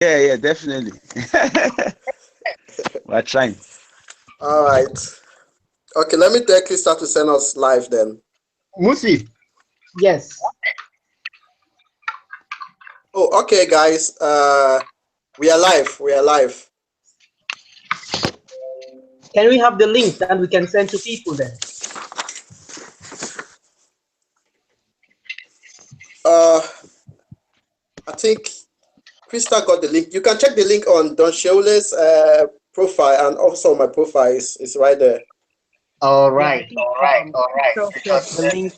Yeah, definitely. We're trying. All right. Okay, let me tell Krista to send us live then. Musi, Yes. Oh, okay, guys. We are live. We are live. Can we have the link that we can send to people then? I think Krista got the link. You can check the link on Don Sheule's profile, and also my profile is right there. all Yeah, I right, think all right, all right. Crystal said Because the link.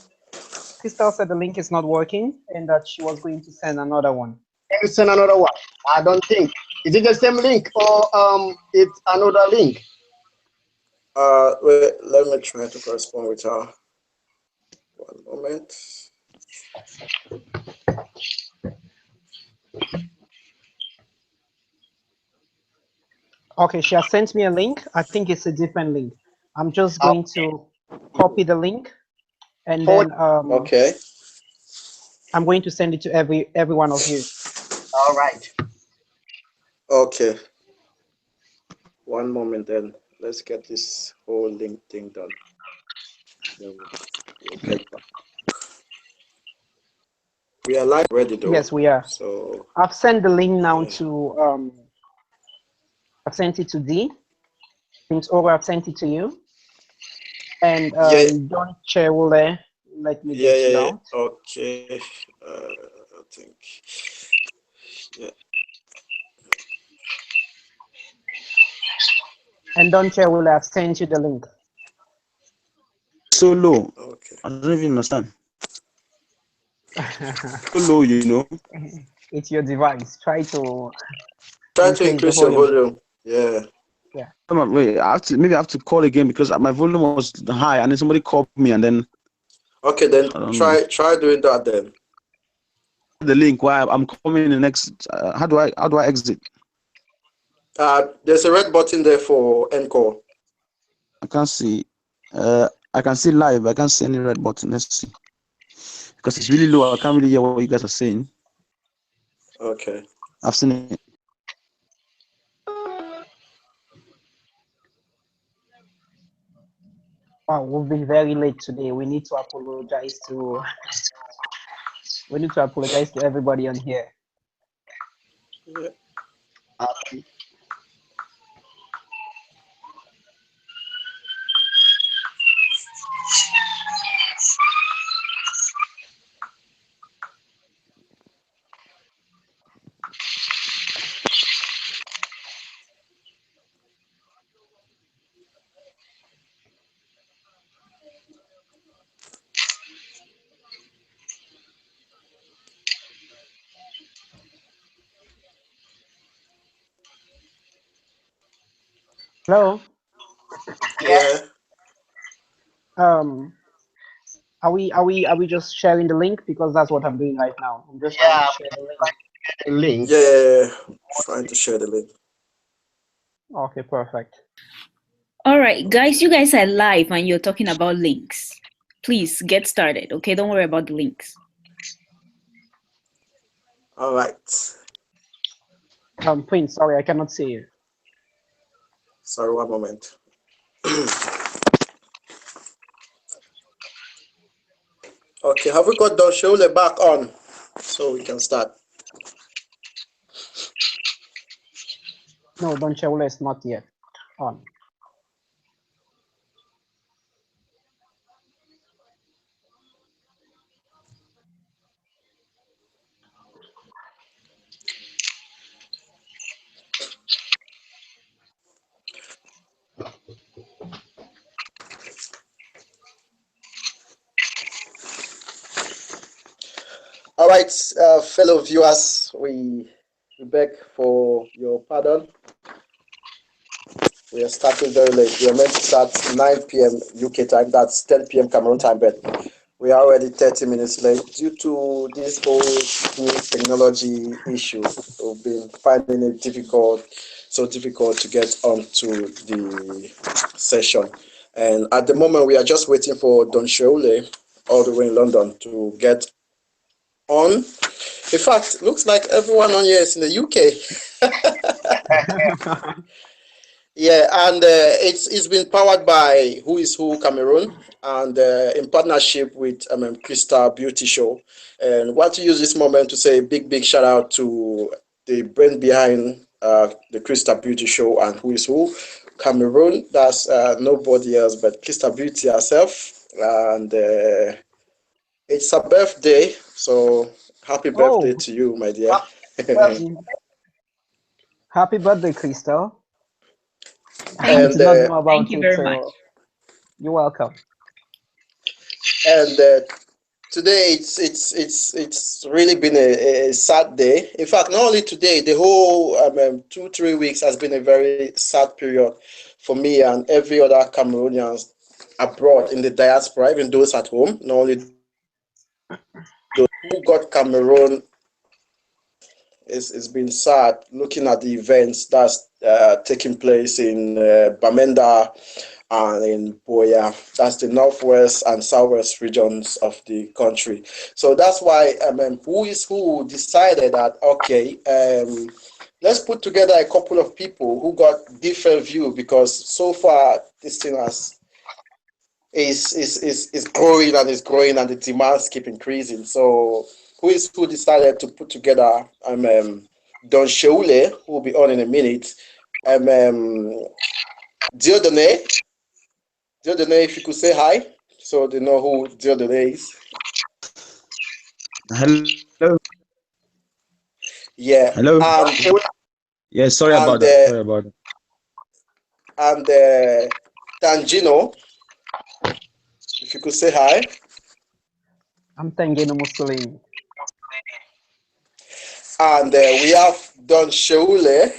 Crystal said the link is not working and that she was going to send another one. can you send another one? I don't think. Is it the same link or it's another link? Wait, let me try to correspond with her. One moment. Okay, she has sent me a link. I think it's a different link. I'm just going to copy the link and then Okay. I'm going to send it to every one of you. All right. Okay. One moment then. Let's get this whole link thing done. Then we'll get back. We are live ready though. Yes, we are. So I've sent the link now yeah. to I've sent it to D. Prince Oro, I've sent it to you. And Yeah, Don Chewule, let me yeah, get you yeah. out. Okay. I think. Yeah. And Don Chewule, I've sent you the link. So low. Okay. I don't even understand. So low, you know. It's your device. Try to Try to increase the increase your volume. volume. Yeah. Yeah. Come on, wait, maybe I have to call again because my volume was high and then somebody called me and then Okay, then I don't know. try doing that then. The link why I'm coming in the next how do I exit? There's a red button there for encore. I can't see. I can see live. I can't see any red button. Let's see. Because it's really low. I can't really hear what you guys are saying. Okay. I've seen it. Wow, we've been very late today. We need to apologize to everybody on here. Yeah. Hello. Yeah. Um, are we just sharing the link because that's what I'm doing right now. I'm just trying Yeah, to share the link. link. Yeah. Trying to share the link. Okay, perfect. All right, guys, you guys are live and you're talking about links. Please get started, okay? Don't worry about the links. All right. Prince, sorry, I cannot see you. Sorry, one moment. Okay, have we got the shoulder back on so we can start? No, Don Chewule is not yet on. All right, fellow viewers, we beg for your pardon. We are starting very late. We are meant to start 9 p.m. UK time. That's 10 p.m. Cameroon time, but we are already 30 minutes late due to this whole new technology issue. We've been finding it so difficult to get onto the session. And at the moment, we are just waiting for Don Sheule, all the way in London, to get on. In fact, looks like everyone on here is in the UK. Yeah, and it's been powered by Who is Who Cameroon, and in partnership with Crystal Beauty Show. And want to use this moment to say a big shout out to the brain behind the Crystal Beauty Show and Who is Who Cameroon. That's nobody else but Crystal Beauty herself, and it's her birthday, so happy birthday Oh, to you, my dear. well, happy birthday, Crystal. I Thank and did not you. know Thank about you it, very much. so you're welcome. and today it's really been a sad day. In fact, not only today, the whole 2 3 weeks has been a very sad period for me and every other Cameroonians abroad in the diaspora, even those at home. Not only those who got Cameroon. It's been sad looking at the events that's taking place in Bamenda and in Boya. That's the northwest and southwest regions of the country. So that's why Who is Who decided that okay, let's put together a couple of people who got different view because so far this thing is growing and is growing and the demands keep increasing. So Who is Who decided to put together Don Sheule, who will be on in a minute, Diodone. Diodone, if you could say hi, so they know who Diodone is. Hello. Yeah, Hello. and Yeah, sorry about and that. uh, Sorry about that. and Tangino, if you could say hi, I'm Tengeno Mussolini. and we have Don Sheule,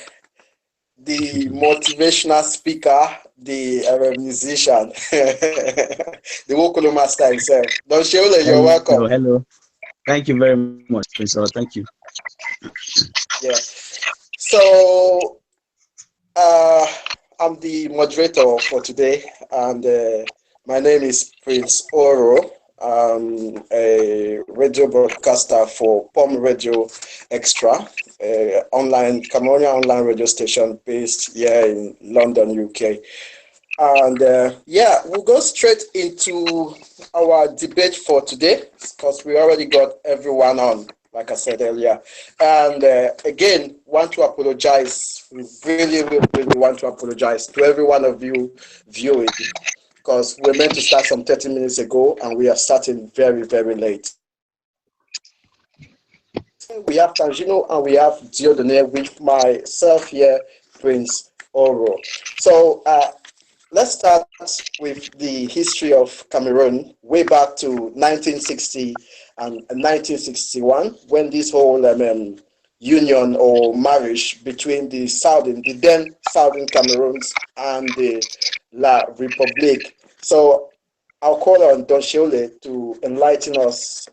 the motivational speaker, the musician, the vocal master himself. Don Sheule, you're Hello. welcome. Hello. Thank you very much, Prince. Thank you. Yeah. So uh, I'm the moderator for today, and my name is Prince Oro. I'm a radio broadcaster for POM Radio Extra, online Cameroonian online radio station based here in London, UK. And yeah, we'll go straight into our debate for today because we already got everyone on, like I said earlier. And again, want to apologize. We really want to apologize to every one of you viewing because we're meant to start some 30 minutes ago and we are starting very late. We have Tangino and we have Diodone with myself here, Prince Oro. So let's start with the history of Cameroon way back to 1960 and 1961 when this whole union or marriage between the then Southern Cameroons and the La Republique. So I'll call on Don Sheole to enlighten us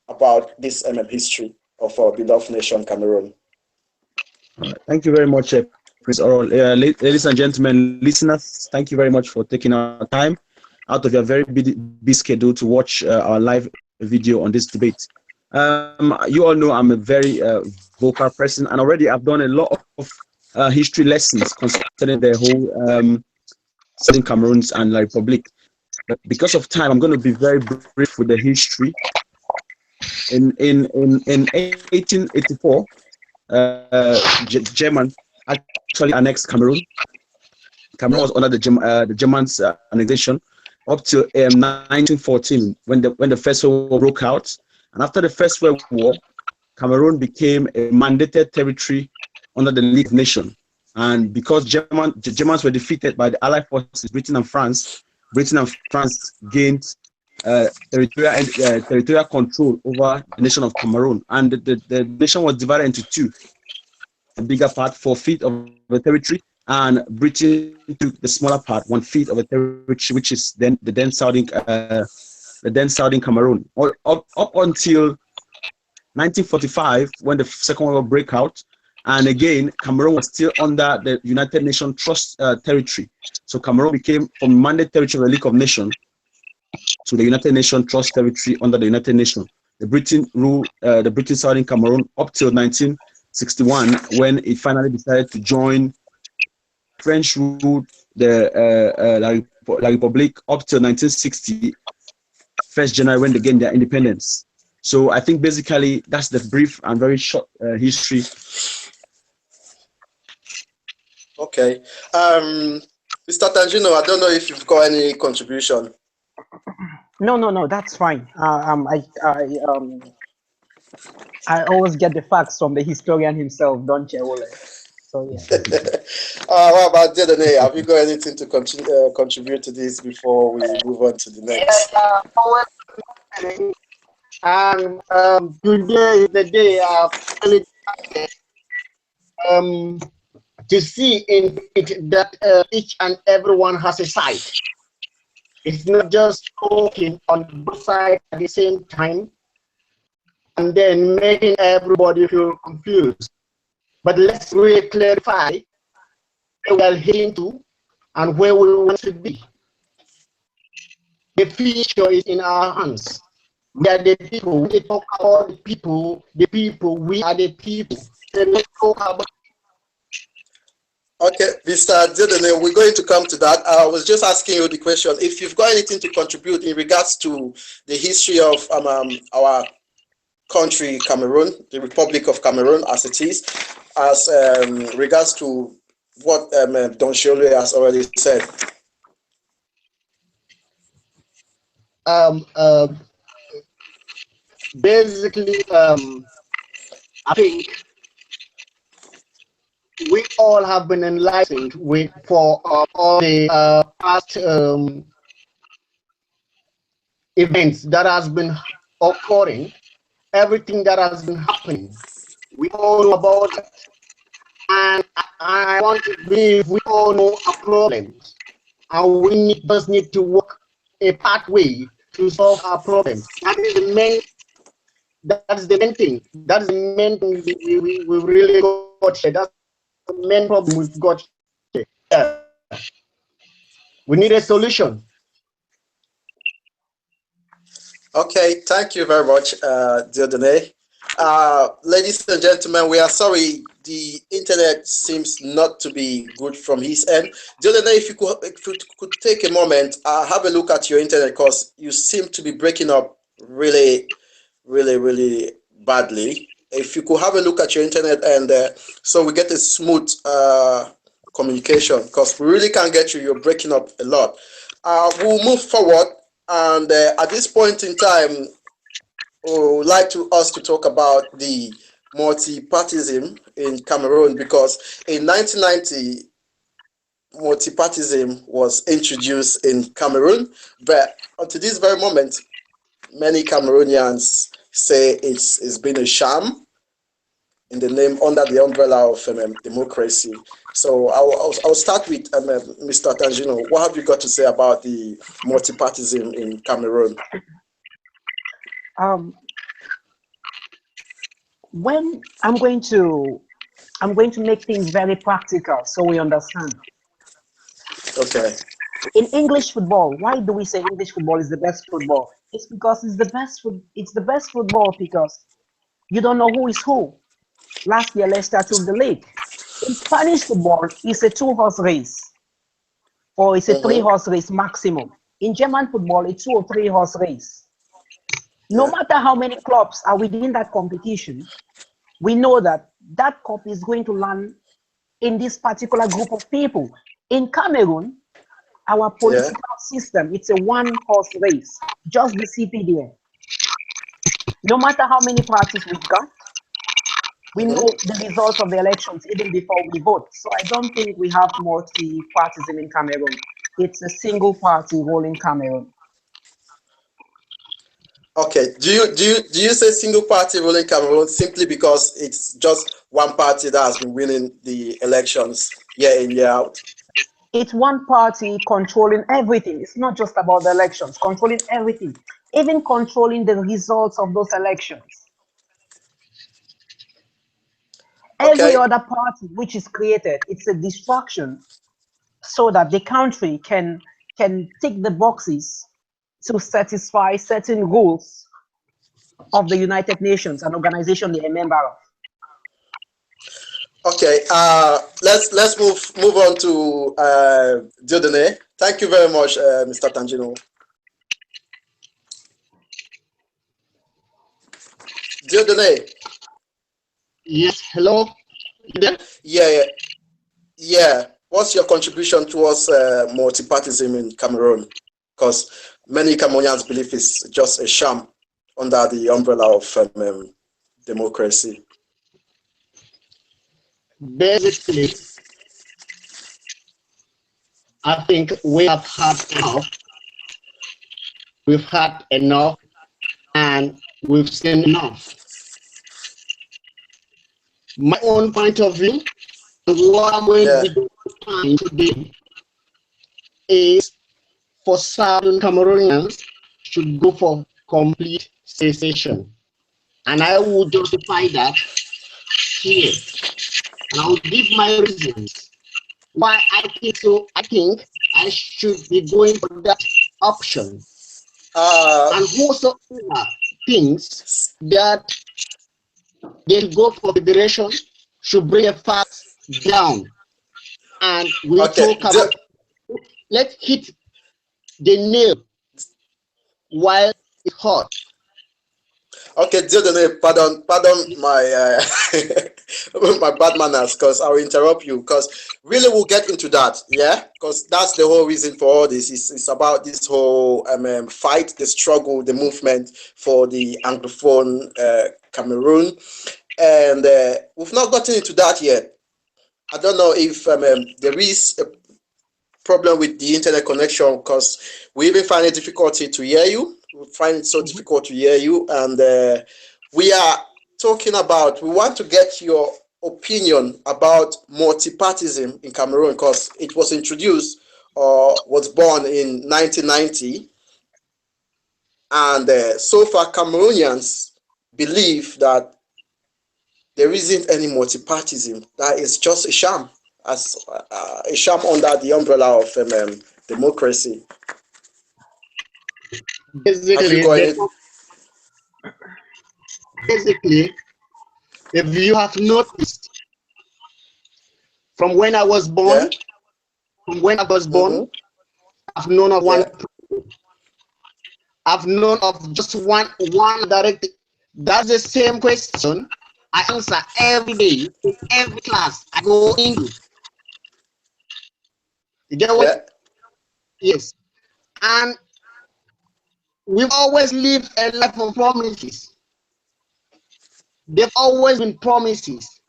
about this history of our beloved nation, Cameroon. All right. Thank you very much, Prince Oral. Ladies and gentlemen, listeners, thank you very much for taking our time out of your very busy schedule to watch our live video on this debate. You all know I'm a very vocal person, and already I've done a lot of history lessons concerning the whole Southern Cameroons and La Republic. But because of time, I'm going to be very brief with the history. In 1884, German actually annexed Cameroon. Cameroon was under the Germans' annexation up to 1914 when the First World War broke out. And after the First World War, Cameroon became a mandated territory under the League of Nations. And because the Germans were defeated by the Allied forces, Britain and France gained territorial control over the nation of Cameroon. And the nation was divided into two. The bigger part, 4 feet of the territory, and Britain took the smaller part, 1 feet of the territory, which is then the then Southern Cameroon. Up until 1945, when the Second World War broke out, and again, Cameroon was still under the United Nations Trust territory. So Cameroon became from mandate territory of the League of Nations to the United Nations Trust territory under the United Nations. The Britain ruled the British Southern Cameroon up till 1961 when it finally decided to join French ruled the La République up till 1960, 1st January when they gained their independence. So I think basically that's the brief and very short history. Okay. Mr. Tangino, I don't know if you've got any contribution. No, that's fine. I always get the facts from the historian himself, don't you, Ole? So yeah. What about Dedene? Have you got anything to contribute to this before we move on to the next? And today is the day to see in it that each and everyone has a side. It's not just talking on both sides at the same time and then making everybody feel confused. But let's really clarify where we are heading to and where we want to be. The future is in our hands. We are the people. We talk about the people, we are the people. So let's talk about. Okay, Mr. Dedene, we're going to come to that. I was just asking you the question, if you've got anything to contribute in regards to the history of our country, Cameroon, the Republic of Cameroon as it is, as regards to what Don Shiole has already said. Basically, I think we all have been enlightened for all the past events that has been occurring, everything that has been happening. We all know about it. And I want to believe we all know our problems, and we just need to work a pathway to solve our problems. That is the main. That's the main thing. That's the main thing we really got here. That's the main problem we've got here. Yeah. We need a solution. Okay, thank you very much, Diodone. Ladies and gentlemen, we are sorry the internet seems not to be good from his end. Diodone, if you could take a moment, have a look at your internet because you seem to be breaking up really badly. If you could have a look at your internet and so we get a smooth communication because we really can't get you. You're breaking up a lot. We'll move forward, and at this point in time, we would like us to talk about the multi-partyism in Cameroon because in 1990, multi-partyism was introduced in Cameroon, but until this very moment, many Cameroonians say it's been a sham in the name under the umbrella of democracy. So I'll start with Mr. Tangino. What have you got to say about the multi-partyism in Cameroon? When I'm going to make things very practical so we understand. Okay. In English football, why do we say English football is the best football? It's because it's the best football because you don't know who is who. Last year, Leicester took the league. In Spanish football, it's a 2-horse race, or it's a 3-horse race maximum. In German football, it's 2 or 3-horse race. No matter how many clubs are within that competition, we know that that cup is going to land in this particular group of people. In Cameroon, our political system, it's a 1-horse race, just the CPDM. No matter how many parties we've got, we know the results of the elections even before we vote. So I don't think we have multi-partyism in Cameroon. It's a single party rule in Cameroon. Okay. Do you say single party rule in Cameroon simply because it's just one party that has been winning the elections year in, year out? It's one party controlling everything. It's not just about the elections, controlling everything, even controlling the results of those elections. Every other party which is created, it's a distraction so that the country can tick the boxes to satisfy certain rules of the United Nations, an organization they're a member of. Okay, let's move on to Dieudonné. Thank you very much, Mr. Tangino. Dieudonné. Yes, hello. You there? Yeah, yeah. What's your contribution towards multipartyism in Cameroon? Because many Cameroonians believe it's just a sham under the umbrella of democracy. Basically, I think we have had enough. We've had enough, and we've seen enough. My own point of view, what I'm going to be doing today is for certain Cameroonians should go for complete cessation. And I will justify that here. And I'll give my reasons why I think so. I think I should be going for that option. And also things that they go for federation should bring a fact down. And we talk about, let's hit the nail while it's hot. Okay, Dieudonné, pardon my my bad manners, because I will interrupt you, because really we'll get into that, yeah, because that's the whole reason for all this. It's about this whole fight, the struggle, the movement for the Anglophone Cameroon, and we've not gotten into that yet. I don't know if there is a problem with the internet connection, because we even find it difficulty to hear you. We find it so difficult to hear you, and we are talking about, we want to get your opinion about multipartyism in Cameroon, because it was introduced or was born in 1990, and so far Cameroonians believe that there isn't any multipartyism, that is just a sham, as a sham under the umbrella of democracy. Basically, if you have noticed, from when I was born, I've known of one. I've known of just one direct. That's the same question I answer every day in every class I go into. You get what? Yes. And we've always lived a life of promises. They've always been promises.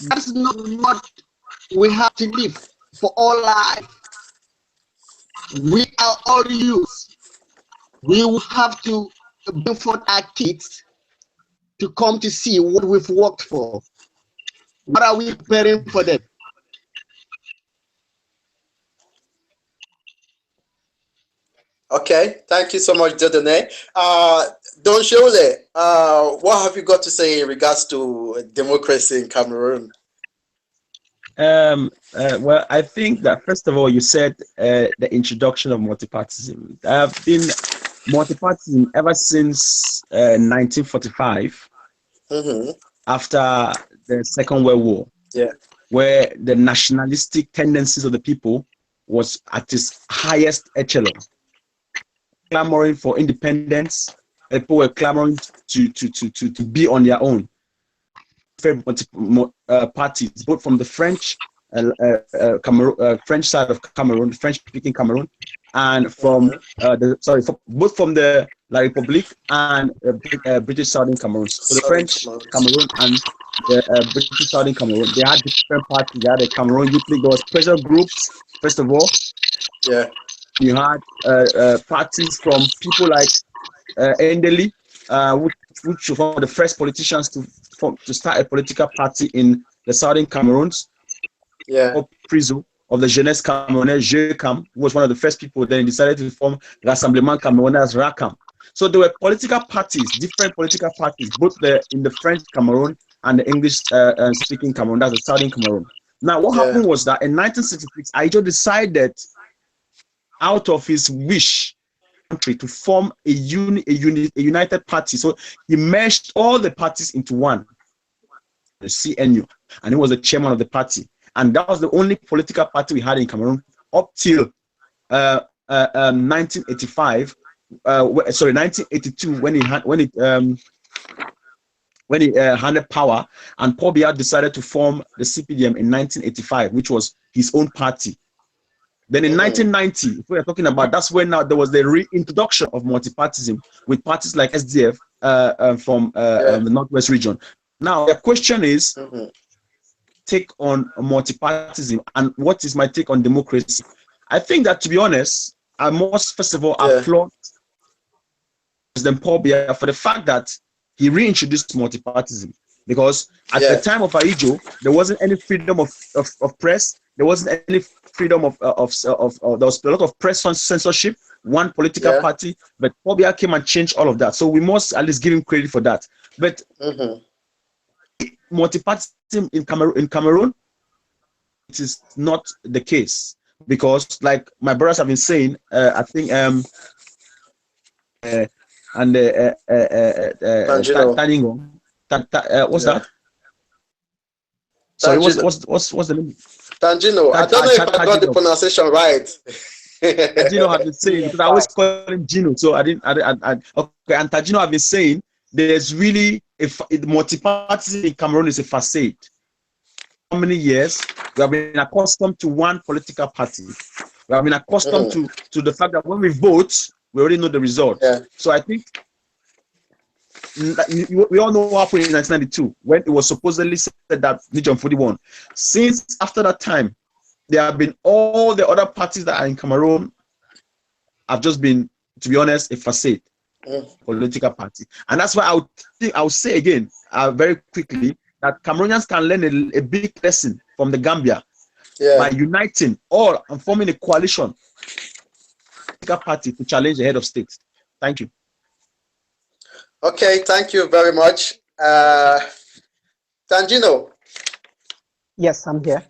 That's not what we have to live for all life. We are all youth. We will have to bring forth our kids to come to see what we've worked for. What are we preparing for them? Okay, thank you so much, Dieudonné. Don Shole, what have you got to say in regards to democracy in Cameroon? Well, I think that first of all, you said the introduction of multipartyism. There have been multipartyism ever since 1945, after the Second World War, where the nationalistic tendencies of the people was at its highest echelon, clamoring for independence. People were clamoring to be on their own. Parties, both from the French French side of Cameroon, French-speaking Cameroon, and from both from the La République and British Southern Cameroon. So the French Cameroon and the British Southern Cameroon, they had different parties. They had a Cameroon Youth League. There was pressure groups, first of all. Yeah. You had parties from people like Endeli, which were one of the first politicians to start a political party in the Southern Cameroons. Yeah. Priso of the Jeunesse Camerounaise, JCAM, who was one of the first people, then decided to form Rassemblement Camerounais, RACAM. So there were political parties, different political parties, both in the French Cameroon and the English speaking Cameroon, that's the Southern Cameroon. Now, what happened was that in 1966, Aijo decided, out of his wish, to form a united party. So he merged all the parties into one. the CNU, and he was the chairman of the party. And that was the only political party we had in Cameroon up till 1985. 1982, when he handed power, and Paul Biya decided to form the CPDM in 1985, which was his own party. Then in 1990, if we're talking about, that's when now there was the reintroduction of multipartism with parties like SDF from the Northwest region. Now the question is, take on multipartism, and what is my take on democracy? I think that, to be honest, I must first of all applaud President Paul Biya for the fact that he reintroduced multipartism, because at the time of Aijo, there wasn't any freedom of press. There wasn't any freedom there was a lot of press censorship, one political party, but Paul Biya came and changed all of that. So we must at least give him credit for that. But multipartism in Cameroon, it is not the case, because like my brothers have been saying, I think what's that? Sorry, what's the name? Tangino. I don't know if I got the pronunciation right. Tangino have been saying, because I always call him Gino, so I didn't. Okay, and Tangino have been saying there's really multipartism in Cameroon is a facade. How many years we have been accustomed to one political party? We have been accustomed to the fact that when we vote, we already know the result. So I think we all know what happened in 1992 when it was supposedly said that Nijon Fudi won. Since after that time, there have been all the other parties that are in Cameroon have just been, to be honest, a facade political party. And that's why I would say again, very quickly, that Cameroonians can learn a big lesson from the Gambia by uniting all and forming a coalition party to challenge the head of state. Thank you. Okay, thank you very much. Tangino. Yes, I'm here.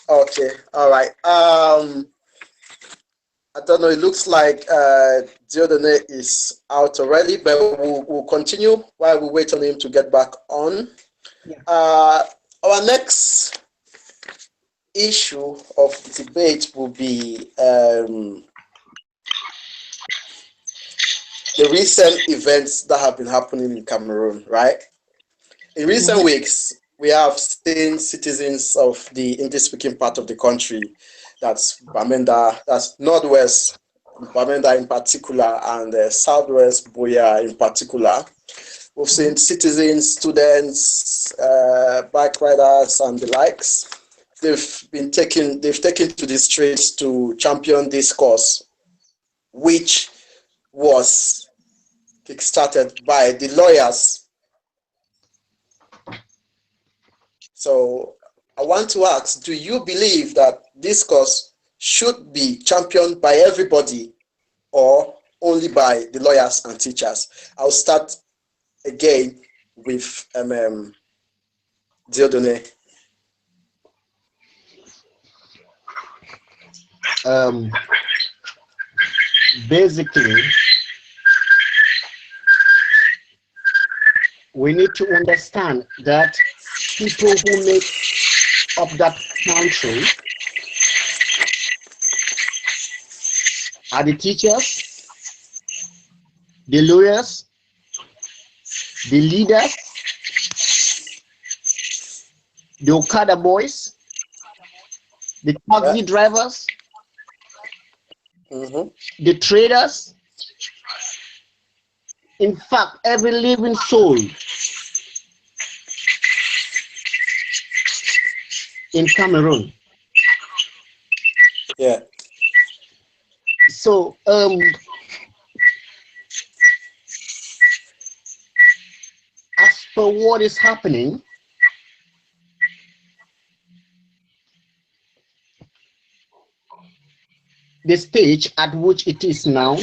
Okay, all right. I don't know, it looks like Dieudonné is out already, but we'll continue while we wait on him to get back on. Our next issue of debate will be the recent events that have been happening in Cameroon, right? In recent weeks, we have seen citizens of the English-speaking part of the country, that's Bamenda, that's Northwest, Bamenda in particular, and Southwest Buea in particular. We've seen citizens, students, bike riders, and the likes. They've taken to the streets to champion this cause, which was kickstarted by the lawyers. So I want to ask, do you believe that this cause should be championed by everybody or only by the lawyers and teachers? I'll start again with Dieudonné. Basically, we need to understand that people who make up that country are the teachers, the lawyers, the leaders, the Okada boys, the taxi drivers, the traders, in fact, every living soul in Cameroon. So, as for what is happening, the stage at which it is now,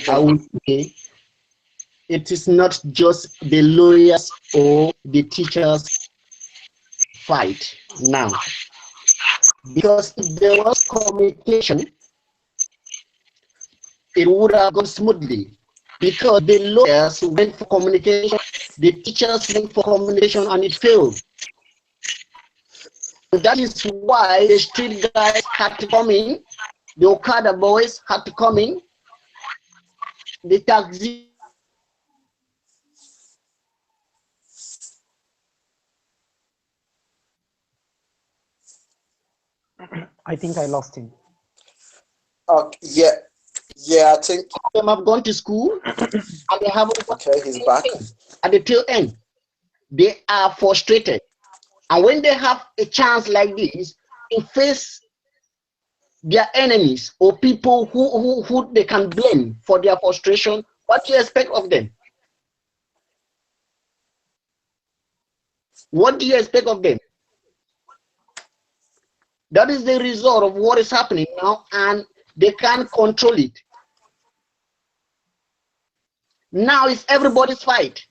I would say it is not just the lawyers or the teachers fight now. Because if there was communication, it would have gone smoothly. Because the lawyers went for communication The teachers went for combination and it failed. And that is why the street guys had to come in, the Okada boys had to come in, the taxi. I think I lost him. Okay, yeah, I think. Them have gone to school and they haven't. Okay, he's back. At the tail end, they are frustrated. And when they have a chance like this to face their enemies or people who they can blame for their frustration, what do you expect of them? What do you expect of them? That is the result of what is happening now, and they can't control it. Now it's everybody's fight.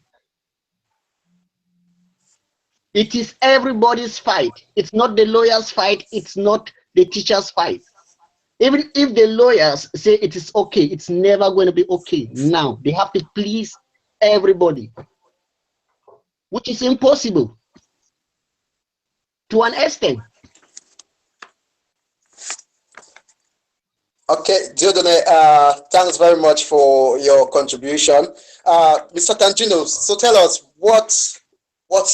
It is everybody's fight. It's not the lawyers' fight. It's not the teachers' fight. Even if the lawyers say it is okay, it's never going to be okay. Now they have to please everybody, which is impossible to an extent. Okay, Diodone, thanks very much for your contribution. Mr. Tangino, so tell us what's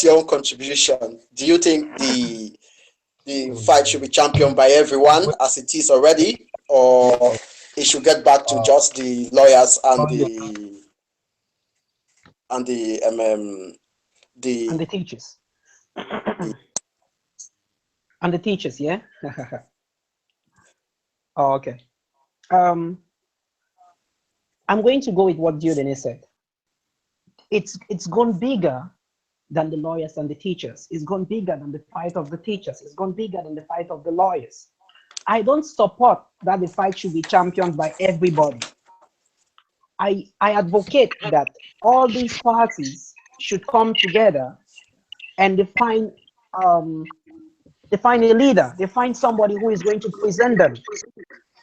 your own contribution? Do you think the fight should be championed by everyone as it is already, or it should get back to just the lawyers and the teachers? And the teachers, yeah. Oh, okay. I'm going to go with what Diodene said. It's gone bigger than the lawyers and the teachers. It's gone bigger than the fight of the teachers. It's gone bigger than the fight of the lawyers. I don't support that the fight should be championed by everybody. I advocate that all these parties should come together and define a leader. They find somebody who is going to present them.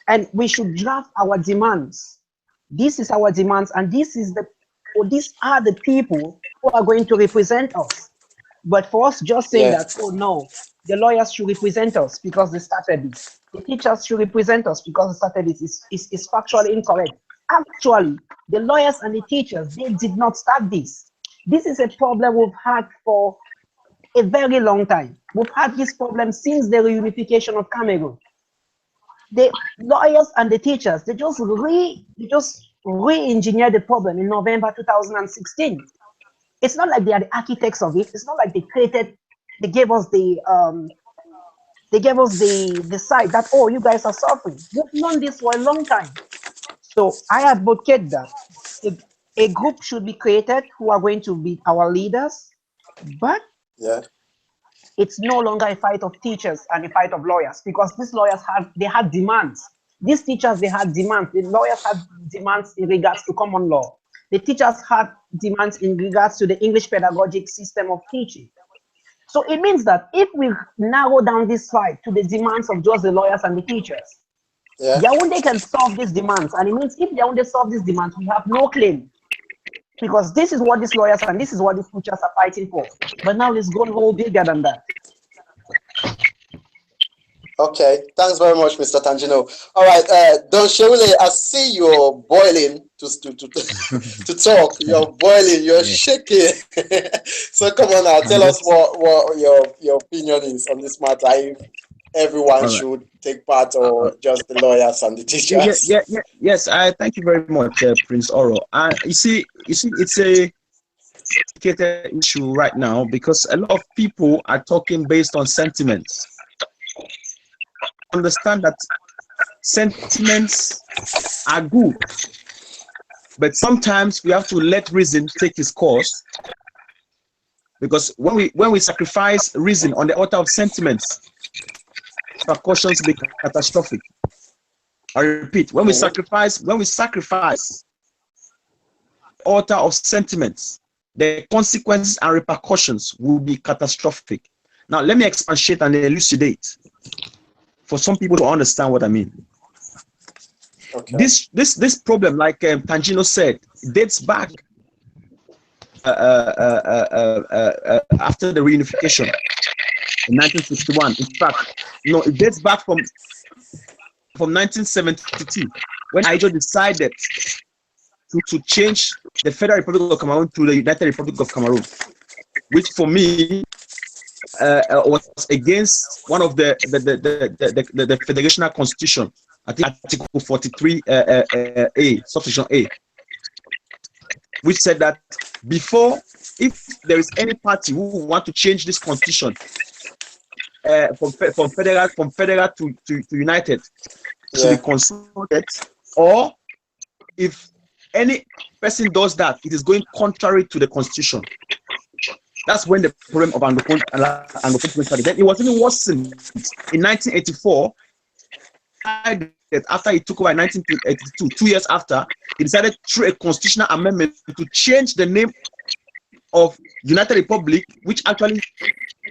And we should draft our demands. This is our demands, and these are the people who are going to represent us. But for us just saying that, oh no, the lawyers should represent us because they started this. The teachers should represent us because they started this is factually incorrect. Actually, the lawyers and the teachers, they did not start this. This is a problem we've had for a very long time. We've had this problem since the reunification of Cameroon. The lawyers and the teachers, they just re-engineered the problem in November 2016. It's not like they are the architects of it. It's not like they gave us the side that, oh, you guys are suffering. We've known this for a long time. So I advocate that a group should be created who are going to be our leaders, but it's no longer a fight of teachers and a fight of lawyers, because these lawyers had demands. These teachers, they had demands. The lawyers had demands in regards to common law. The teachers had demands in regards to the English pedagogic system of teaching. So it means that if we narrow down this fight to the demands of just the lawyers and the teachers, Yaoundé can solve these demands. And it means if Yaoundé solve these demands, we have no claim. Because this is what these lawyers and this is what these teachers are fighting for. But now let's go a whole bigger than that. Okay, thanks very much, Mr. Tangino. All right, Don Shewule, I see you're boiling to talk. You're boiling, you're shaking. So come on now, tell us what your opinion is on this matter. If everyone should take part, or just the lawyers and the teachers. Yes. I thank you very much, Prince Oro. You see, it's a complicated issue right now because a lot of people are talking based on sentiments. Understand that sentiments are good, but sometimes we have to let reason take its course, because when we sacrifice reason on the altar of sentiments, repercussions be catastrophic. I repeat, when we sacrifice the altar of sentiments, the consequences and repercussions will be catastrophic. Now let me expatiate and elucidate for some people to understand what I mean. Okay. This problem, like Tangino said, dates back after the reunification in 1961. In fact, no, it dates back from 1972 when Aijo decided to change the Federal Republic of Cameroon to the United Republic of Cameroon, which for me was against one of the federational constitution. I think Article 43 A, subsection A, which said that before, if there is any party who want to change this constitution from federal to united, should be consulted, or if any person does that, it is going contrary to the constitution. That's when the problem of Anglophone started. Then it was even worsened in 1984. After he took over in 1982, 2 years after, he decided through a constitutional amendment to change the name of United Republic, which actually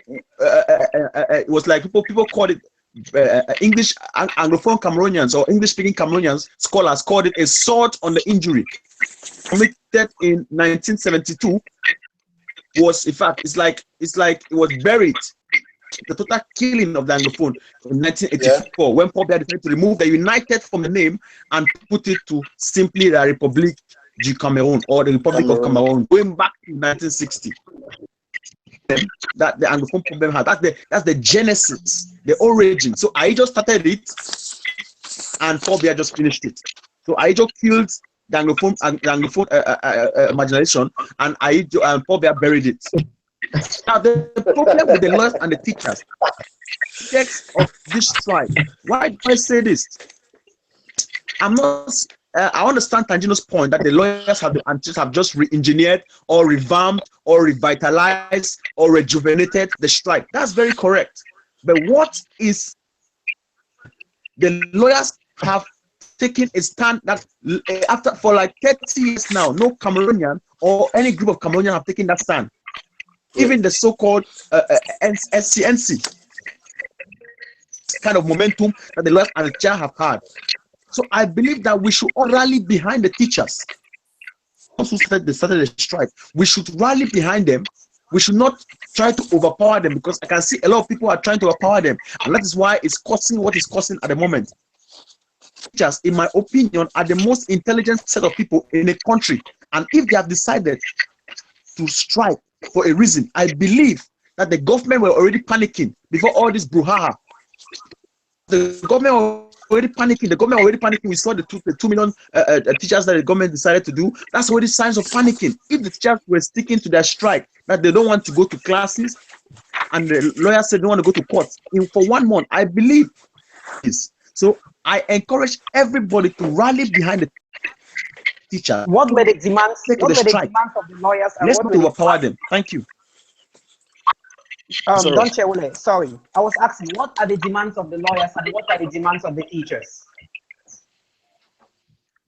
it was like people called it English Anglophone Cameroonians or English-speaking Cameroonians scholars called it a assault on the injury committed in 1972. Was in fact it's like it was buried. The total killing of the Anglophone in 1984 when Paul Biya decided to remove the United from the name and put it to simply the République du Cameroun or the Republic of Cameroon, going back to 1960. That the Anglophone problem had. That's the genesis, the origin. So I just started it, and Paul Biya just finished it. So I just killed the Anglophone marginalization, and Paul Biya buried it. Now the problem with the lawyers and the teachers, text of this strike. Why do I say this? I'm not. I understand Tangino's point that the lawyers have just re-engineered or revamped or revitalized or rejuvenated the strike. That's very correct. But what is the lawyers have taken a stand that for like 30 years now, no Cameroonian or any group of Cameroonians have taken that stand. Even the so-called SCNC kind of momentum that the lawyers and the chair have had. So I believe that we should all rally behind the teachers. Those who started the strike, we should rally behind them. We should not try to overpower them, because I can see a lot of people are trying to overpower them, and that is why it's causing what it's causing at the moment. Teachers, in my opinion, are the most intelligent set of people in a country, and if they have decided to strike for a reason, I believe that the government were already panicking before all this brouhaha. The government were already panicking. The government already panicking. We saw the 2 million teachers that the government decided to do. That's already signs of panicking. If the teachers were sticking to their strike, that they don't want to go to classes, and the lawyers said they don't want to go to court for 1 month, I believe this. So I encourage everybody to rally behind the teachers. What were the demands? What were the demands of the lawyers? And let's what not overpower them. Thank you. Don't Chewule, sorry. I was asking, what are the demands of the lawyers and what are the demands of the teachers?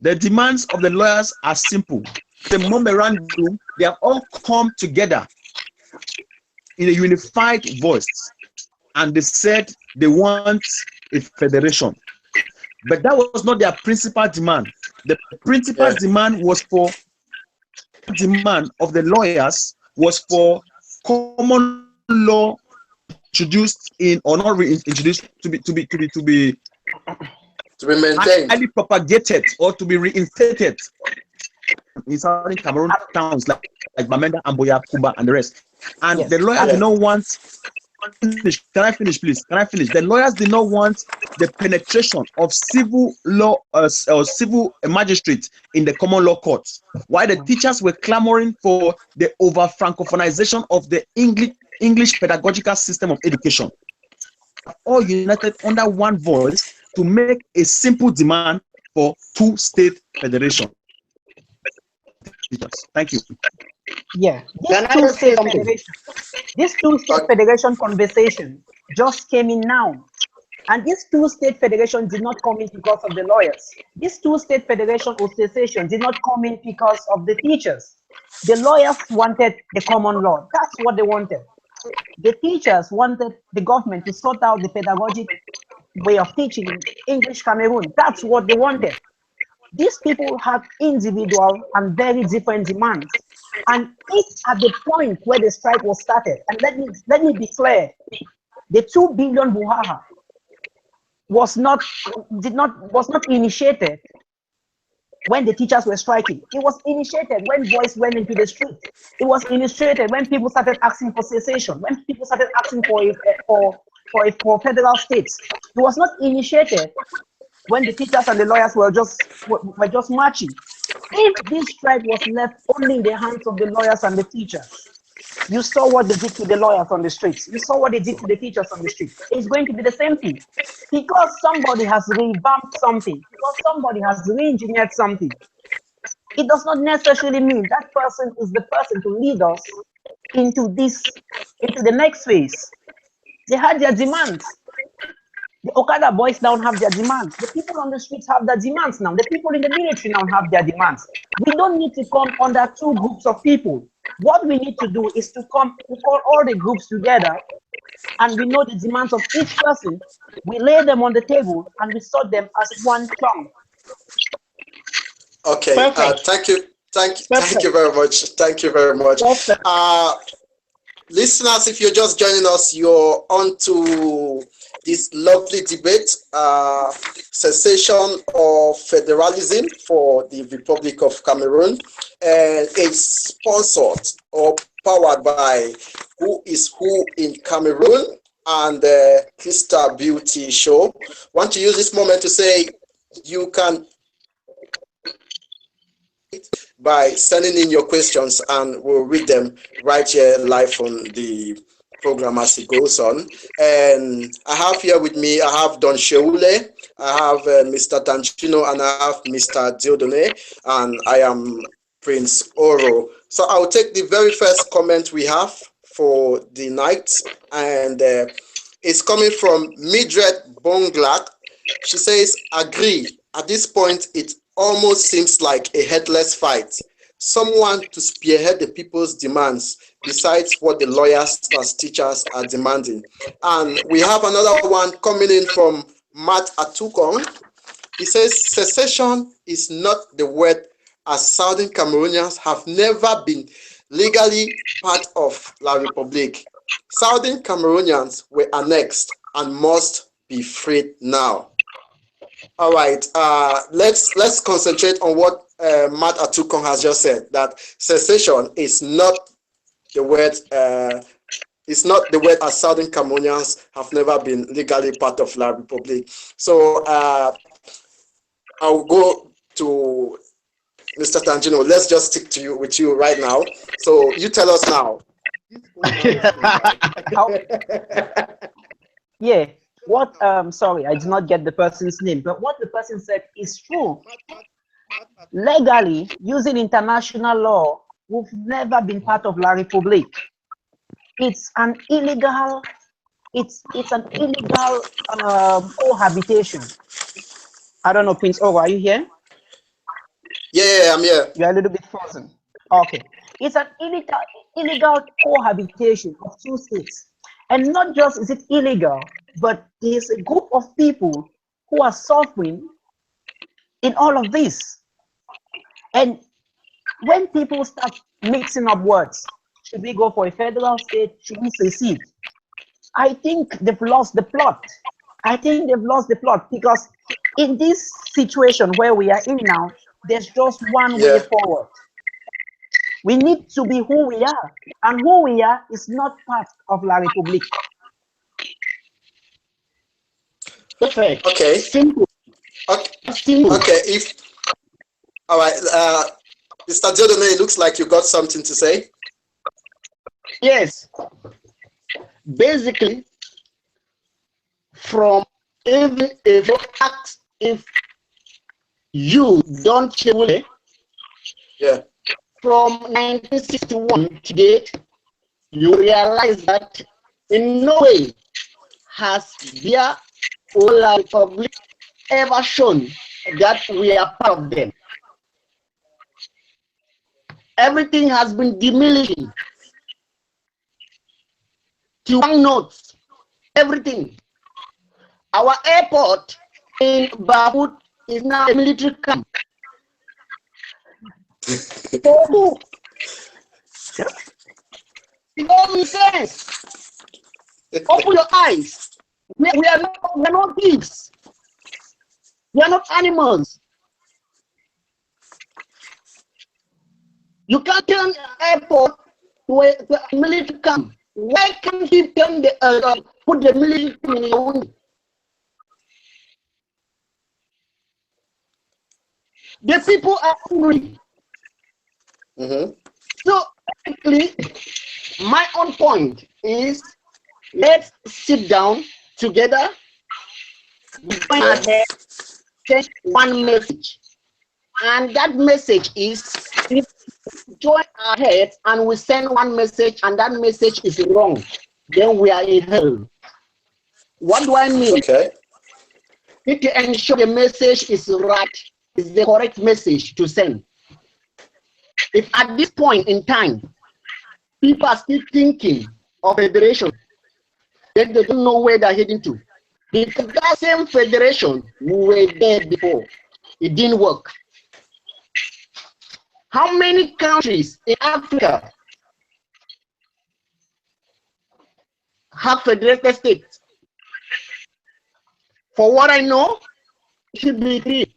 The demands of the lawyers are simple. The memorandum, they have all come together in a unified voice, and they said they want a federation. But that was not their principal demand. The principal demand was for demand of the lawyers was for common law introduced in or not reintroduced to be maintained, highly propagated or to be reinstated in southern Cameroon towns like Bamenda, Amboya, Kumba, and the rest. And the lawyers did not want. Can I finish, please? Can I finish? The lawyers did not want the penetration of civil law or civil magistrates in the common law courts. While the teachers were clamoring for the over-francophonization of the English pedagogical system of education. All united under one voice to make a simple demand for two-state federation. Thank you. Yeah, this two-state federation conversation just came in now. And this two-state federation did not come in because of the lawyers. This two-state federation or secession did not come in because of the teachers. The lawyers wanted the common law. That's what they wanted. The teachers wanted the government to sort out the pedagogic way of teaching English Cameroon. That's what they wanted. These people have individual and very different demands. And if at the point where the strike was started, and let me be clear, the 2 billion buhaha was not initiated when the teachers were striking. It was initiated when boys went into the street. It was initiated when people started asking for cessation, when people started asking for federal states. It was not initiated when the teachers and the lawyers were just marching. If this strike was left only in the hands of the lawyers and the teachers, you saw what they did to the lawyers on the streets. You saw what they did to the teachers on the street. It's going to be the same thing. Because somebody has revamped something, because somebody has re-engineered something, it does not necessarily mean that person is the person to lead us into the next phase. They had their demands. The Okada boys now have their demands. The people on the streets have their demands now. The people in the military now have their demands. We don't need to come under two groups of people. What we need to do is to call all the groups together, and we know the demands of each person. We lay them on the table and we sort them as one chunk. Okay. Thank you very much. Thank you very much. Listeners, if you're just joining us, you're on to this lovely debate, cessation or federalism for the Republic of Cameroon, and it's sponsored or powered by Who is Who in Cameroon and the Crystal Beauty Show. Want to use this moment to say you can by sending in your questions and we'll read them right here live on the program as it goes on. And I have here with me, I have Don Sheule, I have Mr. Tangino, and I have Mr. Diodone, and I am Prince Oro. So I'll take the very first comment we have for the night, and it's coming from Mildred Bonglak. She says, agree. At this point, it almost seems like a headless fight. Someone to spearhead the people's demands besides what the lawyers as teachers are demanding. And we have another one coming in from Matt Atukong. He says, secession is not the word, as Southern Cameroonians have never been legally part of La Republique. Southern Cameroonians were annexed and must be freed now. All right, let's concentrate on what Matt Atukong has just said, that secession is not the word. It's not the word, as Southern Cameroonians have never been legally part of La Republique. So I'll go to Mr. Tangino. Let's just stick to with you right now. So you tell us now. Yeah. What sorry, I did not get the person's name, but what the person said is true. Legally, using international law, we've never been part of La Republique. It's an illegal cohabitation. I don't know, Prince Oro, are you here? Yeah, I'm here. You're a little bit frozen. Okay. It's an illegal cohabitation of two states. And not just is it illegal, but there's a group of people who are suffering in all of this. And when people start mixing up words, should we go for a federal state? Should we secede? I think they've lost the plot. I think they've lost the plot, because in this situation where we are in now, there's just one way forward. We need to be who we are, and who we are is not part of La Republique. Perfect. Okay. Simple. Okay. Simple. Okay. All right. Mr. Diodone, it looks like you got something to say. Yes. Basically, from even if you ask if you don't Chewule, from 1961 to date, you realize that in no way has their La Republic ever shown that we are part of them. Everything has been diminishing to one note. Everything. Our airport in Bahut is now a military camp. It all makes sense. Open your eyes. We are not thieves. We are not animals. You can't turn airport to a military camp. Why can't he turn put the military in your window? The people are hungry. So basically, my own point is, let's sit down together, join our head, send one message. And that message is, if we join our heads and we send one message and that message is wrong, then we are in hell. What do I mean? Okay. We need to ensure the message is right, is the correct message to send. If at this point in time, people are still thinking of federation, then they don't know where they're heading to. Because that same federation, we were there before. It didn't work. How many countries in Africa have federated states? For what I know, it should be 3.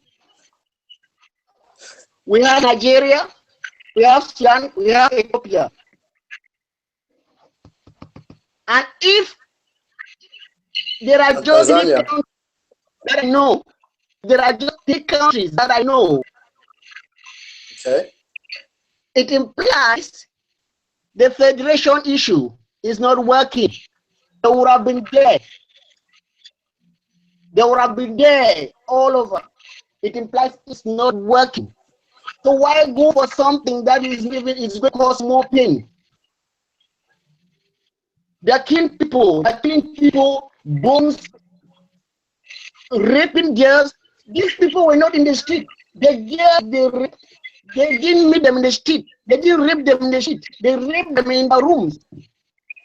We have Nigeria, we have Sudan, we have Ethiopia. And if there are just 3 Tanzania. countries that I know, there are just 3 countries that I know, Okay. it implies the federation issue is not working. They would have been there. They would have been there all over. It implies it's not working. So why go for something that is going to cause more pain? They're killing people, bones, raping girls. These people were not in the street. The girls they didn't meet them in the street. They didn't rape them in the street. They raped them in the rooms.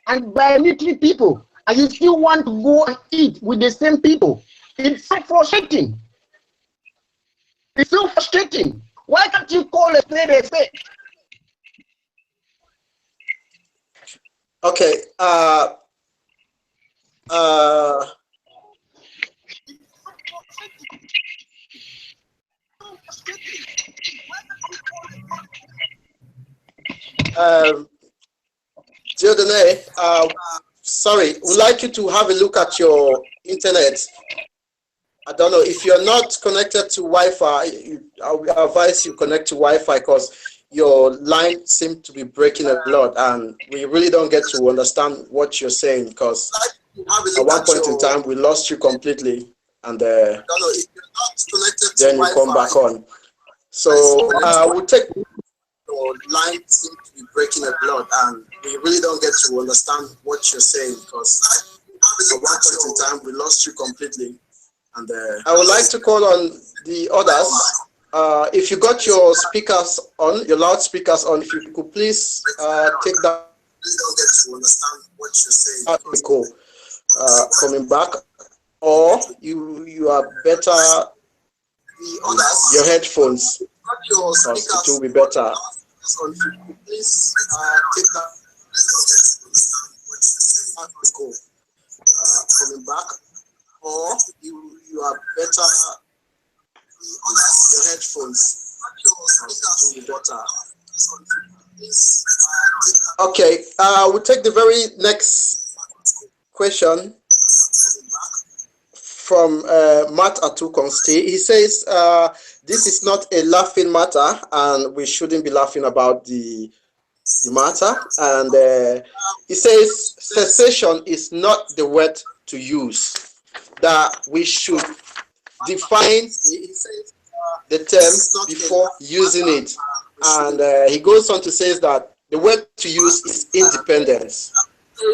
And by military people. And you still want to go and eat with the same people. It's so frustrating. It's so frustrating. Why can't you call a spade a spade? Okay. Diodone, sorry, would like you to have a look at your internet. I don't know if you're not connected to Wi-Fi. I will advise you connect to Wi-Fi because your line seems to be breaking a lot, and we really don't get to understand what you're saying. Because at one point in time we lost you completely, and then you come back on. So we'll take. Your line seems to be breaking a lot, and we really don't get to understand what you're saying because at one point in time we lost you completely. And I would like to call on the others. If you got your speakers on, your loudspeakers on, if you could please take that. We don't get to understand what you're saying. Cool. Coming back, or you are better. Your headphones. It will be better. Please take that. Cool. Coming back, or you are better. Your headphones. It will be better. Okay. We'll take the very next question from Matt Atukonsti. He says, this is not a laughing matter, and we shouldn't be laughing about the matter. And he says, cessation is not the word to use, that we should define the term before using it. And he goes on to say that the word to use is independence.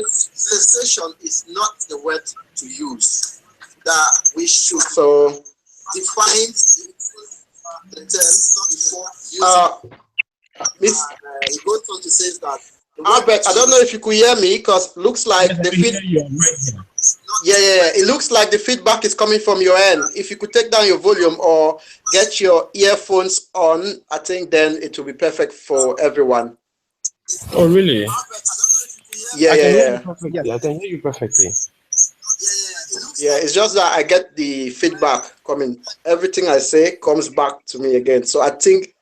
Cessation is not the word to use, that we should define the term before using it. He goes on to say that Albert, I don't know if you could hear me because looks like the it looks like the feedback is coming from your end. If you could take down your volume or get your earphones on, I think then it will be perfect for everyone. Oh, really? Yeah, I yeah, can hear you yeah. perfectly. Yes. I can hear you perfectly. Yeah, it's just that I get the feedback coming. Everything I say comes back to me again. So I think,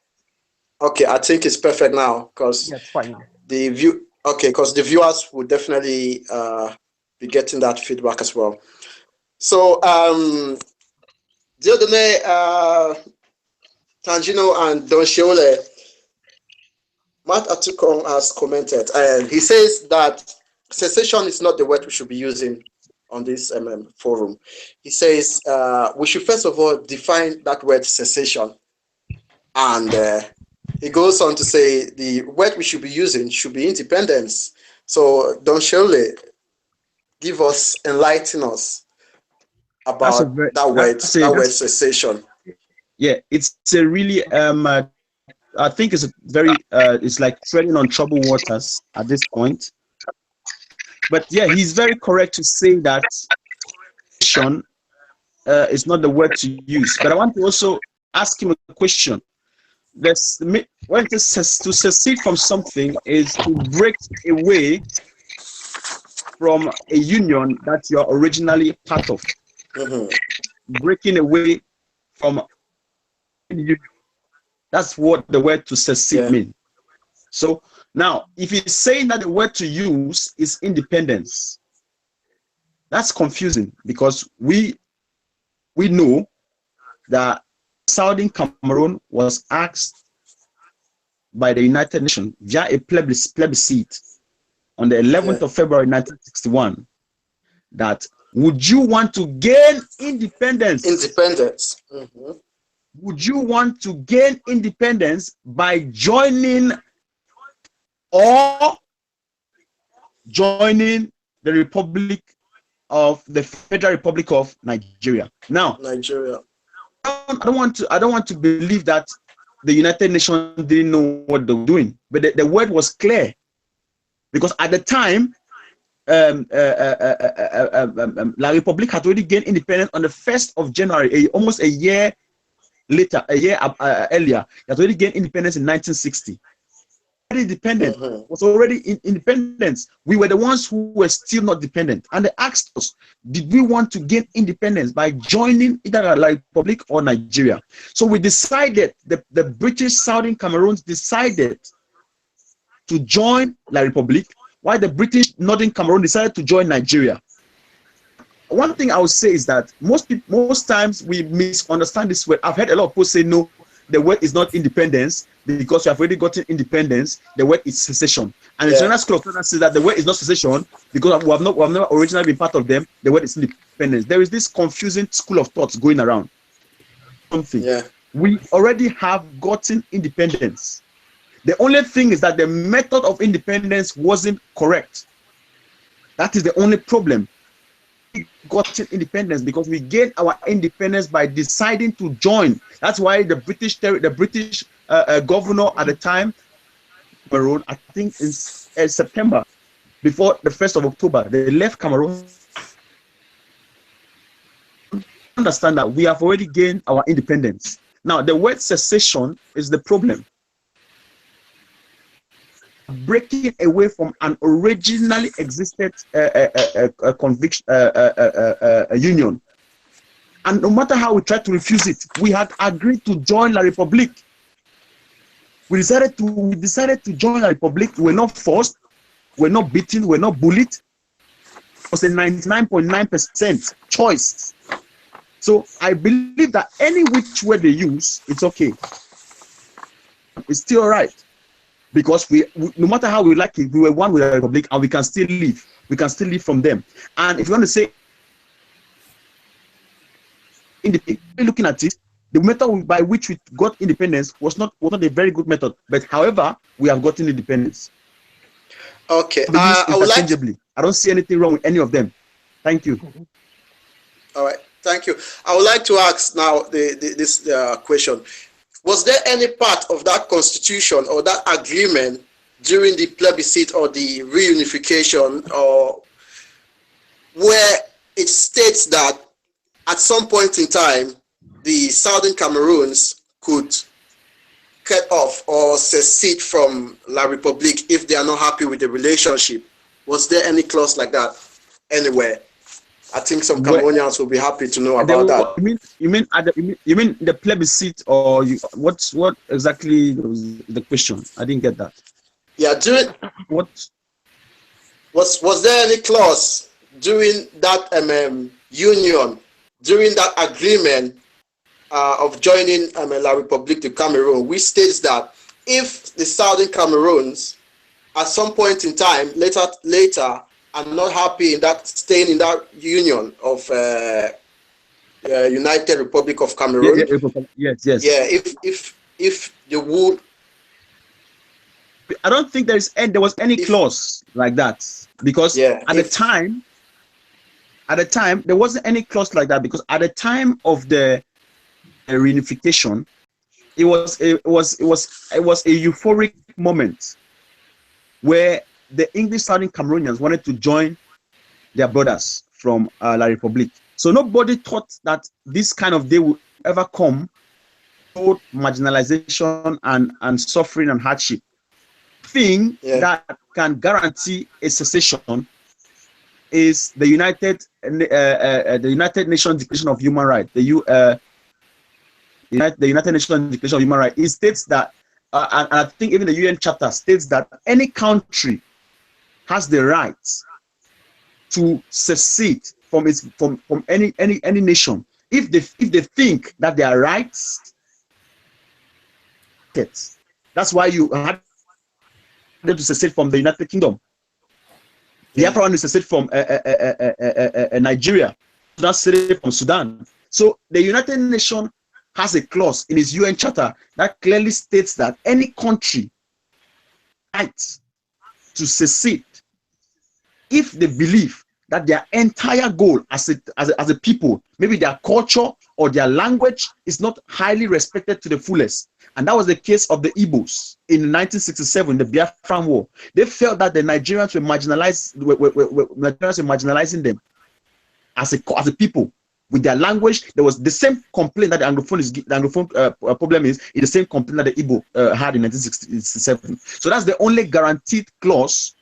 okay, I think it's perfect now because Yeah, it's fine now. because the viewers will definitely be getting that feedback as well. So Diodone, Tangino, and Don Shiole, Matt Atukong has commented, and he says that cessation is not the word we should be using on this forum. He says we should first of all define that word cessation, and he goes on to say the word we should be using should be independence. So Don Shirley, enlighten us That's a about very that word cessation. yeah. It's a really I think it's a very it's like treading on troubled waters at this point. But yeah, he's very correct to say that cessation is not the word to use. But I want to also ask him a question. When to secede from something is to break away from a union that you are originally part of. Mm-hmm. Breaking away from you. That's what the word to secede Yeah. means. So now, if he's saying that the word to use is independence, that's confusing because we know that Southern Cameroon was asked by the United Nations via a plebiscite on the 11th of February 1961 that would you want to gain independence? Independence. Mm-hmm. Would you want to gain independence by joining or joining the Republic of the Federal Republic of Nigeria? Now, Nigeria. I don't want to believe that the United Nations didn't know what they were doing, but the word was clear because at the time, La République had already gained independence on the 1st of January, almost a year later, a year earlier. It had already gained independence in 1960. Independent was already in independence. We were the ones who were still not dependent, and they asked us, did we want to gain independence by joining either La Republic or Nigeria? So we decided, the British Southern Cameroons decided to join La Republic, while the British Northern Cameroon decided to join Nigeria. One thing I would say is that most times we misunderstand this word. I've heard a lot of people say, no, the word is not independence because we have already gotten independence. The word is secession. And the China School of Thought says that the word is not secession because we have never originally been part of them. The word is independence. There is this confusing school of thoughts going around. We already have gotten independence. The only thing is that the method of independence wasn't correct. That is the only problem. We got independence because we gained our independence by deciding to join. That's why the British governor at the time, Cameroon, I think in September, before the 1st of October, they left Cameroon. Understand that we have already gained our independence. Now, the word secession is the problem. Breaking away from an originally existed union, and no matter how we try to refuse it, we had agreed to join La Republique. We decided to join La Republique. We were not forced, we were not beaten, we were not bullied. It was a 99.9% choice. So I believe that any which word they use, it's okay. It's still all right. Because we no matter how we like it, we were one with the Republic, and we can still live. We can still live from them. And if you want to say, looking at it, the method by which we got independence was not a very good method. But however, we have gotten independence. Okay. Interchangeably. I don't see anything wrong with any of them. Thank you. All right. Thank you. I would like to ask now this question. Was there any part of that constitution or that agreement during the plebiscite or the reunification or where it states that at some point in time the Southern Cameroons could cut off or secede from La République if they are not happy with the relationship? Was there any clause like that anywhere? I think some Cameroonians will be happy to know about that. You mean the plebiscite, or what exactly was the question? I didn't get that. Yeah, what was there any clause during that union, during that agreement of joining La République de Cameroon, which states that if the Southern Cameroons at some point in time later are not happy in that, staying in that union of United Republic of Cameroon, yes, yeah, if the would, I don't think there was any clause like that, because at the time there wasn't any clause like that, because at the time of the reunification, it was a euphoric moment where the English Southern Cameroonians wanted to join their brothers from La République. So nobody thought that this kind of day would ever come, both marginalization and suffering and hardship. Thing that can guarantee a secession is the United Nations Declaration of Human Rights. The United Nations Declaration of Human Rights. It states that, and I think even the UN Charter states that any country has the right to secede from any nation if they think that they are rights. That's why you had them to secede from the United Kingdom. The Biafra one is secede from Nigeria, not secede from Sudan. So the United Nations has a clause in its UN Charter that clearly states that any country right to secede if they believe that their entire goal as a people, maybe their culture or their language, is not highly respected to the fullest. And that was the case of the Igbos in 1967, the Biafran War. They felt that the Nigerians were marginalizing them as a people. With their language, there was the same complaint that the Anglophone problem is the same complaint that the Igbo had in 1967. So that's the only guaranteed clause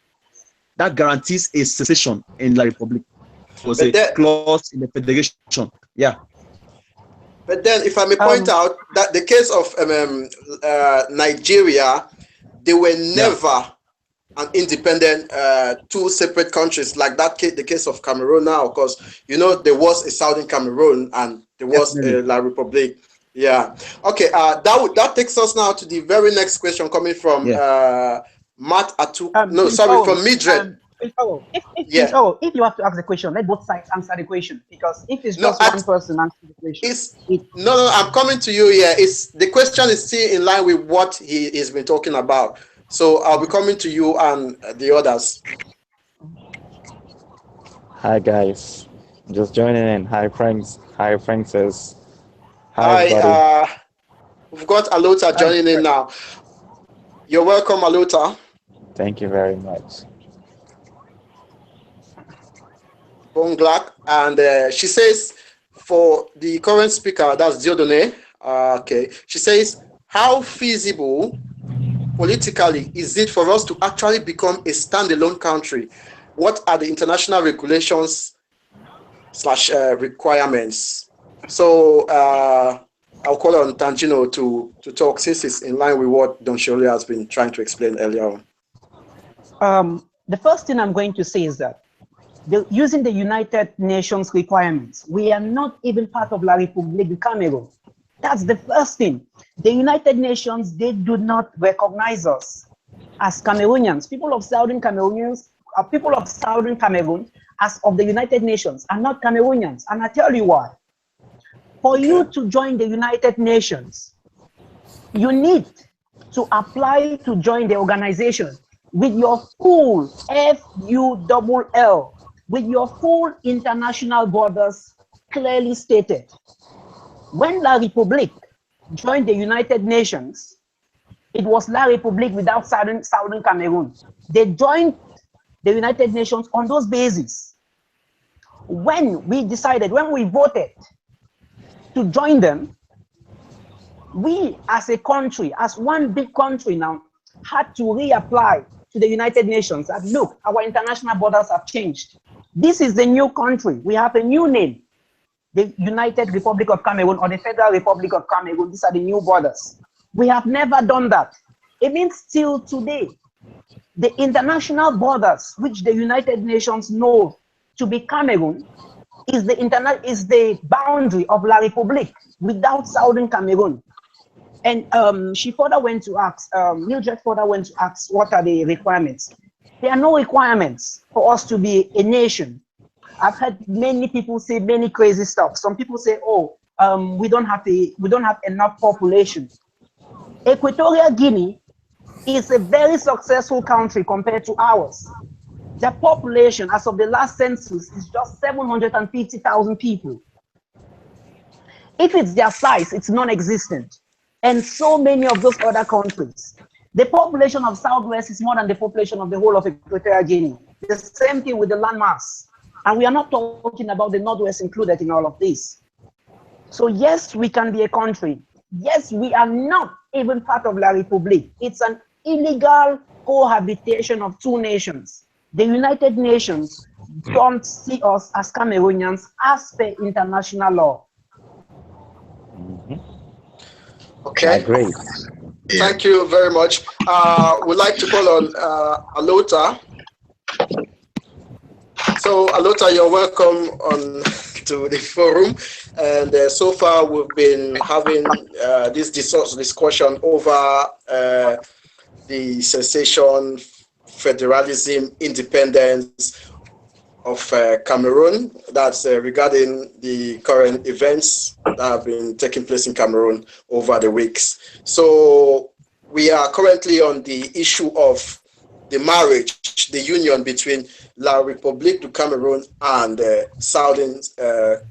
that guarantees a secession in La République. It was a clause in the federation. Yeah. But then, if I may point out that the case of Nigeria, they were never an independent two separate countries like that. The case of Cameroon now, because there was a Southern Cameroon and there was a La République. Yeah. Okay. That takes us now to the very next question coming from Matt Atu. From Midred. If you have to ask the question, let both sides answer the question, because if it's just one person answering the question, I'm coming to you here. The question is still in line with what he has been talking about. So I'll be coming to you and the others. Hi guys, just joining in. Hi friends. Hi Francis. Hi. We've got Alota joining in now. You're welcome, Alota. Thank you very much. Bonglak, and she says, for the current speaker, that's Diodone. She says, how feasible politically is it for us to actually become a standalone country? What are the international regulations / requirements? So I'll call on Tangino to talk, since it's in line with what Don Shirley has been trying to explain earlier on. The first thing I'm going to say is that using the United Nations requirements, we are not even part of La République du Cameroun. That's the first thing. The United Nations, they do not recognize us as Cameroonians. People of Southern Cameroon, as of the United Nations, are not Cameroonians. And I tell you why. For you to join the United Nations, you need to apply to join the organization with your full FULL, with your full international borders clearly stated. When La République joined the United Nations, it was La République without Southern Cameroon. They joined the United Nations on those bases. When we voted to join them, We as a country, as one big country now, had to reapply to the United Nations that look, our international borders have changed. This is the new country. We have a new name, the United Republic of Cameroon or the Federal Republic of Cameroon. These are the new borders. We have never done that. It means till today, the international borders, which the United Nations know to be Cameroon, is the boundary of La République without Southern Cameroon. And she further went to ask, Mildred further went to ask, what are the requirements? There are no requirements for us to be a nation. I've heard many people say many crazy stuff. Some people say, oh, we don't have enough population. Equatorial Guinea is a very successful country compared to ours. The population as of the last census is just 750,000 people. If it's their size, it's non-existent. And so many of those other countries. The population of Southwest is more than the population of the whole of Equatorial Guinea. The same thing with the landmass. And we are not talking about the Northwest included in all of this. So yes, we can be a country. Yes, we are not even part of La République. It's an illegal cohabitation of two nations. The United Nations don't see us as Cameroonians as per international law. Okay. Great. Thank you very much. We'd like to call on Alota. So Alota, you're welcome on to the forum. And so far we've been having this discussion over the secession, federalism, independence of Cameroon. That's regarding the current events that have been taking place in Cameroon over the weeks. So we are currently on the issue of the marriage, the union between La République du Cameroon and Southern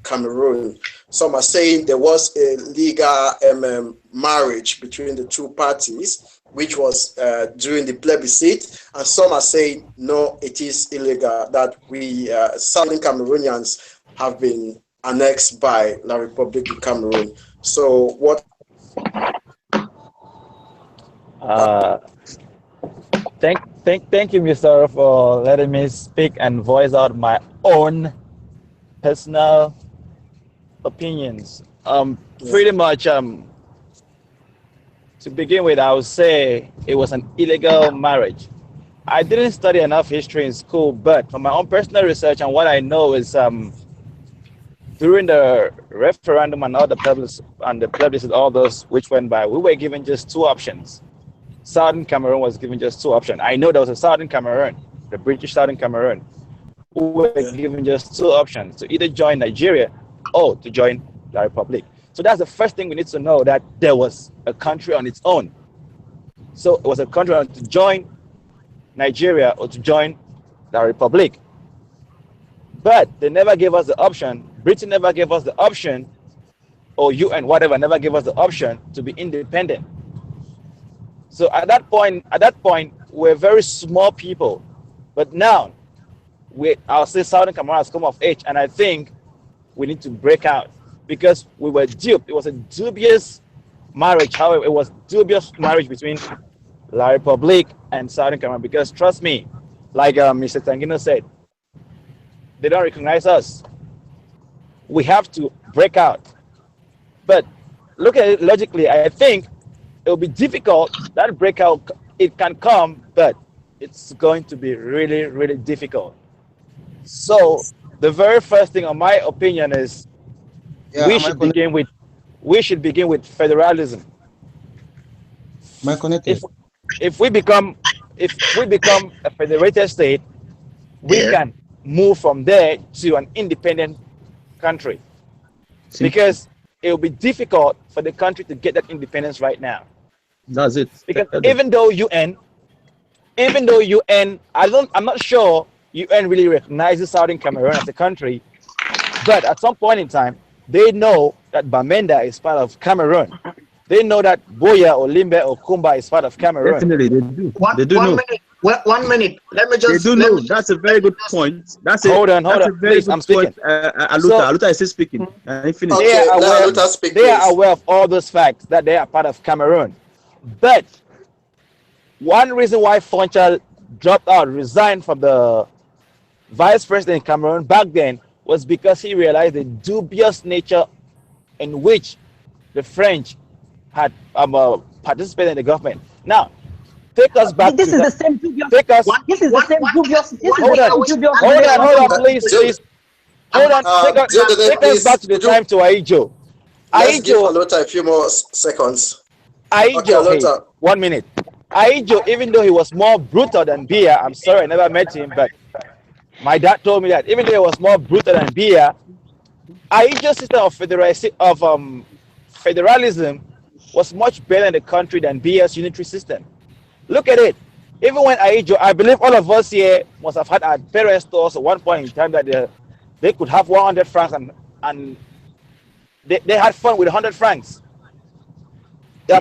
Cameroon. Some are saying there was a legal marriage between the two parties, which was during the plebiscite, and some are saying no, it is illegal, that we Southern Cameroonians have been annexed by La République du Cameroon. So what? Thank you, Mr. for letting me speak and voice out my own personal opinions. Pretty much, to begin with, I would say it was an illegal marriage. I didn't study enough history in school, but from my own personal research and what I know is during the referendum and all the plebiscite, all those which went by, we were given just two options. Southern Cameroon was given just two options. I know there was a Southern Cameroon, the British Southern Cameroon, who were given just two options, to either join Nigeria or to join La République. So that's the first thing we need to know, that there was a country on its own. So it was a country to join Nigeria or to join La République. But they never gave us the option. Britain never gave us the option, or UN, whatever, never gave us the option to be independent. So at that point, we're very small people. But now, I'll say Southern Cameroon has come of age, and I think we need to break out because we were duped. It was a dubious marriage. However, it was dubious marriage between La République and Southern Cameroon because, trust me, like Mr. Tangino said, they don't recognize us. We have to break out. But look at it logically, I think it will be difficult. That breakout, it can come, but it's going to be really, really difficult. So the very first thing, in my opinion, is we should begin with federalism. If we become a federated state, we can move from there to an independent country, because it will be difficult for the country to get that independence right now. That's it. Because even though UN, I'm not sure UN really recognizes Southern Cameroon as a country, but at some point in time, they know that Bamenda is part of Cameroon. They know that Boya or Limbe or Kumba is part of Cameroon. Definitely, they do. They do know. Well, 1 minute. Let me They just. do Let know. me That's just. a very good point. That's a Hold on, very please. good I'm point. speaking. Aluta, So Aluta is still speaking. He finished. they Okay, are let aware. Aluta speak, They are please. aware of all those facts that they are part of Cameroon. But one reason why Fonchal dropped out, resigned from the vice president in Cameroon back then was because he realized the dubious nature in which the French had participated in the government. Now, take us back This to is the. the same dubious. Take us. One, This is the one, same one, dubious. This is one the Hold thing on. I same wish. dubious Hold on, relationship. please, Deodode, please. Hold on. Take us please, back to the could you time to Aijo. let's give Aijo, Aluta a few more seconds. Okay, Aijo, hey, Aluta. 1 minute. Aijo, even though he was more brutal than Bia, I'm sorry I never met him, but my dad told me that even though he was more brutal than Bia, Aijo's system of federalism was much better in the country than Bia's unitary system. Look at it. Even when Aijo, I believe all of us here must have had our parents stores at one point in time that they could have 100 francs and they had fun with 100 francs.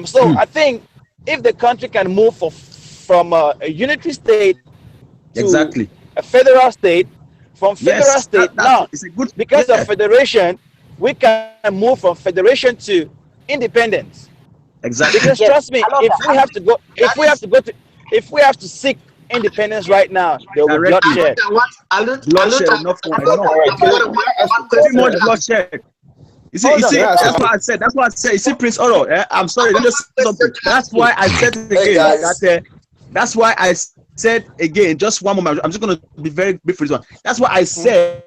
So I think if the country can move from a unitary state to Exactly. a federal state, from federal Yes, state that's now, it's a good. because of Yeah, federation, we can move from federation to independence. exactly. Because Yes, trust me, I love that. if we have to go to, if we have to seek independence right now, there will be Directly. bloodshed. Aluta, what? Bloodshed, Aluta, enough, enough. Aluta, I've got one Too question much to ask. bloodshed. You Hold see, on. that's what I said. That's what I said. You see, Prince Oro, I'm sorry, let me just say something. That's why I said Hey again guys. that that's why I said again, just one moment. I'm just going to be very brief for this one. That's why I said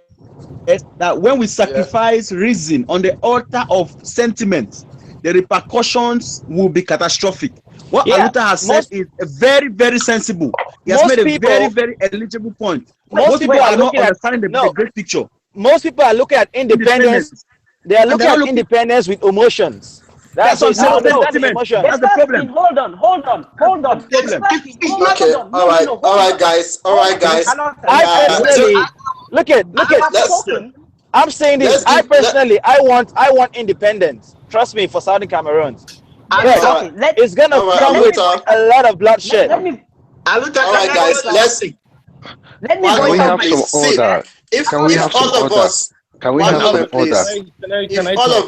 that when we Yeah. sacrifice reason on the altar of sentiment, the repercussions will be catastrophic. What Yeah, Aluta has said most is very, very sensible. He has made most a very, people very eligible point. most Most people people are are not looking at understanding the no great picture. most people are looking at independence. Independence. They are And they're looking not at looking. independence with emotions. That's That's what I'm it. saying. Now No, understand no. the Sentiment. emotions. That's the problem. Hold on, hold That's on. the It's, problem. it's, it's not. Okay, No, no, no, all hold right, on. guys, all Hold right, on. guys. Alota, I So personally look I at have let's let's spoken. I'm saying this. let's I give personally I want independence. Trust me, for Southern Cameroon. But all right, okay, it's gonna all right, come let with me voice Aluta. a out. lot of Let, bloodshed. let me Aluta, All let right, me guys, voice out let's something. let me one Can voice we moment, out have my some please. See, order? Can we if have some all of order? us, Can we one have some moment, Can order? please. I can If I all talk?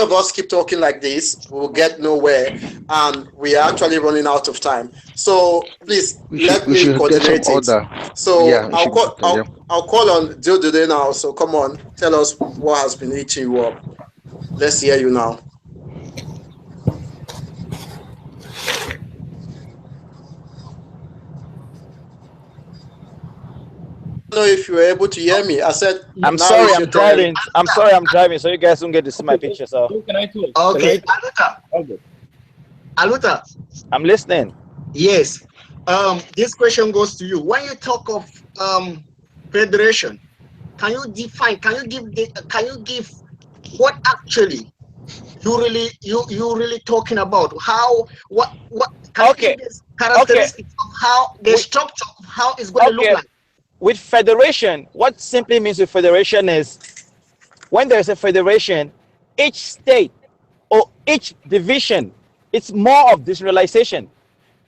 of us, keep talking like this, we'll get nowhere, and we are actually running out of time. So please let We me should get some coordinate it. order. So Yeah, we should. Yeah. I'll call on Deodode now. So come on, tell us what has been eating you up. Let's hear you now. I don't know if you were able to hear me. I said I'm now sorry, it's your I'm turn. driving. I'm sorry, I'm driving, so you guys don't get to see my Okay, picture. So can I talk? Can I Okay, talk? Aluta, Okay. Aluta. I'm listening. Yes. This question goes to you. When you talk of federation, can you define? Can you give what actually you really talking about? How what can you give Okay, this okay, characteristics of how the we structure of how it's going to look okay. like? With federation, what simply means with federation is when there is a federation, each state or each division, it's more of decentralization.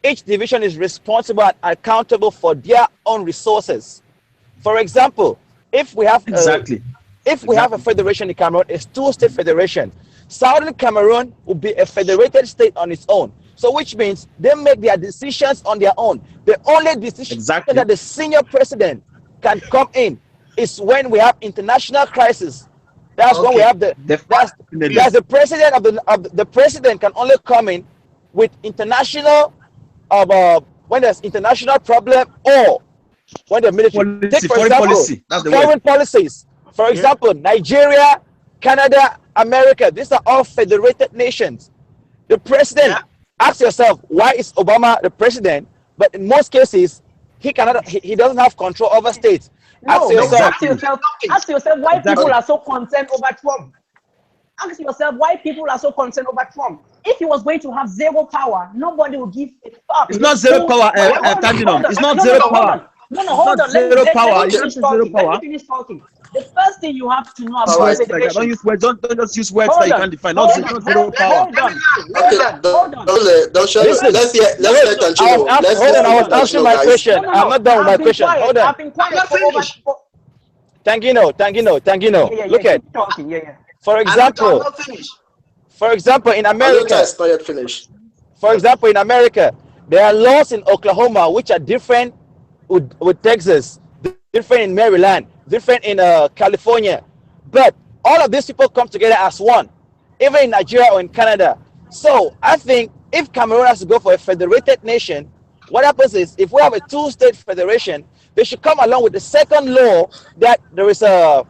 Each division is responsible and accountable for their own resources. For example, if we have a Exactly. if we have a Exactly. federation in Cameroon, it's two-state federation. Southern Cameroon will be a federated state on its own. So which means they make their decisions on their own. The only decision Exactly. that the senior president can come in is when we have international crisis. That's when we Okay. have Definitely. that's the president of the president can only come in with international when there's international problem or when the military. Take Policy, for foreign example, policy. That's the word. foreign policies. For Yeah. example, Nigeria, Canada, America. These are all federated nations. The Yeah. president. Ask yourself, why is Obama the president? But in most cases, he cannot. He doesn't have control over states. Ask No, No, yourself. ask Exactly. me something. ask yourself why people Exactly. are so concerned over Trump. Ask yourself why people are so concerned over Trump. If he was going to have zero power, nobody would give a fuck. It's not zero Who? power, What? Hold on, Cardinal. hold on. It's not No, no, zero no, hold power. on. No, no, It's hold not on. Let me zero let, let power. me You Okay, don't finish say zero talking. Let me power. finish talking. The first thing you have to know All about right. Don't federation. use words. Don't just use words Hold that you on, can't define. hold Don't on, zero power. hold on, Okay, hold on. don't show. Listen, Let's hear Tangino. hold on, I was Let's hear answering Tangino, my guys. question. I'm not done with my question. Hold on. I've been quiet for over. Tangino. Yeah. Look at, Keep talking. Yeah. for I'm example, not finished. in Aluta America, is not yet finished. there are laws in Oklahoma which are different with Texas, different in Maryland, different in California. But all of these people come together as one, even in Nigeria or in Canada. So I think if Cameroon has to go for a federated nation, what happens is if we have a two-state federation, they should come along with the second law that there is a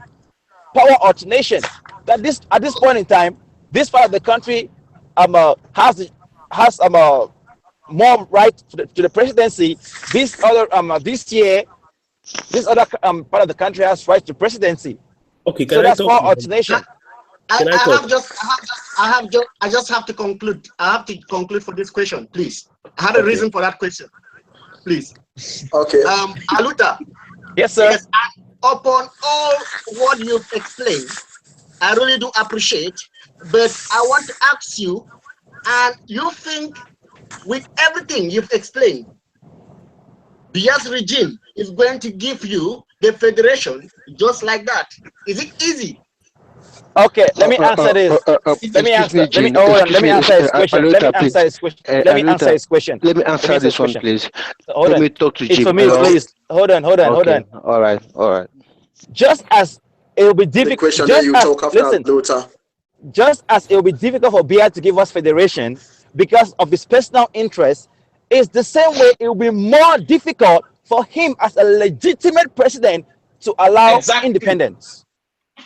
power alternation. That this at this point in time, this part of the country has more right to the presidency. This other part of the country has right to presidency. Okay, So can I that's talk? power alternation. Can I talk? I just have to conclude. I have to conclude for this question, please. I have a Okay. reason for that question, please. Okay. Aluta. Yes, sir. Yes, upon all what you've explained, I really do appreciate, but I want to ask you, and you think with everything you've explained, Bia's regime is going to give you the federation just like that? Is it easy? Okay, let me answer this. Let me answer his question. Let me answer his question. Let me answer his question. Let me answer this one, please. Hold Let on. me talk to It's Jim. for me, Hello? please. Hold on. Okay. All right. Just as it will be The difficult. question that you talk after Aluta. Just as it will be difficult for Bia to give us federation because of his personal interest, it's the same way it will be more difficult for him as a legitimate president to allow independence.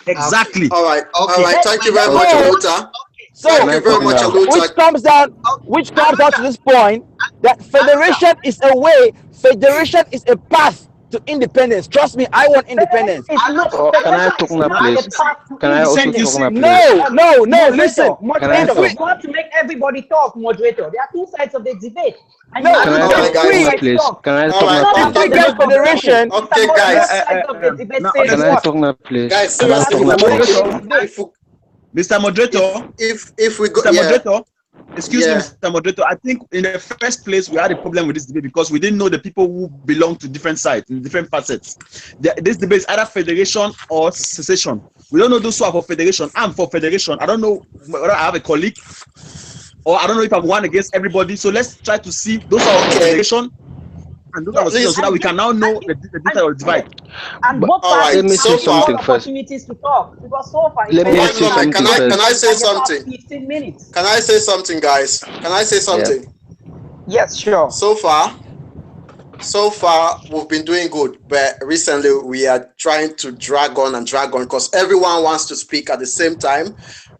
Exactly. All right. Okay. Thank you very much, Aluta. So, Thank you very much, Aluta. which comes down to this point that federation is a way, federation is a path to independence. Trust me, I want independence. Can I talk now, please? Can I also talk now, please? No, listen. Moderator, talk? you have to make everybody talk, moderator. There are two sides of the debate. And No, you have Can I to Alright, talk guys. now, please? Can I All talk right. now, if we please? get federation, Okay, guys. Sides of the debate Now, says Can I what? talk now, please? Guys, Can I talk seriously, now, Mr. please? Mr. Moderator, if we go, Mr. yeah, Moderator, excuse me, Yeah. Mr. Moderator. I think in the first place we had a problem with this debate because we didn't know the people who belong to different sides, in different facets. This debate is either federation or secession. We don't know those who are for federation. I'm for federation. I don't know whether I have a colleague or I don't know if I'm one against everybody. So let's try to see those who are for Okay. federation and those are for secession so that we can now know the divide. And But both all right, parties so have far- equal something first. opportunities to talk because so far Let me One say moment. something Can I first. say like the past something? 15 minutes. Can I say something, guys? Can I say something? Yes, sure. So far, we've been doing good, but recently we are trying to drag on because everyone wants to speak at the same time.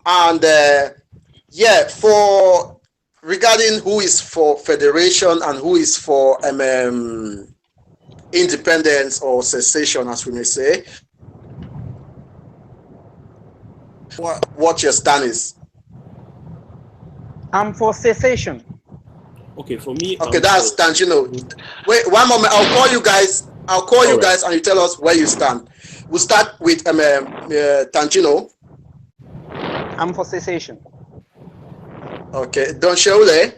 And for regarding who is for federation and who is for independence or secession, as we may say, what your stand is. I'm for cessation. Okay, for me. Okay, that's Tangino. Wait, one moment. I'll call you guys. All Guys, and you tell us where you stand. We'll start with Tangino. I'm for cessation. Okay, Don Sheule.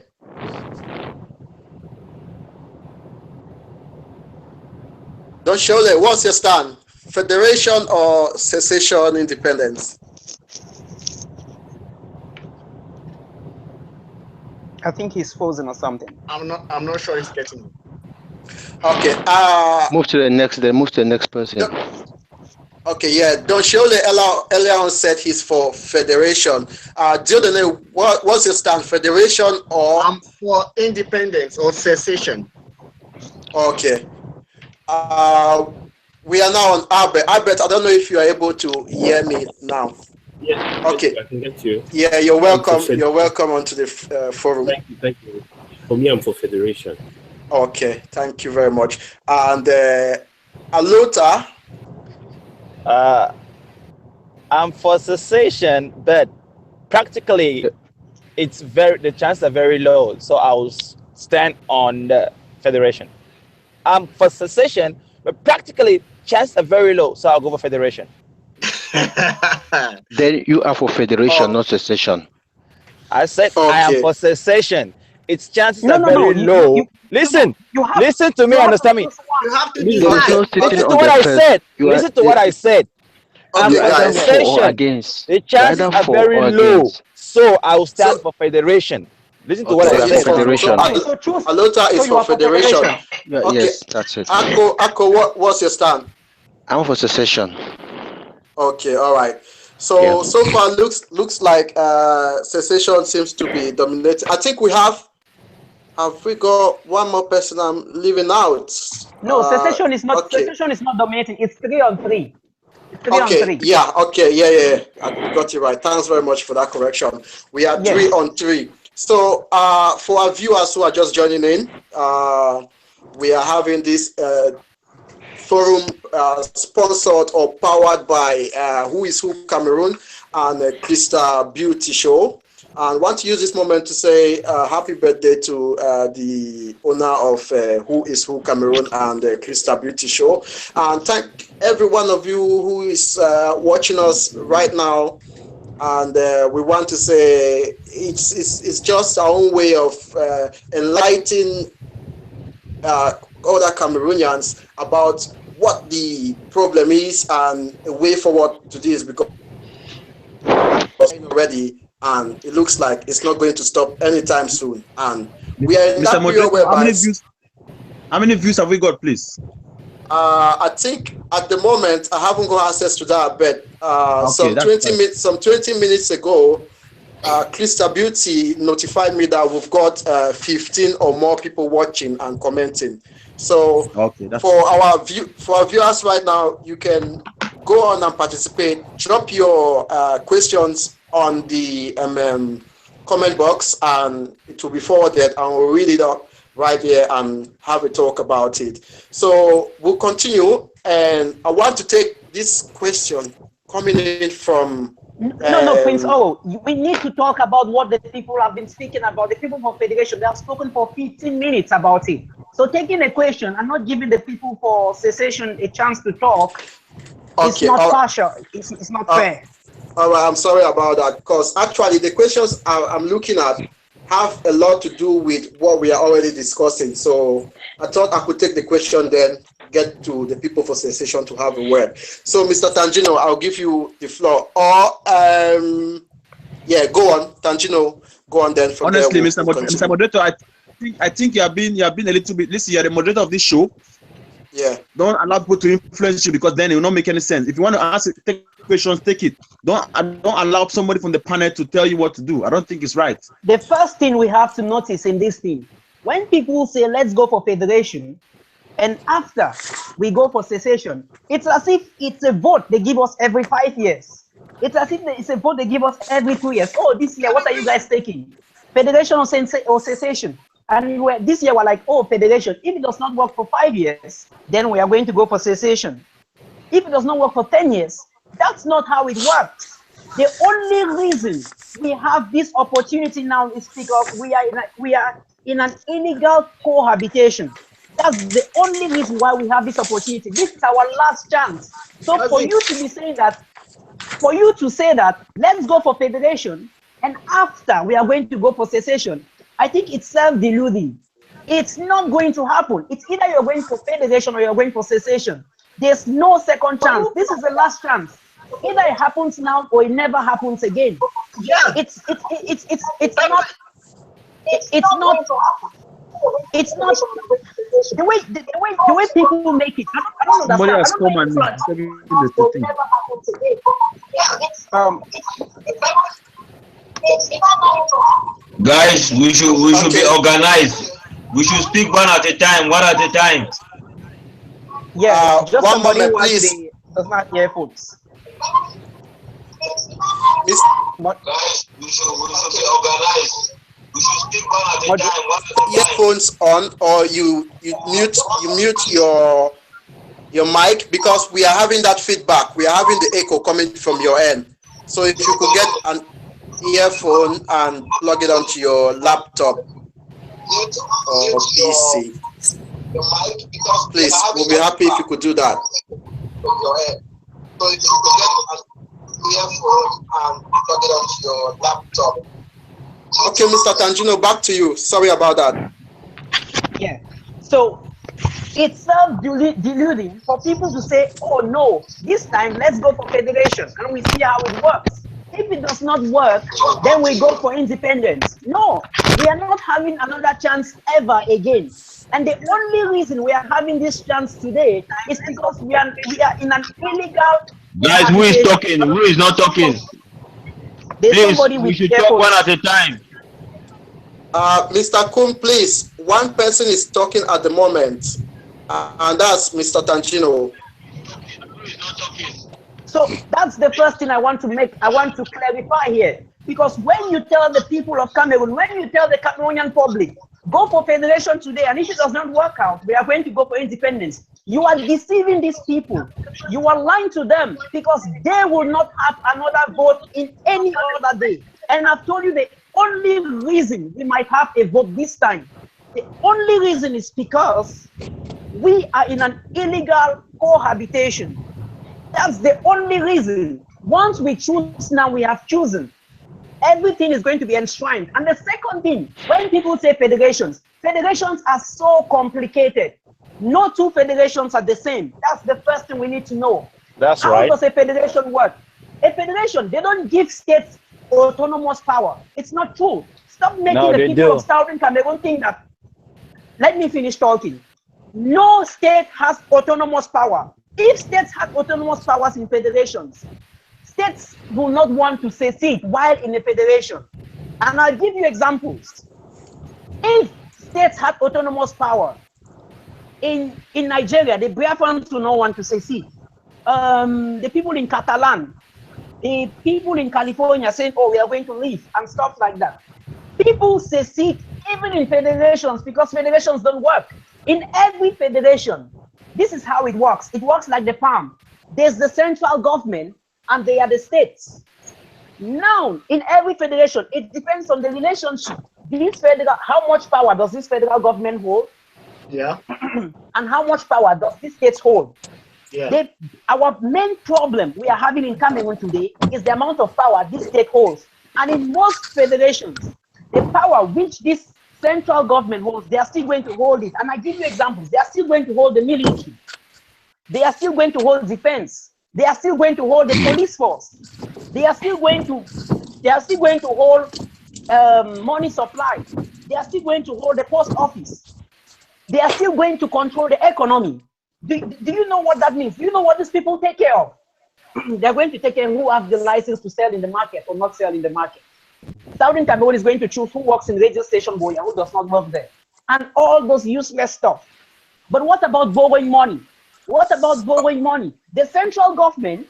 Don Sheule, what's your stand? Federation or secession independence? I think he's frozen or something. I'm not sure he's getting me. Okay. Move to the next. Then move to the next person. Okay, yeah. Don Sheule earlier on said he's for federation. Diodone, what's your stand? Federation or? I'm for independence or secession. Okay. We are now on Albert. Albert, I don't know if you are able to hear me now. Yes. Okay. I can get you. Yeah, you're welcome. You're welcome onto the forum. Thank you. For me, I'm for federation. Okay, thank you very much. And Aluta. I'm for cessation, but practically the chances are very low. So I will stand on the federation. I'm for cessation, but practically chances are very low. So I'll go for federation. Then you are for federation, not secession. I said I am Okay. for secession. Its chances No, are no, no. very low. Listen, You have listen to me, you have to understand me. choose one. You have to Mm. There is decide. no sitting Listen to on what the I fence. said. You are Listen to what I said. I'm Okay, you are for either guys. for or secession. against. The You are chances either are for very or low. against. So I will stand So for federation. Listen to what so I You are he's for said. for federation. Okay, so choose. Alota So is you for are for federation. federation. Okay. Yes, that's it. Akko, what's your stand? I'm for secession. Okay, all right. Yeah. So far looks like cessation seems to be dominating. I think have we got one more person I'm leaving out? No, secession is not. Okay. Secession is not dominating. It's 3-on-3. It's three on Okay, three. yeah, okay, yeah. You got it right. Thanks very much for that correction. We are Yes. 3-on-3. So for our viewers who are just joining in, we are having this forum sponsored or powered by Who is Who Cameroon and Krista Beauty Show. And want to use this moment to say happy birthday to the owner of Who is Who Cameroon and Krista Beauty Show. And thank every one of you who is watching us right now. And we want to say it's just our own way of enlightening other Cameroonians about what the problem is and a way forward to this, because already and it looks like it's not going to stop anytime soon. And we are in Mr. that period Moderator, whereby how many views have we got, please? I think at the moment I haven't got access to that, but Okay, that's fine. some 20 minutes ago, Krista Beauty notified me that we've got 15 or more people watching and commenting. So Okay, that's for our viewers right now, you can go on and participate. Drop your questions on the comment box, and it will be forwarded, and we'll read it up right here and have a talk about it. So we'll continue, and I want to take this question coming in from No, Prince. Oh, we need to talk about what the people have been speaking about. The people from Federation, they have spoken for 15 minutes about it. So taking a question and not giving the people for Cessation a chance to talk is not partial. It's not fair. All right, I'm sorry about that, because actually the questions I'm looking at have a lot to do with what we are already discussing. So I thought I could take the question, then get to the people for Cessation to have a word. So Mr. Tangino, I'll give you the floor. Or yeah, go on, Tangino. Go on then. From honestly, there, Mr. Moderator, I think you have been a little bit. Listen, you're the moderator of this show. Yeah. Don't allow people to influence you, because then it will not make any sense. If you want to ask, take questions, take it. Don't allow somebody from the panel to tell you what to do. I don't think it's right. The first thing we have to notice in this thing, when people say let's go for federation, and after we go for cessation, it's as if it's a vote they give us every 5 years. It's as if it's a vote they give us every 2 years. Oh, this year, what are you guys taking? Federation or cessation? And this year we're like, oh, federation. If it does not work for 5 years, then we are going to go for cessation. If it does not work for 10 years, that's not how it works. The only reason we have this opportunity now is because we are in an illegal cohabitation. That's the only reason why we have this opportunity. This is our last chance. So for you to be saying that, for you to say that, let's go for federation, and after we are going to go for cessation, I think it's self-deluding. It's not going to happen. It's either you're going for federation or you're going for cessation. There's no second chance. This is the last chance. Either it happens now or it never happens again. Yeah. It's not the way people make it. I don't Somebody understand. has come and the thing. Guys, we should be organized. We should speak one at a time. Yeah, just one somebody moment, who has please. does not hear folks. Guys, we should be organized. We should speak one at a time. Earphones on, or you mute your mic, because we are having that feedback. We are having the echo coming from your end. So if you could get an earphone and plug it onto your laptop or PC, please, we'll be happy if you could do that. earphone and plug it onto your laptop. Okay, Mr. Tangino, back to you. Sorry about that. Yeah. So it's self-deluding for people to say, oh no, this time let's go for federation and we see how it works. If it does not work, then we go for independence. No, we are not having another chance ever again. And the only reason we are having this chance today is because we are in an illegal Guys, who is talking? Who is not talking? There's Please, somebody we with should talk earphones. one at a time. Mr. Kun, please. One person is talking at the moment, and that's Mr. Tangino. So that's the first thing I want to clarify here. Because when you tell the people of Cameroon, when you tell the Cameroonian public, go for federation today, and if it does not work out, we are going to go for independence, you are deceiving these people. You are lying to them because they will not have another vote in any other day. And I've told you the only reason we might have a vote this time, the only reason is because we are in an illegal cohabitation. That's the only reason. Once we choose now, we have chosen. Everything is going to be enshrined. And the second thing, when people say federations are so complicated. No two federations are the same. That's the first thing we need to know. That's How right. does a federation work? A federation, they don't give states autonomous power. It's not true. Stop making the people of Southern Cameroon think that. Let me finish talking. No state has autonomous power. If states had autonomous powers in federations, states will not want to secede while in a federation. And I'll give you examples. If states had autonomous power, in Nigeria, the Biafrans will not want to secede. The people in Catalan, the people in California saying, oh, we are going to leave and stuff like that. People secede even in federations because federations don't work. In every federation, this is how it works. It works like the farm. There's the central government and they are the states. Now, in every federation, it depends on the relationship. How much power does this federal government hold? Yeah. And how much power does this state hold? Yeah. Our main problem we are having in Cameroon today is the amount of power this state holds. And in most federations, the power which this central government holds, they are still going to hold it. And I give you examples. They are still going to hold the military. They are still going to hold defense. They are still going to hold the police force. They are still going to hold money supply. They are still going to hold the post office. They are still going to control the economy. Do you know what that means? Do you know what these people take care of? They're going to take care of who have the license to sell in the market or not sell in the market. Southern Cameroon is going to choose who works in radio station boy and who does not work there. And all those useless stuff. But what about borrowing money? What about borrowing money? The central government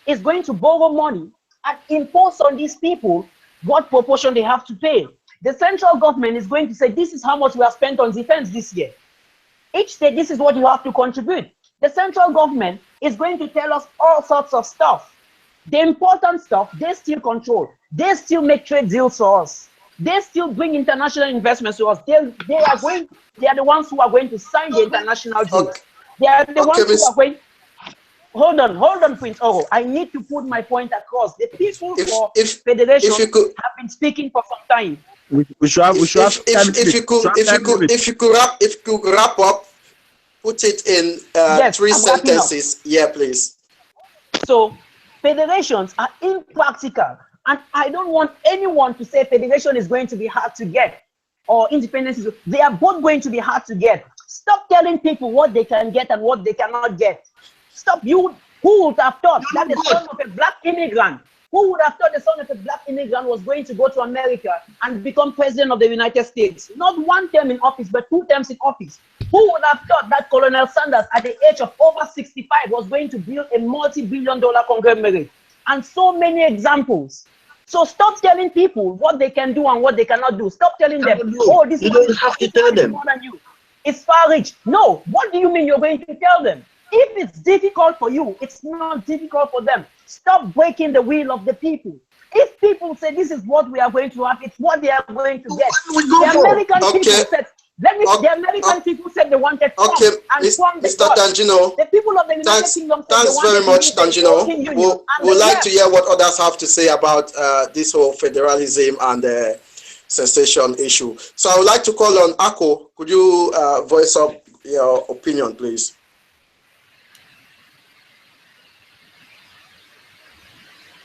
is going to borrow money and impose on these people what proportion they have to pay. The central government is going to say, this is how much we have spent on defense this year. Each state, this is what you have to contribute. The central government is going to tell us all sorts of stuff. The important stuff, they still control. They still make trade deals for us. They still bring international investments to us. They are the ones who are going to sign the international deals. Okay. They are the ones Miss, who are going. Hold on, Prince Oro. I need to put my point across. The people for federation have been speaking for some time. If you could wrap up, put it in yes, 3 sentences. Yeah, please. So federations are impractical, and I don't want anyone to say federation is going to be hard to get or independence is. They are both going to be hard to get. Stop telling people what they can get and what they cannot get. Stop. Who would have thought that the son of a black immigrant? Who would have thought the son of a black immigrant was going to go to America and become president of the United States? Not 1 term in office, but 2 terms in office. Who would have thought that Colonel Sanders, at the age of over 65, was going to build a multi-billion-dollar conglomerate? And so many examples. So stop telling people what they can do and what they cannot do. Stop telling them, oh, this is more than you. It's far-reach. No. What do you mean you're going to tell them? If it's difficult for you, it's not difficult for them. Stop breaking the will of the people. If people say this is what we are going to have, it's what they are going to get. The American people said, The American people said they wanted Trump, okay, and Trump they Mr. got. Tangino. The people of the United Kingdom said Thanks they wanted very much, Tangino. We'd like to hear what others have to say about this whole federalism and the secession issue. So I would like to call on Ako. Could you voice up your opinion, please?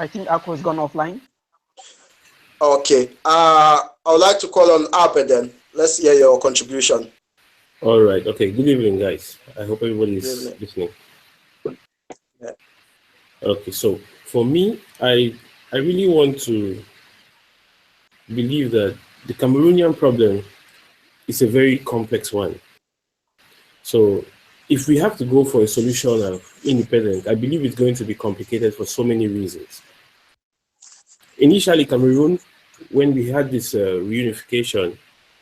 I think Ako has gone offline. Okay. I would like to call on Abe then. Let's hear your contribution. All right. Okay. Good evening, guys. I hope everybody is listening. Yeah. Okay. So for me, I really want to believe that the Cameroonian problem is a very complex one. So if we have to go for a solution of independence, I believe it's going to be complicated for so many reasons. Initially, Cameroon, when we had this reunification,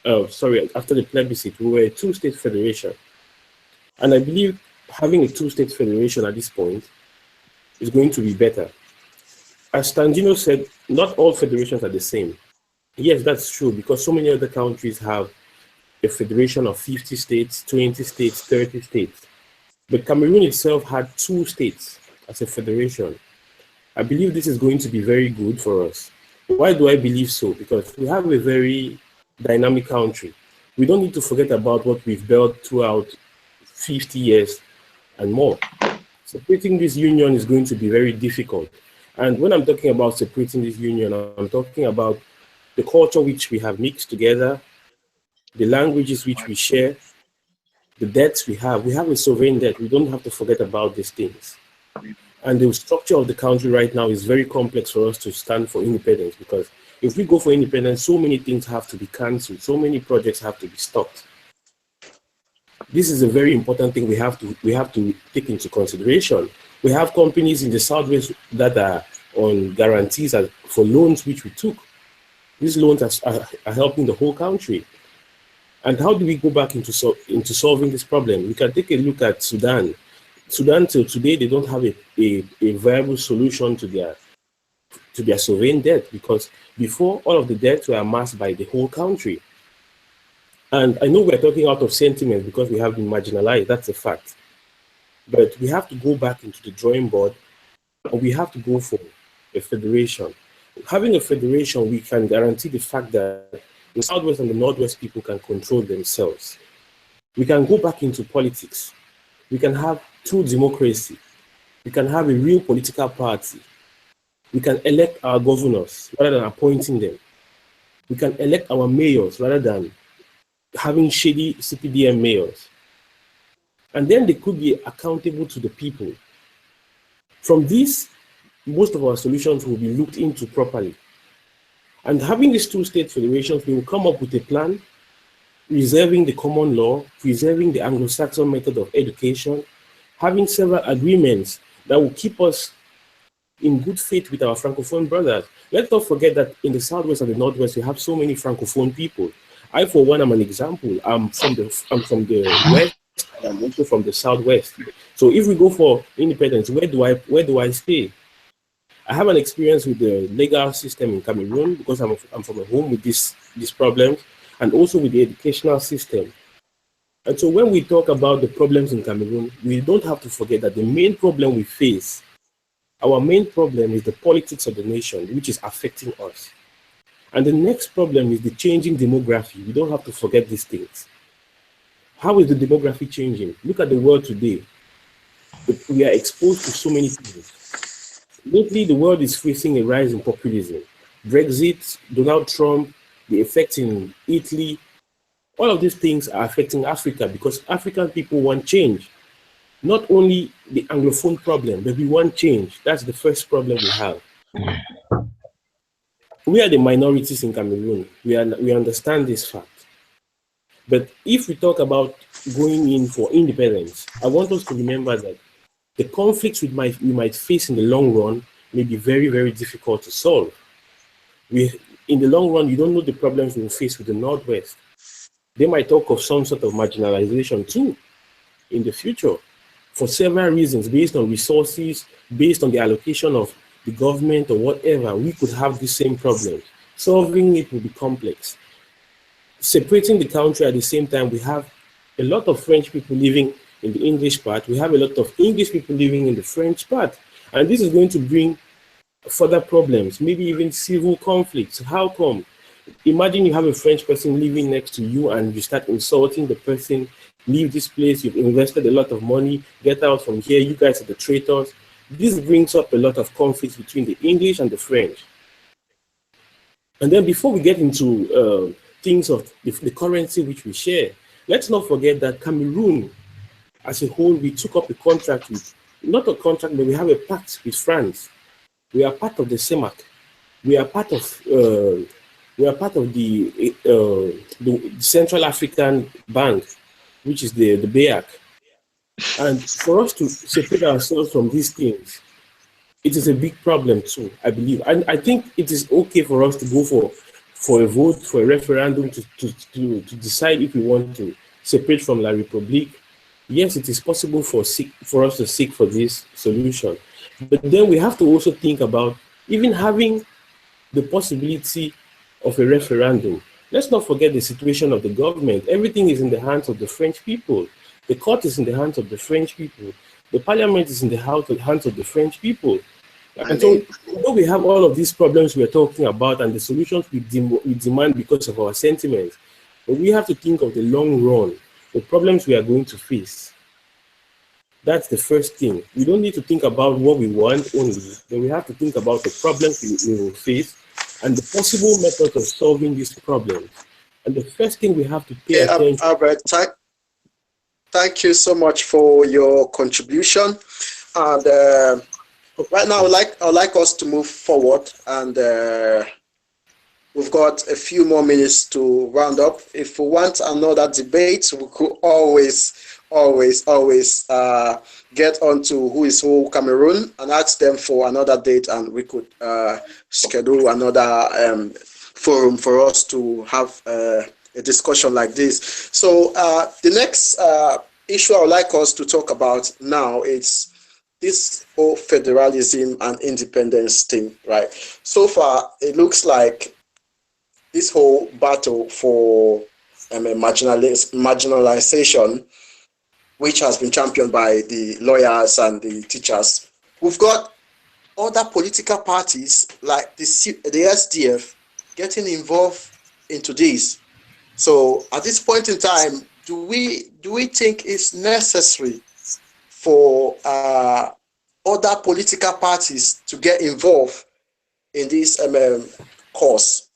after the plebiscite, we were a two-state federation. And I believe having a two-state federation at this point is going to be better. As Tangino said, not all federations are the same. Yes, that's true, because so many other countries have a federation of 50 states, 20 states, 30 states. But Cameroon itself had 2 states as a federation. I believe this is going to be very good for us. Why do I believe so? Because we have a very dynamic country. We don't need to forget about what we've built throughout 50 years and more. Separating this union is going to be very difficult. And when I'm talking about separating this union, I'm talking about the culture which we have mixed together, the languages which we share, the debts we have. We have a sovereign debt. We don't have to forget about these things. And the structure of the country right now is very complex for us to stand for independence, because if we go for independence, so many things have to be cancelled. So many projects have to be stopped. This is a very important thing we have to take into consideration. We have companies in the Southwest that are on guarantees for loans which we took. These loans are helping the whole country. And how do we go back into solving this problem? We can take a look at Sudan. Sudan till today, they don't have a viable solution to their sovereign debt, because before, all of the debts were amassed by the whole country. And I know we're talking out of sentiment because we have been marginalized, that's a fact. But we have to go back into the drawing board, and we have to go for a federation. Having a federation, we can guarantee the fact that the Southwest and the Northwest people can control themselves. We can go back into politics. We can have true democracy. We can have a real political party. We can elect our governors rather than appointing them. We can elect our mayors rather than having shady CPDM mayors. And then they could be accountable to the people. From this, most of our solutions will be looked into properly. And having these 2 state federations, we will come up with a plan, reserving the common law, preserving the Anglo-Saxon method of education, having several agreements that will keep us in good faith with our Francophone brothers. Let's not forget that in the Southwest and the Northwest, we have so many Francophone people. I, for one, am an example. I'm from the West, and I'm also from the Southwest. So if we go for independence, where do I stay? I have an experience with the legal system in Cameroon because I'm from a home with these problems, and also with the educational system. And so when we talk about the problems in Cameroon, we don't have to forget that the main problem we face, our main problem is the politics of the nation, which is affecting us. And the next problem is the changing demography. We don't have to forget these things. How is the demography changing? Look at the world today. We are exposed to so many things. Lately, the world is facing a rise in populism. Brexit, Donald Trump, the effects in Italy, all of these things are affecting Africa because African people want change. Not only the Anglophone problem, but we want change. That's the first problem we have. We are the minorities in Cameroon. We understand this fact. But if we talk about going in for independence, I want us to remember that the conflicts we might face in the long run may be very, very difficult to solve. In the long run, you don't know the problems we'll face with the Northwest. They might talk of some sort of marginalization too in the future for several reasons, based on resources, based on the allocation of the government or whatever. We could have the same problem. Solving it will be complex. separating the country at the same time, we have a lot of French people living in the English part. We have a lot of English people living in the French part. And this is going to bring further problems, maybe even civil conflicts. How come? Imagine you have a French person living next to you and you start insulting the person, leave this place, you've invested a lot of money, get out from here, you guys are the traitors. This brings up a lot of conflicts between the English and the French. And then before we get into things of the currency which we share, let's not forget that Cameroon as a whole, we took up a contract with, not a contract, but we have a pact with France. We are part of the CEMAC. We are part of the Central African Bank, which is the BEAC. And for us to separate ourselves from these things, it is a big problem too, I believe. And I think it is okay for us to go for a vote, for a referendum to decide if we want to separate from La République. Yes, it is possible for us to seek for this solution. But then we have to also think about even having the possibility of a referendum. Let's not forget the situation of the government. Everything is in the hands of the French people. The court is in the hands of the French people. The parliament is in the hands of the French people. And so, although we have all of these problems we're talking about and the solutions we demand because of our sentiments, but we have to think of the long run, the problems we are going to face. That's the first thing. We don't need to think about what we want only, but we have to think about the problems we will face and the possible methods of solving these problems. And the first thing we have to pay attention to. Albert, thank you so much for your contribution. And right now, I'd like us to move forward, and we've got a few more minutes to round up. If we want another debate, we could always get onto Who is Who Cameroon and ask them for another date, and we could schedule another forum for us to have a discussion like this. So the next issue I would like us to talk about now is this whole federalism and independence thing, right? So far, it looks like this whole battle for marginalization, which has been championed by the lawyers and the teachers. We've got other political parties like the SDF getting involved into this. So at this point in time, do we think it's necessary for other political parties to get involved in this cause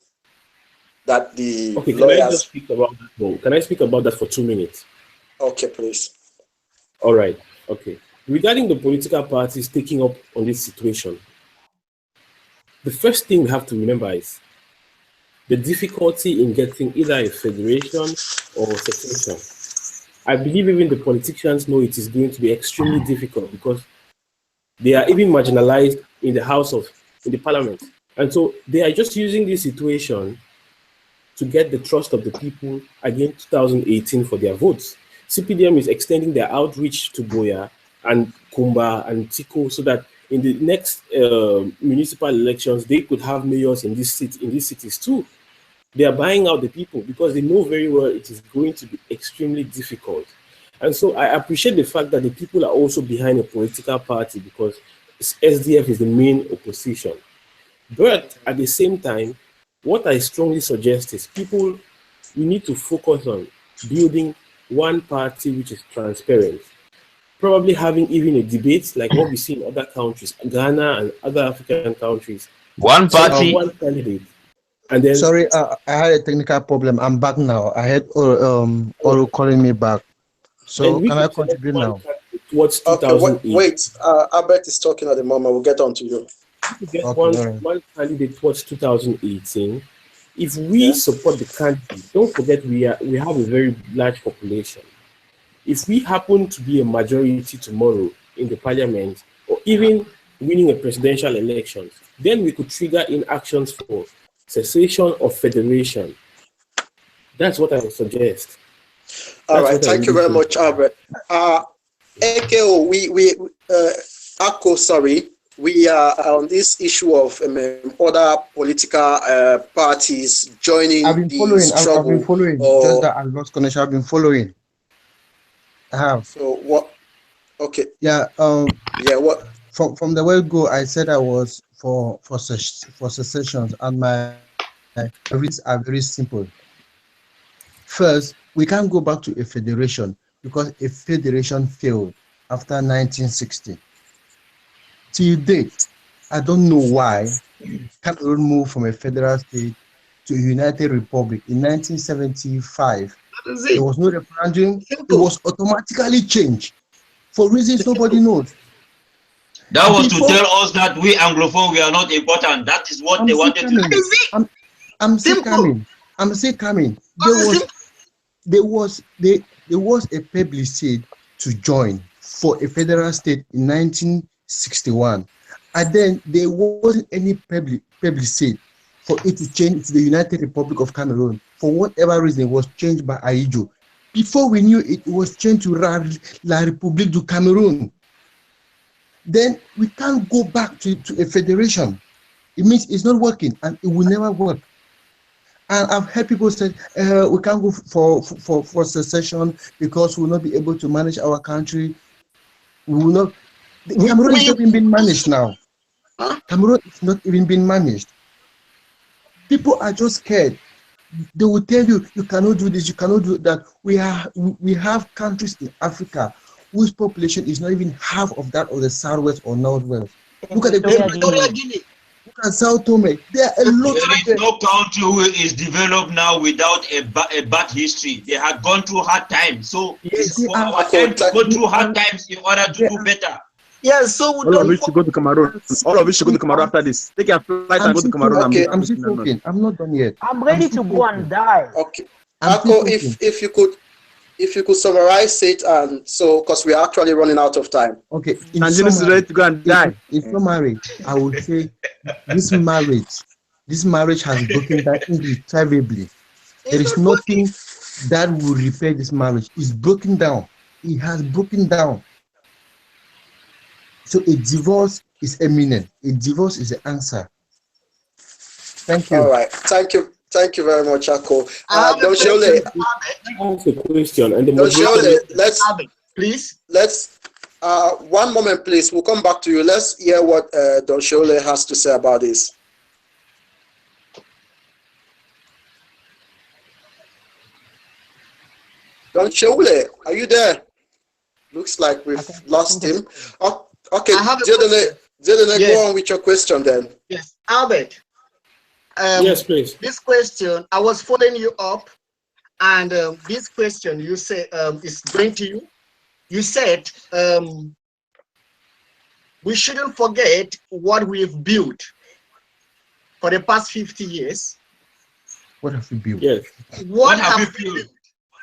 that the lawyers... Can I just speak about that? Can I speak about that for 2 minutes? Okay, please. All right. Okay. Regarding the political parties taking up on this situation, the first thing we have to remember is the difficulty in getting either a federation or secession. I believe even the politicians know it is going to be extremely difficult because they are even marginalized in the parliament. And so they are just using this situation to get the trust of the people again 2018 for their votes. CPDM is extending their outreach to Boya and Kumba and Tiko so that in the next municipal elections, they could have mayors in these cities too. They are buying out the people because they know very well it is going to be extremely difficult. And so I appreciate the fact that the people are also behind a political party because SDF is the main opposition. But at the same time, what I strongly suggest is we need to focus on building one party which is transparent. Probably having even a debate like what we see in other countries, Ghana and other African countries. One party. One candidate. And then, sorry, I had a technical problem. I'm back now. I had Oro calling me back. So can I contribute now? What's 2008? Wait, Albert is talking at the moment. We'll get on to you. Get one candidate towards 2018. If we support the candidate, don't forget we have a very large population. If we happen to be a majority tomorrow in the parliament, or even winning a presidential election, then we could trigger in actions for cessation or federation. That's what I would suggest. All right, thank you very much, Albert. AKO, Akko, sorry. we are on this issue of other political parties joining I've been the following. I've been struggle. following. Just that I lost connection. I've been following. I have. So what? Okay. Yeah. Yeah. What? From the word go, I said I was for secessions, and my reasons are very simple. First, we can't go back to a federation because a federation failed after 1960. Till date, I don't know why Cameroon moved from a federal state to a united republic in 1975. There was no referendum. It was automatically changed for reasons nobody knows. That was to tell us that we Anglophone, we are not important. That is what they wanted to do. I'm still coming. I'm still coming. There was a plebiscite to join for a federal state in 1961, and then there wasn't any plebiscite for it to change to the United Republic of Cameroon. For whatever reason, it was changed by Aïdjo. Before we knew it, it was changed to La République du Cameroon. Then we can't go back to a federation. It means it's not working, and it will never work. And I've heard people say we can't go for secession because we will not be able to manage our country. We will not. Cameroon is not even being managed now. Cameroon is not even being managed. People are just scared. They will tell you, you cannot do this, you cannot do that. We have countries in Africa whose population is not even half of that of the Southwest or Northwest. Look at the Look at Sao Tome. There are a lot. There is no country who is developed now without a bad history. They had gone through hard times. So it's for our time to go through hard times in order to do better. Yes, so all of you should go to Cameroon. All of you should go to Cameroon after this. Take your flight and go to Cameroon. Okay. I'm still talking. I'm not done yet. I'm ready to go and die. Okay. Ako, if you could summarize it, and so because we are actually running out of time. Okay. Nigeria is ready to go and die. In summary, I would say this marriage has broken down irretrievably. There is nothing that will repair this marriage. It's broken down. It has broken down. So a divorce is imminent. A divorce is the answer. Thank you. All right. Thank you. Thank you very much, Ako. Let's one moment, please. We'll come back to you. Let's hear what Don Shole has to say about this. Don Shole, are you there? Looks like we've lost him. Okay, Jedene, go on with your question then. Yes, Albert. Yes, please. This question, I was following you up, and this question you say is going to you. You said we shouldn't forget what we've built for the past 50 years. What have we built? Yes. What have we built?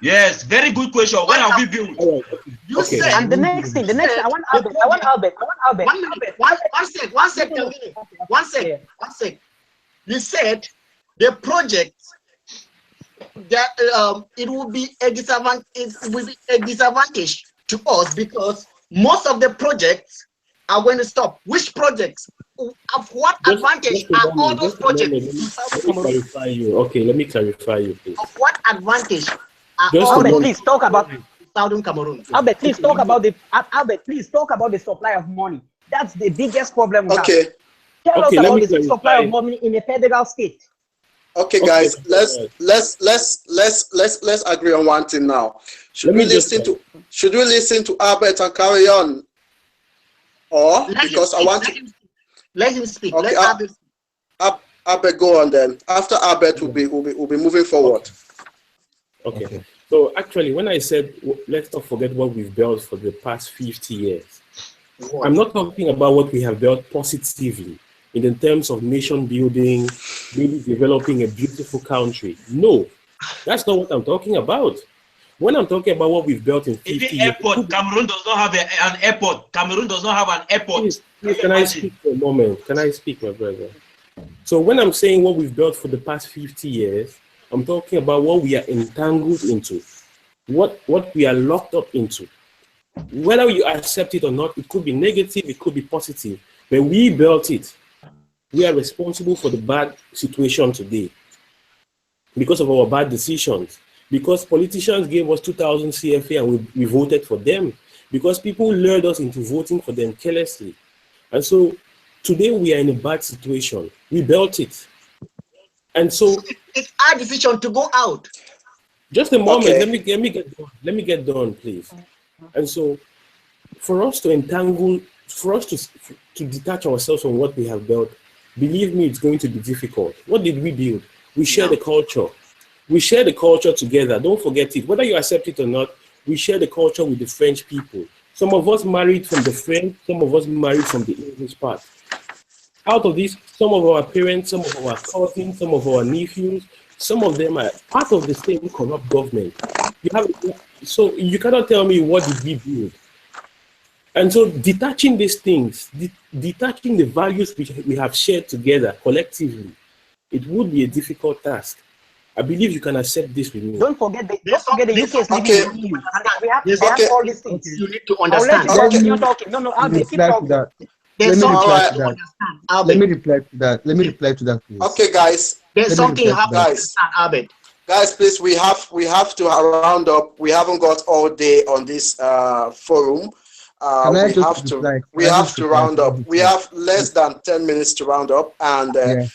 Yes, very good question. What have we built? You said, and the next thing, I want Albert. One sec. You said the project that it will be a disadvantage to us because most of the projects are going to stop. Which projects? Of what advantage are all those projects? Let me clarify you, please. Of what advantage? Albert, please talk about Southern Cameroon. Albert, please talk about the supply of money. That's the biggest problem we have. Tell us about the supply of money in a federal state. Okay, guys, let's agree on one thing now. Should we listen to Albert and carry on, or because I want to let him speak? Okay, Albert, go on then. After Albert, we'll be moving forward. Okay. So actually, when I said let's not forget what we've built for the past 50 years, I'm not talking about what we have built positively in the terms of nation building, maybe developing a beautiful country. No, that's not what I'm talking about. When I'm talking about what we've built in 50 years... Cameroon does not have an airport. Cameroon does not have an airport. Please, can I speak for a moment? Can I speak, my brother? So when I'm saying what we've built for the past 50 years, I'm talking about what we are entangled into, what we are locked up into. Whether you accept it or not, it could be negative, it could be positive. But we built it. We are responsible for the bad situation today because of our bad decisions. Because politicians gave us 2,000 CFA and we voted for them. Because people lured us into voting for them carelessly. And so today we are in a bad situation. We built it. And so it's our decision to go out. Just a moment, Okay. let me get done, please. And so for us to entangle, for us to detach ourselves from what we have built, believe me, it's going to be difficult. What did we build? We share the culture. We share the culture together. Don't forget it. Whether you accept it or not, we share the culture with the French people. Some of us married from the French, some of us married from the English part. Out of this, some of our parents, some of our cousins, some of our nephews, some of them are part of the same corrupt government. So you cannot tell me what did we build. And so detaching these things, detaching the values which we have shared together collectively, it would be a difficult task. I believe you can accept this with me. Don't forget the UK is Okay. living in the EU. We have all these things. You need to I'll let understand. you Okay. continue talking. No, Albert, keep talking. There's something you Alright. have to understand, Let Albert. me reply to that. Let me reply to that, please. Okay, guys. There's Let me something you reply have to to that. understand, Albert. Guys, please, we have to round up. We haven't got all day on this forum. Can I We just have reply? to. We Can I have just to reply round to up. We everything? have less than 10 minutes to round up, and Yeah.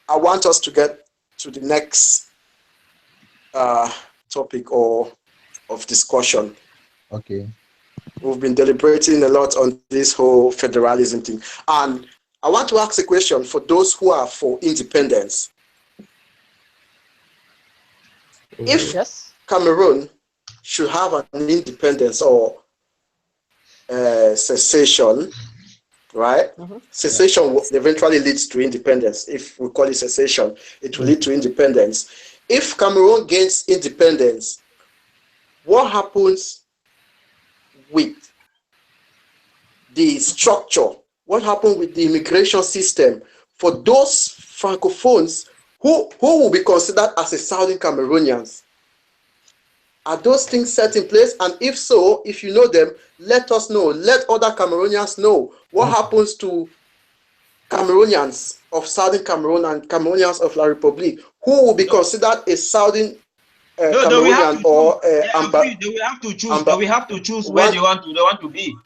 I want us to get to the next topic or of discussion. Okay. We've been deliberating a lot on this whole federalism thing, and I want to ask a question for those who are for independence. If Yes. Cameroon should have an independence or secession, right? Secession will eventually leads to independence. If we call it secession, it will lead to independence. If Cameroon gains independence, what happens with the structure? What happens with the immigration system for those francophones who will be considered as a Southern Cameroonians? Are those things set in place? And if so, if you know them, let us know. Let other Cameroonians know what happens to Cameroonians of Southern Cameroon and Cameroonians of La République who will be considered a Southern Cameroonian or they will have to choose. They will have to choose where they want to be.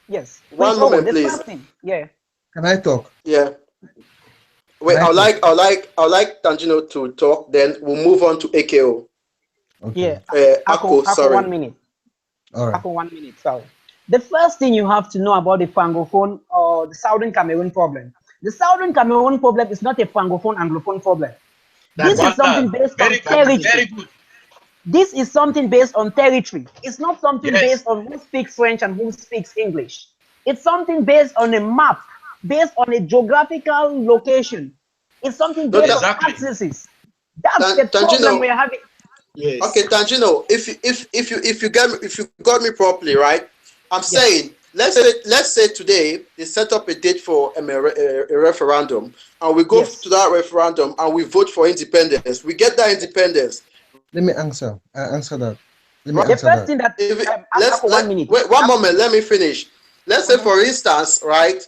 Yes. One Please, moment, the please. first thing. Yeah. Can I talk? Yeah. Wait, I'd like Tangino to talk. Then we'll move on to AKO. Okay. Ako, sorry. 1 minute. All right. Ako 1 minute. Sorry. The first thing you have to know about the Francophone or the Southern Cameroon problem. The Southern Cameroon problem is not a Francophone Anglophone problem. This is something based on territory. Very good. This is something based on territory. It's not something based on who speaks French and who speaks English. It's something based on a map, based on a geographical location. It's something based on accesses. That's the problem we're having. Yes. Okay, Tangino, if you got me properly, right? I'm saying let's say today they set up a date for a referendum, and we go to that referendum and we vote for independence. We get that independence. Let me answer. I answer that. Let me The answer first that. thing that 1 minute. Wait, 1 moment. Let me finish. Let's say, for instance, right?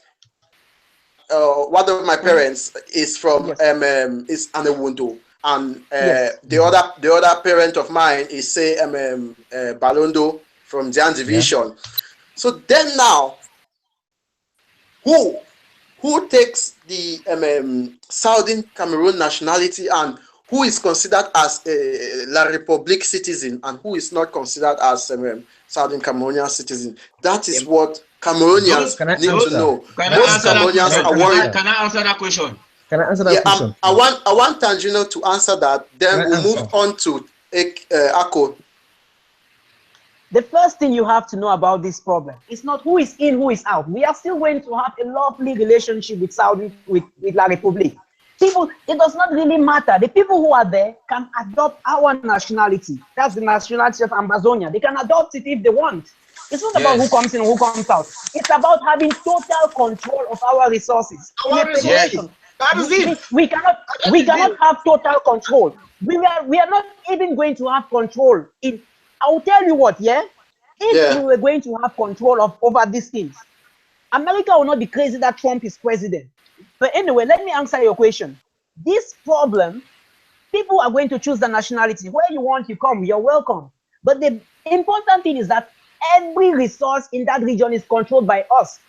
One of my parents is from is Anewundo, and the other parent of mine is say Balondo from Jan Division. So then now, who takes the Southern Cameroon nationality and who is considered as a La République citizen and who is not considered as Southern Cameroonian citizen? That is what Cameroonians need to know. Most Cameroonians are worried. Can I answer that question? Can I answer that question? I want Tangino to answer that. Then we'll move on to Ako. The first thing you have to know about this problem is not who is in, who is out. We are still going to have a lovely relationship with with La République. People, it does not really matter. The people who are there can adopt our nationality. That's the nationality of Ambazonia. They can adopt it if they want. It's not about who comes in and who comes out. It's about having total control of our resources. We cannot have total control. We are not even going to have control in. I will tell you what, if we were going to have control over these things, America will not be crazy that Trump is president. But anyway, let me answer your question. This problem, people are going to choose the nationality. Where you want, you come, you're welcome. But the important thing is that every resource in that region is controlled by us.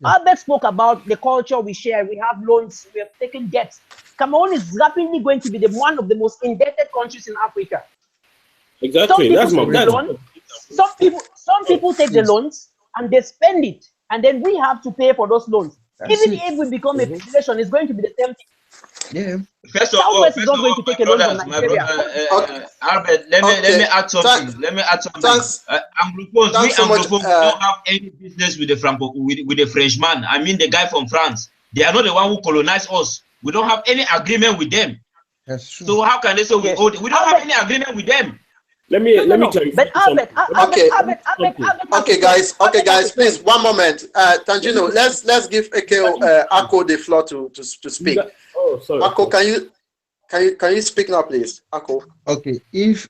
Albert spoke about the culture we share. We have loans, we have taken debts. Cameroon is rapidly going to be one of the most indebted countries in Africa. Exactly. Some people take the loans and they spend it, and then we have to pay for those loans. Even if we become a federation, it's going to be the same thing. Yeah. First of all, Southwest is not going to take a loan from Nigeria. Albert, let me add something. Anglophones, Anglophones don't have any business with the Frenchman. I mean, the guy from France. They are not the one who colonized us. We don't have any agreement with them. That's true. So how can they say we don't have any agreement with them? Let me clarify. But okay, guys, please, one moment. Tangino, let's give Ako the floor to speak. Oh, sorry. Ako, can you speak now, please? Ako. Okay, if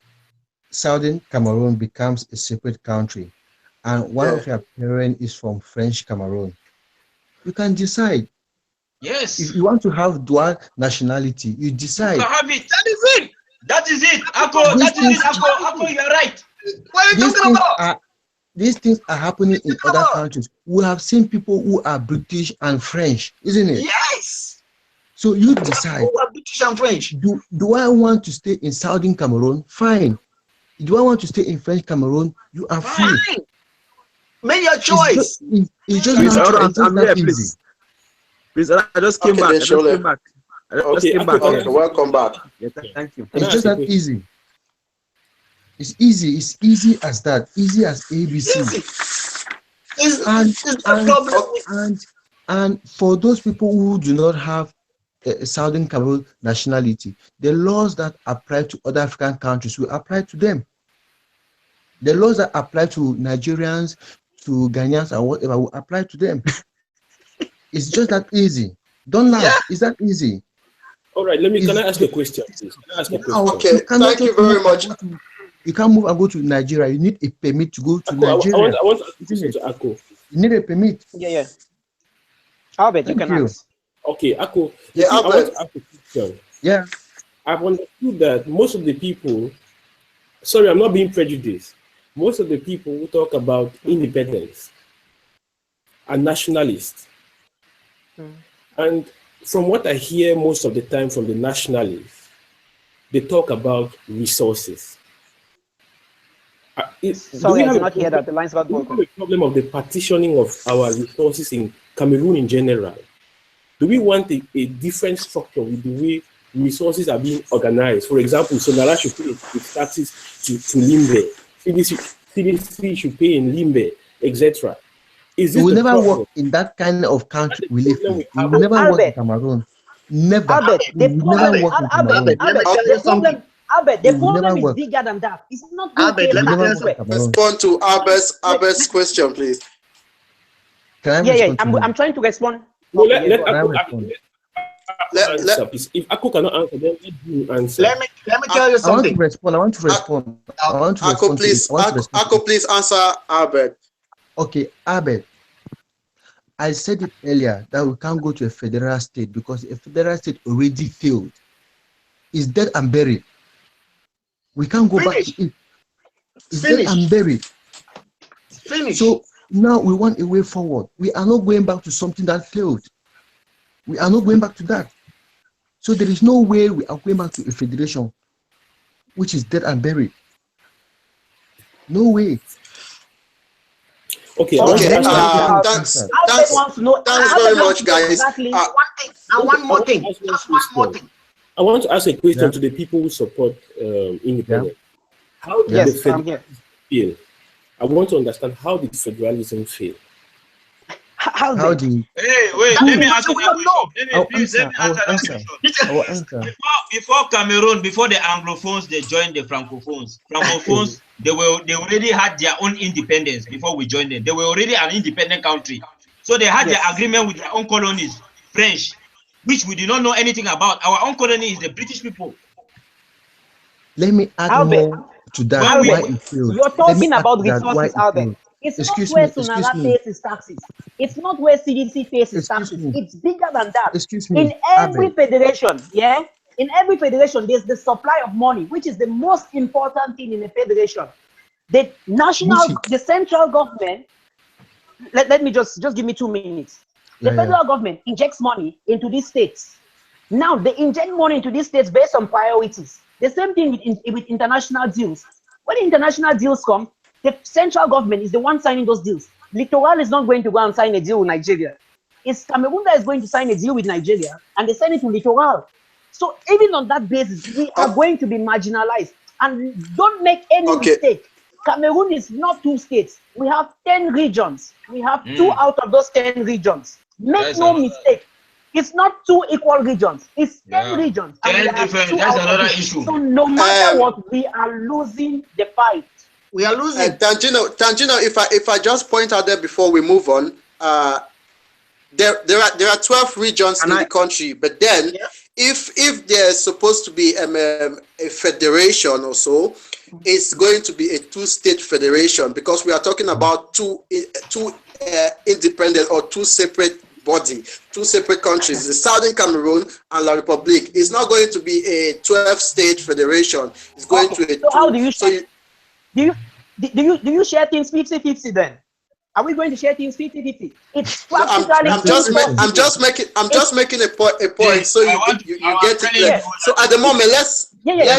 Southern Cameroon becomes a separate country and one of your parents is from French Cameroon, you can decide. Yes. If you want to have dual nationality, you decide. You can have it. That is it. Ako, you're right. What are you talking about? These things are happening in other countries. We have seen people who are British and French, isn't it? Yes. So you decide. Who are British and French? Do I want to stay in Southern Cameroon? Fine. Do I want to stay in French Cameroon? You are free. Fine. Make your choice. It's just not easy. Please, I just came back. Okay, welcome back. Yeah, thank you. It's just that easy. It's easy. It's easy as that. Easy as ABC. And for those people who do not have a Southern Cameroon nationality, the laws that apply to other African countries will apply to them. The laws that apply to Nigerians, to Ghanaians, or whatever will apply to them. It's just that easy. Don't laugh. Yeah. It's that easy. All right, can I ask you a question, please? Okay, thank you very much. You can't move and go to Nigeria. You need a permit to go to Nigeria. I want to Ako. You need a permit. Yeah. Albert, you can ask. Okay, Ako. Yeah, I Albert. want to ask a question. Yeah. I've understood that most of the people, sorry, I'm not being prejudiced. Most of the people who talk about independence are nationalists. And from what I hear most of the time from the nationalists, they talk about resources. Sorry, I did not hear that. The lines got broken. The problem of the partitioning of our resources in Cameroon in general. Do we want a different structure with the way resources are being organized? For example, Sonara should pay its taxes to Limbe. CDC should pay in Limbe, etc. We will never work in that kind of country we live in. We will never work in Cameroon. Never. The problem is bigger than that. It's not Albert, let me respond to Albert's question, please. Can I respond? I'm trying to respond. Well, if Ako cannot answer, then let you answer. Let me tell you something. I want to respond. Ako, please answer Albert. Okay, Albert, I said it earlier that we can't go to a federal state because a federal state already failed. It's dead and buried. We can't go back to it. It's dead and buried. Finish. So now we want a way forward. We are not going back to something that failed. We are not going back to that. So there is no way we are going back to a federation which is dead and buried. No way. Okay. Thanks very much, guys. One more thing. I want to ask a question to the people who support independence. How did the federalism fail? I want to understand, how did federalism fail? How do you? Hey, wait, let me answer that question. Before Cameroon, before the Anglophones, they joined the Francophones. They already had their own independence before we joined them. They were already an independent country. So they had their agreement with their own colonies, French, which we did not know anything about. Our own colony is the British people. Let me add more to that. You're talking about resources, Albert. It's Excuse not where me, excuse Sunara me. pays its taxes. It's not where CDC pays its Excuse taxes. me. It's bigger than that. Excuse In me, every Abel. federation, yeah, in every federation, there's the supply of money, which is the most important thing in a federation. The the central government, let me just give me 2 minutes. The Yeah, federal government injects money into these states. Now they inject money into these states based on priorities. The same thing with international deals. When international deals come, the central government is the one signing those deals. Littoral is not going to go and sign a deal with Nigeria. It's Cameroon that is going to sign a deal with Nigeria, and they send it to Littoral. So even on that basis, we are going to be marginalized. And don't make any mistake. Cameroon is not 2 states. We have 10 regions. We have 2 out of those 10 regions. Make no mistake. It's not 2 equal regions. It's 10 regions. And 10 different. That's another issue. So no matter what, we are losing the fight. We are losing. Tangino, if I just point out there before we move on, there are 12 regions in the country, but then if there's supposed to be a federation or so, it's going to be a 2-state federation, because we are talking about two independent or 2 separate body, 2 separate countries, the Southern Cameroon and La Republique. It's not going to be a 12-state federation. It's going to a 2. So how do you share? Do you share things 50-50 then? Are we going to share things 50-50? It's practically. I'm just making a point, so you get it. Like, so at the moment, let's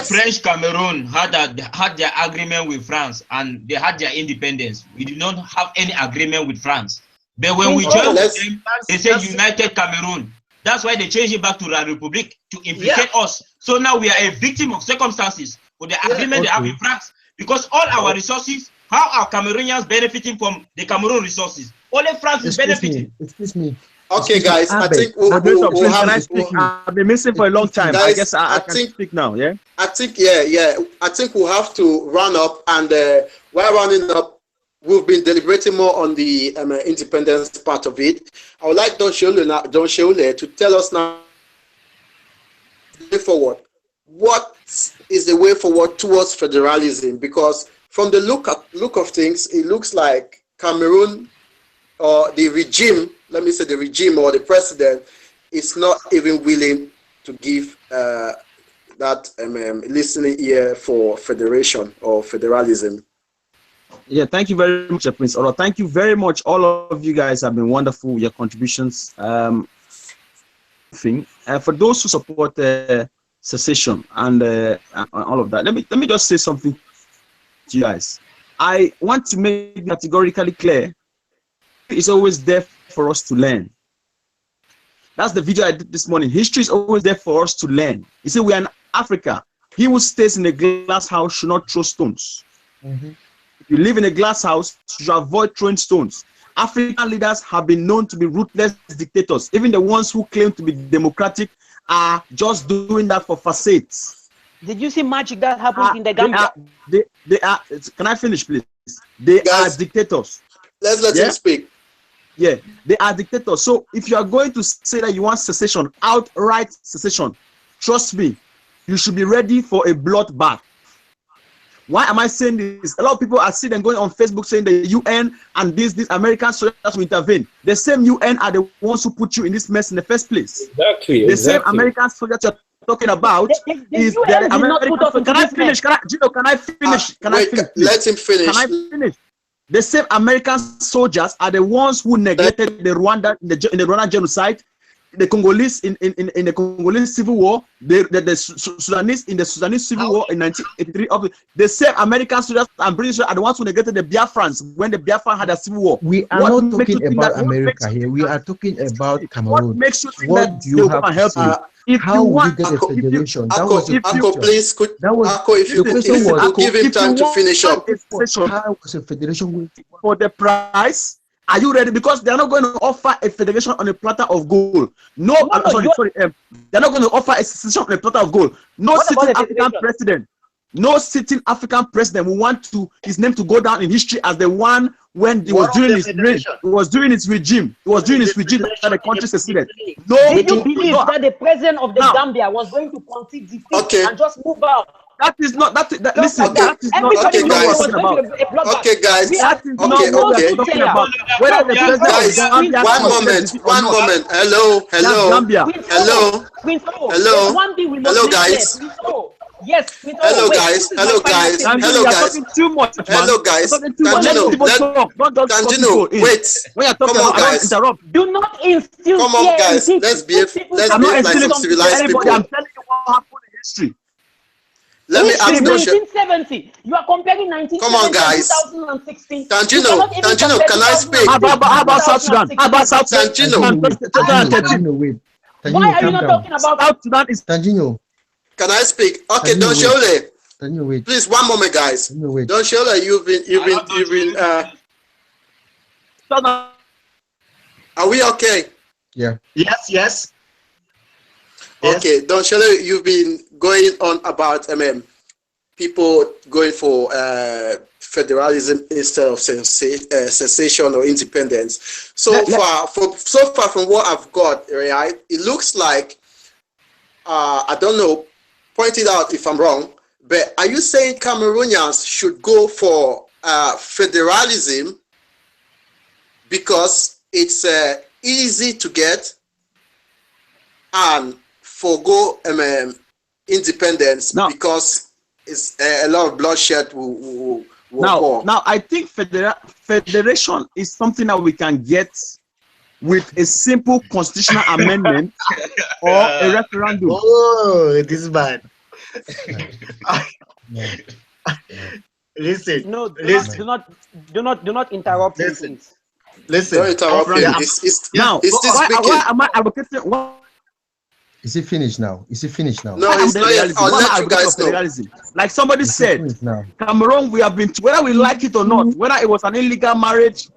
French Cameroon had their agreement with France, and they had their independence. We did not have any agreement with France. But when we joined them, they said United Cameroon. That's why they changed it back to La Republique to implicate us. So now we are a victim of circumstances for the agreement they have with France, because all our resources. How are Cameroonians benefiting from the Cameroon resources? Only France is benefiting. Excuse me. Okay, guys. I think we'll have. I've been missing for a long time. Guys, I guess I can speak now. Yeah. I think I think we'll have to run up, and while running up, we've been deliberating more on the independence part of it. I would like Don Sheule to tell us now forward. What is the way forward towards federalism? Because from the look of things, it looks like Cameroon, or the regime, let me say the regime or the president, is not even willing to give that listening ear for federation or federalism. Yeah, thank you very much, Prince Oro. Thank you very much. All of you guys have been wonderful. Your contributions. For those who support secession and all of that, let me just say something to you guys. I want to make categorically clear, it's always there for us to learn. That's the video I did this morning. History is always there for us to learn. You see, we are in Africa. He who stays in a glass house should not throw stones. If you live in a glass house, you should avoid throwing stones. African leaders have been known to be ruthless dictators. Even the ones who claim to be democratic are just doing that for facades. Did you see magic that happened in the Gambia? They are. Can I finish, please? They are dictators. Let's let him speak. Yeah, they are dictators. So if you are going to say that you want secession, outright secession, trust me, you should be ready for a bloodbath. Why am I saying this? A lot of people are sitting and going on Facebook saying the UN and these American soldiers will intervene. The same UN are the ones who put you in this mess in the first place. Exactly. The same American soldiers you're talking about is the American. Can I finish? Can I finish? Let him finish. Can I finish? The same American soldiers are the ones who neglected the Rwanda in the Rwanda genocide, the Congolese in the Congolese civil war, the Sudanese in the Sudanese civil war in 1983. The same American soldiers and British are the ones who neglected the Biafrans when the Biafran had a civil war. We are not talking about America here. We are talking about Cameroon. What makes you think what that do you have help to say? How will you get a federation? That was the Akko, please, if give him time to finish up. How was a federation for the price? Are you ready? Because they are not going to offer a federation on a platter of gold. They're not going to offer a secession on a platter of gold. No sitting African president. No sitting African president will want his name to go down in history as the one when he was doing his reign. He was doing his regime. He was doing his regime that the country seceded. Did you believe that the president of the Gambia was going to concede defeat and just move out? That is not that. Listen, Okay. that is not. Okay, That's not guys. what we're talking about. Okay, guys. That is not Okay, what okay. we're talking about. Whether the president Guys, of Gambia one moment. Hello, That's hello, Gambia. hello, hello, One thing we must hello, make clear. guys. Yes, Hello, guys. Hello, guys. Gambia, Hello, you're guys. talking too much, man. Hello, guys. You're talking too much. Let Kanjino, people talk. Don't just cut people Kanjino, in. wait. When you're talking Come on, about, I don't guys. interrupt. Do not instill Come on, fear in guys. people. Let's behave. Let's I'm not behave like instilling some civilized anybody. people. I'm telling you what happened in history. Let me ask History, Doshe. 1970. You are comparing 1970 Come on, guys. and 2016. Tanjino, can I speak? How about South Sudan? How about South Sudan? Tanjino. Wait. Why are you calm not down. talking about South Sudan is Tanjino, Can I speak? Okay, Tanjino, Donshole. Tanjino, wait. Please, one moment, guys. Tanjino, wait. Donshole, you've been. Are we okay? Yeah. Yes. Okay, Donshole, you've been going on about people going for federalism instead of secession or independence. So far from what I've got, right, it looks like I don't know. Point it out if I'm wrong. But are you saying Cameroonians should go for federalism because it's easy to get and forgo independence because it's a lot of bloodshed will occur? Now, I think federation is something that we can get with a simple constitutional amendment or a referendum. Oh, it is bad. Listen. No, do listen. not interrupt me, Listen. please. Listen. Don't interrupt me. Now, why am I advocating? Is it finished now? No, it's not yet. I'll let you guys know. Like somebody said, Cameroon, we have been, whether we like it or not, whether it was an illegal marriage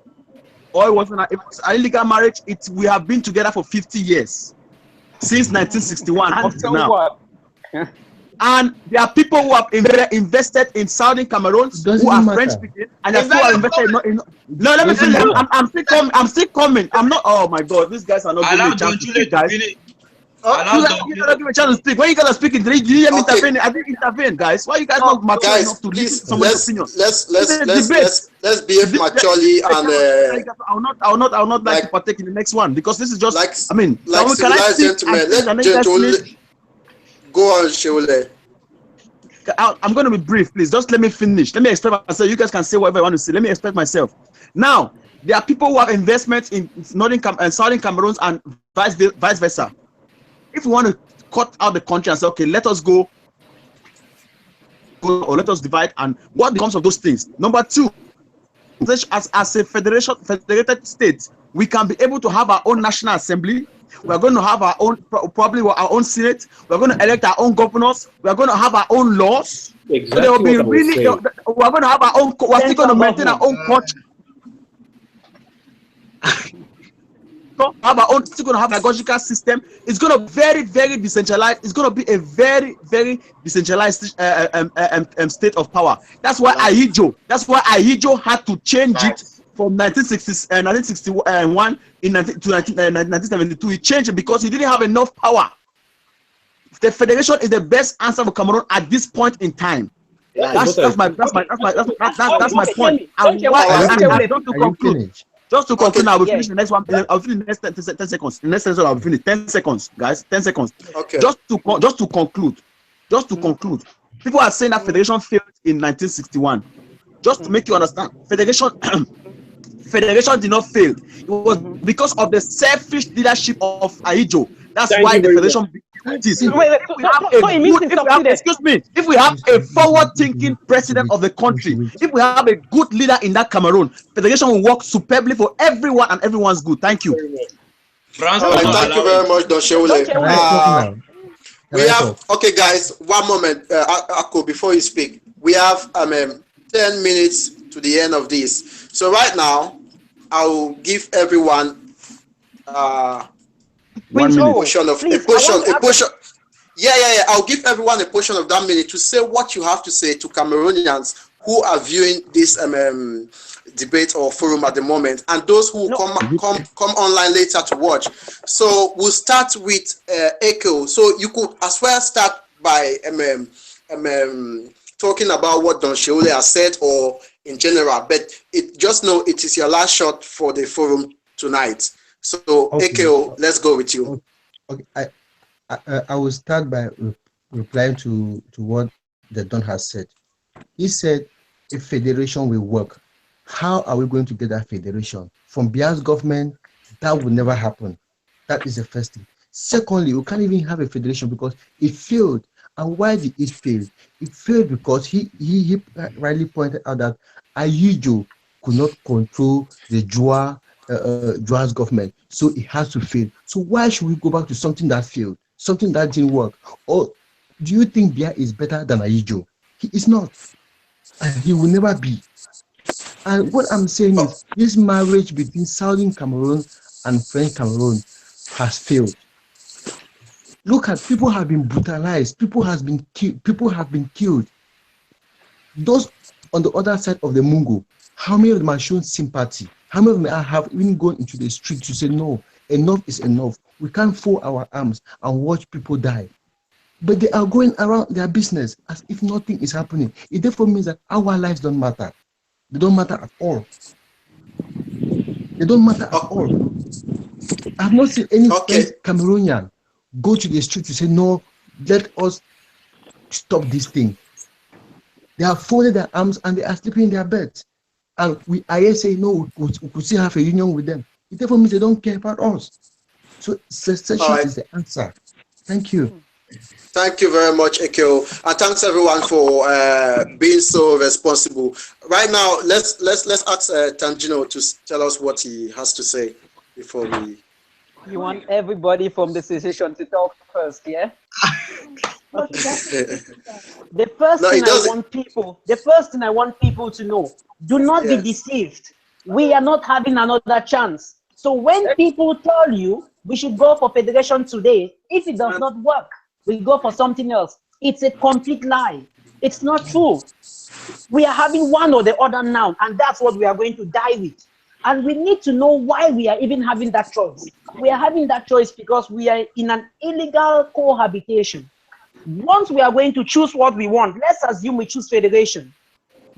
or it was an illegal marriage, we have been together for 50 years, since 1961 up to now. And there are people who have invested in Southern Cameroon who are French speaking, and there are people who are invested in. No, let me finish. I'm still coming. I'm not. Oh my God, these guys are not giving me a chance to speak, guys. You cannot give a chance to speak. When you guys are speaking, did you hear me intervene? I didn't intervene, guys. Why are you guys not mature enough to listen to someone's opinion? Let's behave maturely and. I will not like to partake in the next one because this is just. I mean, like civilized gentlemen. Let gentlemen go on, Sheule. I'm going to be brief, please. Just let me finish. Let me explain myself. You guys can say whatever you want to say. Let me explain myself. Now, there are people who have investments in Northern and Southern Cameroon and vice versa. If we want to cut out the country and say, okay, let us go or let us divide, and what becomes of those things? Number two, as a federated state, we can be able to have our own national assembly. We are going to have our own, probably our own senate. We are going to elect our own governors. We are going to have our own laws. Exactly. So there will be really. We are going to have our own. We are still going to maintain our own country. Have our own. Still going to have a pedagogical system. It's going to be very, very decentralized. It's going to be a very, very decentralized state of power. That's why Ahijo had to change it. From 1961 to 1972, he changed it because he didn't have enough power. The federation is the best answer for Cameroon at this point in time. That's my point. Just to conclude, I will finish the next one. I'll finish the next 10 seconds. The next session I will finish 10 seconds, guys. 10 seconds. Okay. Just to conclude. People are saying that federation failed in 1961. Just to make you understand, federation did not fail. It was because of the selfish leadership of Ahijo. That's why the federation became this. If we have a forward-thinking president of the country, if we have a good leader in that Cameroon, federation will work superbly for everyone and everyone's good. Thank you. All right, thank you very much, Donshole. We have, okay, guys, one moment, Ako, before you speak. We have 10 minutes to the end of this. So right now, I'll give everyone a portion. Yeah. I'll give everyone a portion of that minute to say what you have to say to Cameroonians who are viewing this debate or forum at the moment, and those who come online later to watch. So we'll start with Echo. So you could as well start by talking about what Don Sheole has said or in general, but just know it is your last shot for the forum tonight. So, Okay. AKO, let's go with you. Okay. I will start by replying to what the Don has said. He said a federation will work. How are we going to get that federation? From Bia's government, that will never happen. That is the first thing. Secondly, we can't even have a federation because it failed. And why did it fail? It failed because he rightly pointed out that Ayijo could not control the Jua's government, so it has to fail. So why should we go back to something that failed, something that didn't work? Or do you think Bia is better than Ayijo? He is not, and he will never be. And what I'm saying is, this marriage between Southern Cameroon and French Cameroon has failed. Look at, people have been brutalized, people have been killed. Those on the other side of the Mungo, how many of them are shown sympathy? How many of them have even gone into the street to say, no, enough is enough. We can't fold our arms and watch people die. But they are going around their business as if nothing is happening. It therefore means that our lives don't matter. They don't matter at all. They don't matter at all. I've not seen any French Cameroonian go to the street to say, no, let us stop this thing. They have folded their arms and they are sleeping in their beds. And we are here saying, no, we could still have a union with them. It therefore means they don't care about us. So secession is the answer. Thank you. Thank you very much, Ekeo, and thanks everyone for being so responsible. Right now, let's ask Tangino to tell us what he has to say before we. You want everybody from the Secession to talk first, yeah? The first thing I want people to know: do not be deceived. We are not having another chance. So when people tell you we should go for federation today, if it does not work, we go for something else. It's a complete lie. It's not true. We are having one or the other now, and that's what we are going to die with. And we need to know why we are even having that choice. We are having that choice because we are in an illegal cohabitation. Once we are going to choose what we want, let's assume we choose federation.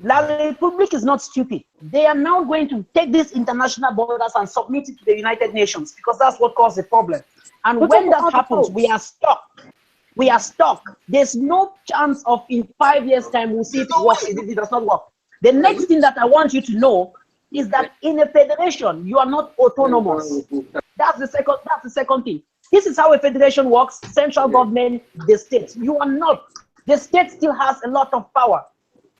La Republic is not stupid. They are now going to take these international borders and submit it to the United Nations because that's what caused the problem. And when that happens, we are stuck. We are stuck. There's no chance of in 5 years' time we'll see if it works, if it does not work. The next thing that I want you to know is that in a federation, you are not autonomous. That's the second thing. This is how a federation works: central government, the states. You are not. The state still has a lot of power.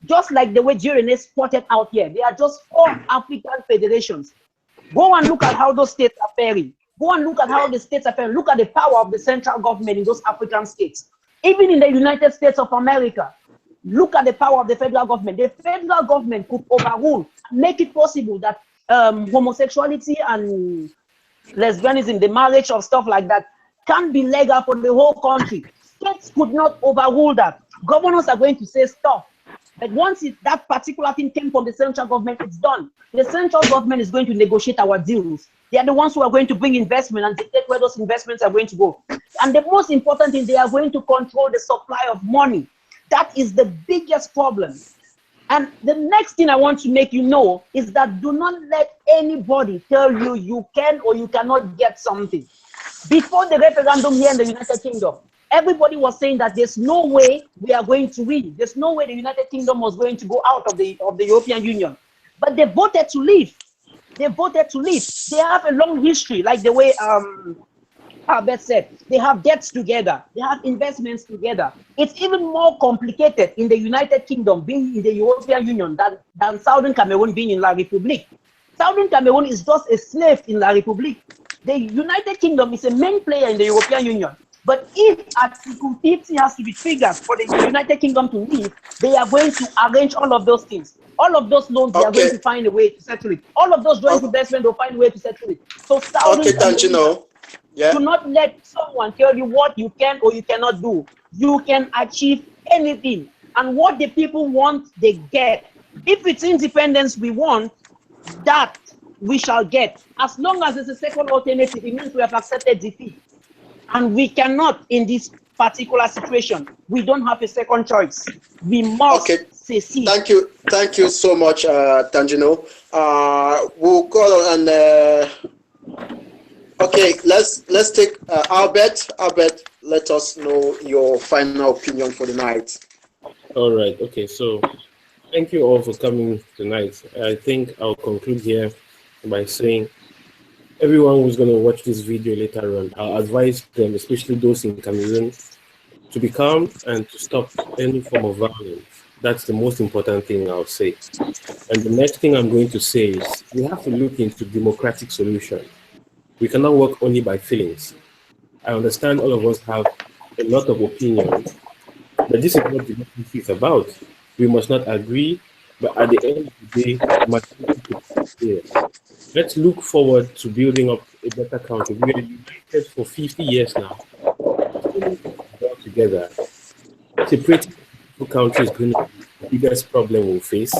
Just like the way Jirene spotted out here, there are just 4 African federations. Go and look at how those states are faring. Go and look at how the states are faring. Look at the power of the central government in those African states. Even in the United States of America, look at the power of the federal government. The federal government could overrule, make it possible that homosexuality and lesbianism, the marriage of stuff like that, can be legal for the whole country. States could not overrule that. Governors are going to say stop. But once that particular thing came from the central government, it's done. The central government is going to negotiate our deals. They are the ones who are going to bring investment and dictate where those investments are going to go. And the most important thing, they are going to control the supply of money. That is the biggest problem. And the next thing I want to make you know is that do not let anybody tell you you can or you cannot get something. Before the referendum here in the United Kingdom, everybody was saying that there's no way we are going to win. There's no way the United Kingdom was going to go out of the European Union. But they voted to leave. They voted to leave. They have a long history, like the way Albert said. They have debts together. They have investments together. It's even more complicated in the United Kingdom being in the European Union than Southern Cameroon being in La République. Southern Cameroon is just a slave in La République. The United Kingdom is a main player in the European Union. But if Article 50 has to be triggered for the United Kingdom to leave, they are going to arrange all of those things. All of those loans, they are going to find a way to settle it. All of those joint investment, they'll find a way to settle it. So Southern Cameroon, do not let someone tell you what you can or you cannot do. You can achieve anything. And what the people want, they get. If it's independence we want, that we shall get. As long as there's a second alternative, it means we have accepted defeat. And we cannot, in this particular situation, we don't have a second choice. We must secede. Thank you so much, Tangino. We'll call on okay, let's take Albert. Albert, let us know your final opinion for the night. All right. Okay. So, thank you all for coming tonight. I think I'll conclude here by saying, everyone who's going to watch this video later on, I'll advise them, especially those in Cameroon, to be calm and to stop any form of violence. That's the most important thing I'll say. And the next thing I'm going to say is we have to look into democratic solutions. We cannot work only by feelings. I understand all of us have a lot of opinions, but this is what democracy is about. We must not agree, but at the end of the day, majority is here. Let's look forward to building up a better country. We are united for 50 years now. Together, separating two countries is going to be the biggest problem we'll face.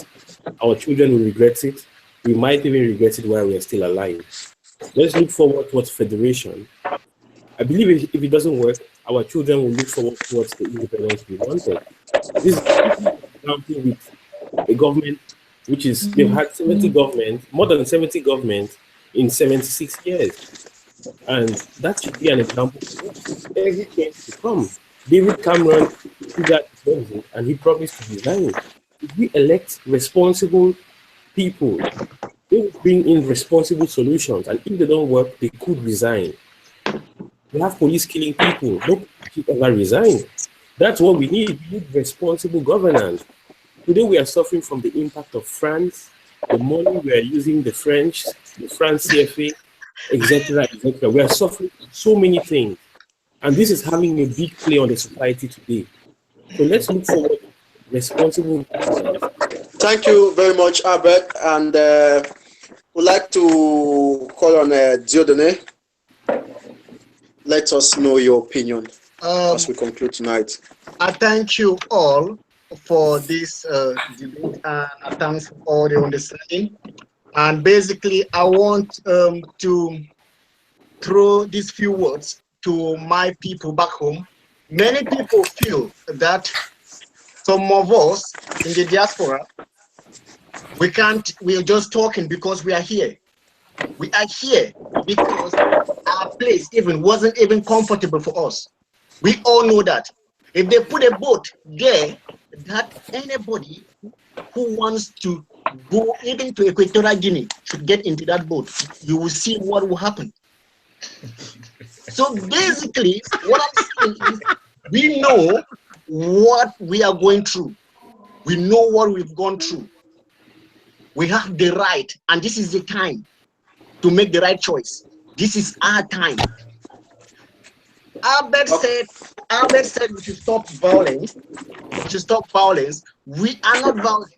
Our children will regret it. We might even regret it while we are still alive. Let's look forward towards federation. I believe if it doesn't work, our children will look forward towards the independence we wanted. This is an example with a government which is, they've had 70 governments, more than 70 governments in 76 years. And that should be an example for every change to come. David Cameron did that and he promised to resign. If we elect responsible people, they will bring in responsible solutions, and if they don't work, they could resign. We have police killing people. No people ever resign. That's what we need. We need responsible governance. Today we are suffering from the impact of France, the money we are using, the France CFA, etc., etc. We are suffering so many things, and this is having a big play on the society today. So let's look forward to responsible. Thank you very much, Albert, and would like to call on Dieudonné. Let us know your opinion as we conclude tonight. I thank you all for this debate, and thanks for all the understanding. And basically, I want to throw these few words to my people back home. Many people feel that some of us in the diaspora, we are just talking because we are here. We are here because our place even wasn't even comfortable for us. We all know that. If they put a boat there, that anybody who wants to go even to Equatorial Guinea should get into that boat. You will see what will happen. So basically, what I'm saying is, we know what we are going through. We know what we've gone through. We have the right, and this is the time to make the right choice. This is our time. Albert said we should stop violence. We should stop violence. We are not violent.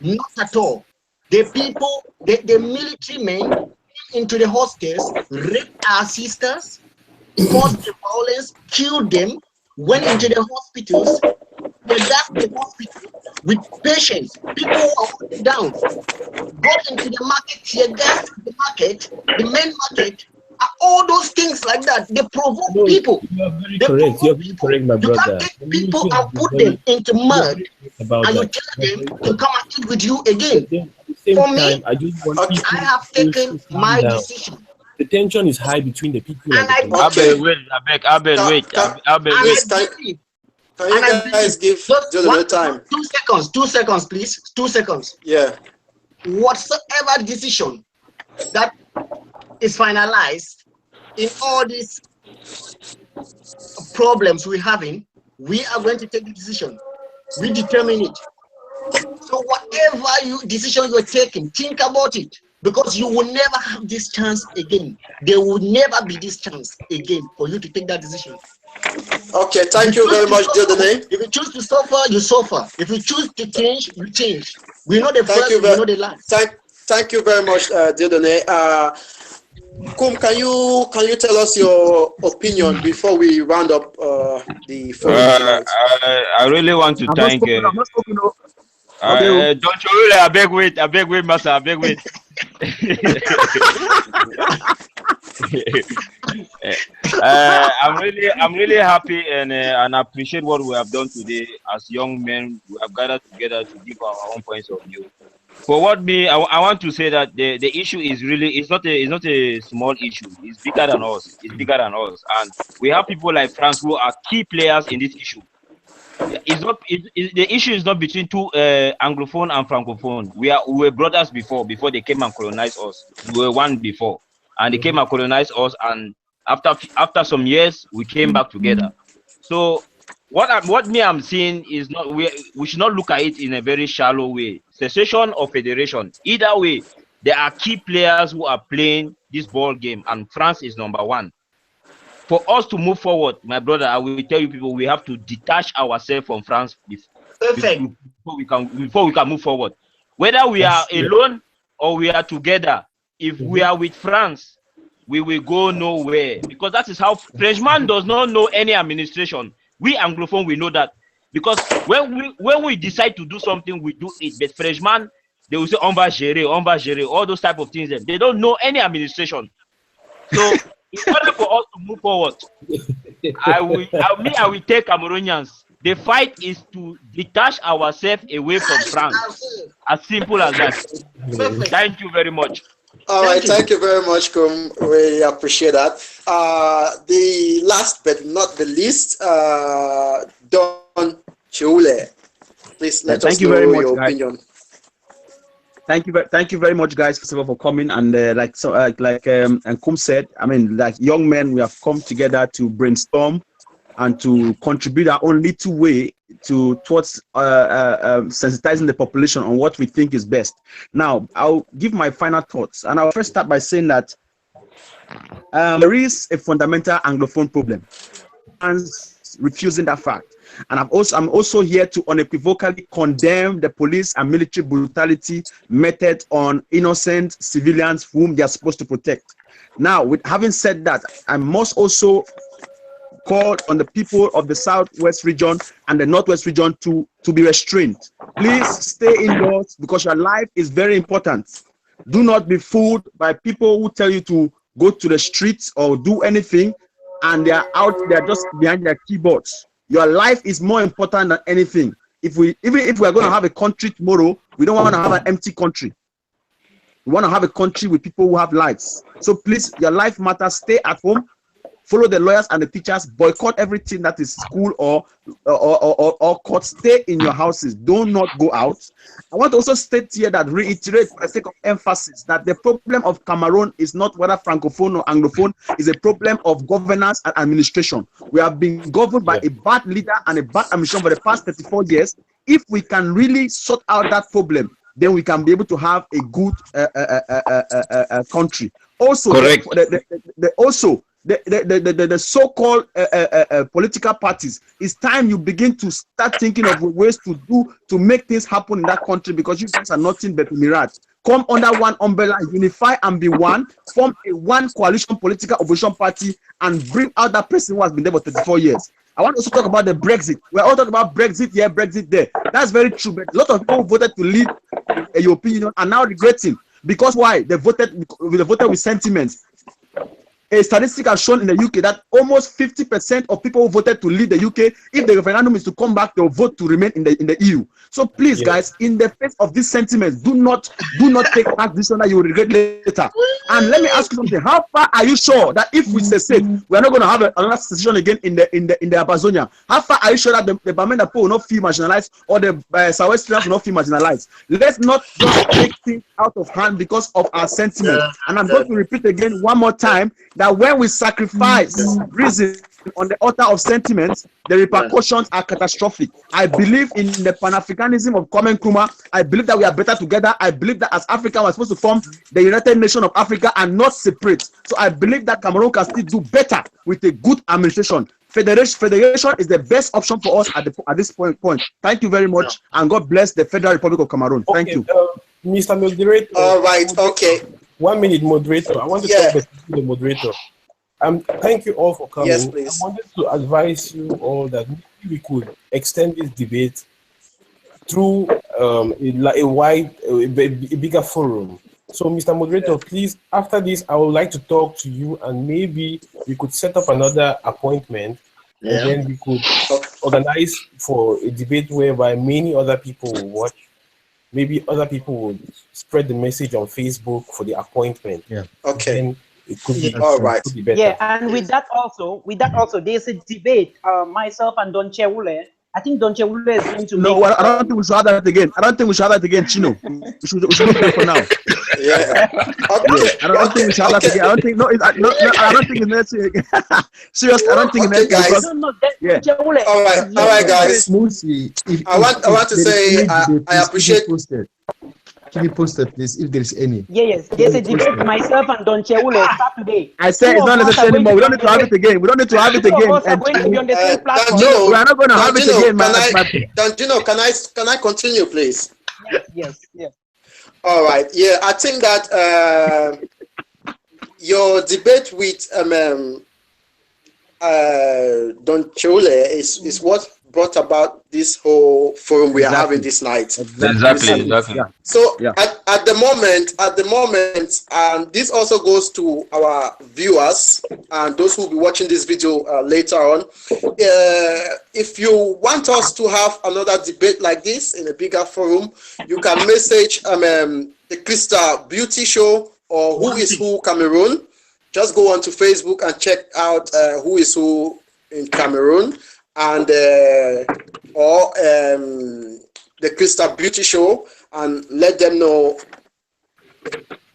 Not at all. The people, the military men into the hostels, raped our sisters, caused the violence, killed them, went into the hospitals, they left the hospital with patients. People who are down, got into the market, tear gas the market, the main market, all those things like that. They provoke people. You are very correct. You are very correct, my brother. You can't take people and put them into mud, and you tell them to come and eat with you again. For me, I have taken my decision. The tension is high between the people. And I Albert, wait. Albert, wait. Can you guys give Dieudonné time? 2 seconds, please. 2 seconds. Yeah. Whatsoever decision that is finalized in all these problems we're having, we are going to take the decision. We determine it. So whatever decision you're taking, think about it, because you will never have this chance again. There will never be this chance again for you to take that decision. Okay, thank you very much, Dieudonné. If you choose to suffer, you suffer. If you choose to change, you change. We know the first, we know the last. Thank you very much, Dieudonné. Kum, can you tell us your opinion before we round up the forum tonight? I really want to thank. Don't you really? I beg wait, master. I beg wait. I'm really happy and appreciate what we have done today as young men. We have gathered together to give our own points of view. For what me, I want to say that the issue is really it's not a small issue. It's bigger than us. It's bigger than us, and we have people like France who are key players in this issue. It's not the issue is not between two Anglophone and Francophone. We were brothers before they came and colonized us. We were one before, and they came and colonized us, and after some years we came back together. So what I'm seeing is not we should not look at it in a very shallow way. Secession or federation, either way, there are key players who are playing this ball game, and France is number one. For us to move forward, my brother, I will tell you people, we have to detach ourselves from France before we can move forward. Whether we are alone or we are together, if we are with France, we will go nowhere, because that is how Frenchman does not know any administration. We Anglophone, we know that, because when we decide to do something, we do it. But Frenchman, they will say on va gérer, all those type of things. They don't know any administration. So in order for us to move forward, I will take Cameroonians. The fight is to detach ourselves away from France. As simple as that. Thank you very much. All right, thank you very much, Kum. We appreciate that. The last but not the least, Don Chule. Please let us know your opinion. Thank you very much, guys, first of all, for coming. And and Kum said, I mean, like young men, we have come together to brainstorm and to contribute our own little way towards sensitizing the population on what we think is best. Now, I'll give my final thoughts, and I'll first start by saying that there is a fundamental Anglophone problem, and refusing that fact. And I'm also here to unequivocally condemn the police and military brutality method on innocent civilians whom they are supposed to protect. Now, with having said that, I must also call on the people of the Southwest region and the Northwest region to be restrained. Please stay indoors, because your life is very important. Do not be fooled by people who tell you to go to the streets or do anything, and they are out there just behind their keyboards. Your life is more important than anything. Even if we are going to have a country tomorrow, we don't want to have an empty country. We want to have a country with people who have lives. So please, your life matters. Stay at home. Follow the lawyers and the teachers. Boycott everything that is school or court. Stay in your houses. Do not go out. I want to also state here that, reiterate for the sake of emphasis, that the problem of Cameroon is not whether Francophone or Anglophone. Is a problem of governance and administration. We have been governed by a bad leader and a bad administration for the past 34 years. If we can really sort out that problem, then we can be able to have a good country. Also, correct. The so-called political parties, it's time you begin to start thinking of ways to make things happen in that country, because you guys are nothing but mirage. Come under one umbrella, unify and be one, form a one coalition political opposition party, and bring out that person who has been there for 34 years. I want to also talk about the Brexit. We're all talking about Brexit here, Brexit there. That's very true, but a lot of people who voted to leave a European Union are now regretting. Because why? They voted with sentiments. A statistic has shown in the UK that almost 50% of people who voted to leave the UK, if the referendum is to come back, they'll vote to remain in the EU. So please, guys, in the face of these sentiments, do not take that decision that you will regret later. And let me ask you something: how far are you sure that if we secede, we are not going to have another secession again in the Amazonia? How far are you sure that the Bamenda people will not feel marginalized, or the Southwesterners will not feel marginalized? Let's not just take things out of hand because of our sentiments. And I'm going to repeat again one more time that when we sacrifice reason on the altar of sentiments, the repercussions are catastrophic. I believe in the Pan-Africanism of Kwame Nkrumah. I believe that we are better together. I believe that as Africa, we're supposed to form the United Nations of Africa and not separate. So I believe that Cameroon can still do better with a good administration. Federation is the best option for us at this point. Thank you very much, and God bless the Federal Republic of Cameroon. Thank you. Mr. Moderator. All right, okay. 1 minute, moderator. I want to talk to the moderator. Thank you all for coming. Yes, please. I wanted to advise you all that maybe we could extend this debate through a bigger forum. So, Mr. Moderator, please, after this, I would like to talk to you, and maybe we could set up another appointment, and then we could organize for a debate whereby many other people will watch. Maybe other people would spread the message on Facebook for the appointment. Yeah. Okay. Then it could be All right. could be better. Yeah, and with that also, there's a debate. Myself and Don Chewule. I think Don Chewule is going to No, make. I don't think we should have that again. I don't think we should have that again, Chino. We should leave that for now. Yeah. Okay. I don't think we should have that again. I don't think I don't think it's necessary again. Seriously, I don't think it's Okay, necessary. guys. No, Yeah. Chewule. All right, guys. Mostly, I want to say I appreciate. Can you post it, please, if there is any? Yes, there's a debate. Myself and Don Chewule Saturday. I said it's not necessary anymore. We don't need to have it again. We don't need to have it Two of again. us are going to be on the same platform. Danjino, We are not going to have it again, man. Danjino, can I continue, please? Yes. All right. Yeah, I think that your debate with Don Chewule is what brought about this whole forum we are having this night. Exactly. So at the moment, and this also goes to our viewers and those who will be watching this video later on. If you want us to have another debate like this in a bigger forum, you can message the Crystal Beauty Show or Who is Who Cameroon. Just go onto Facebook and check out Who is Who in Cameroon, and or the Crystal Beauty Show, and let them know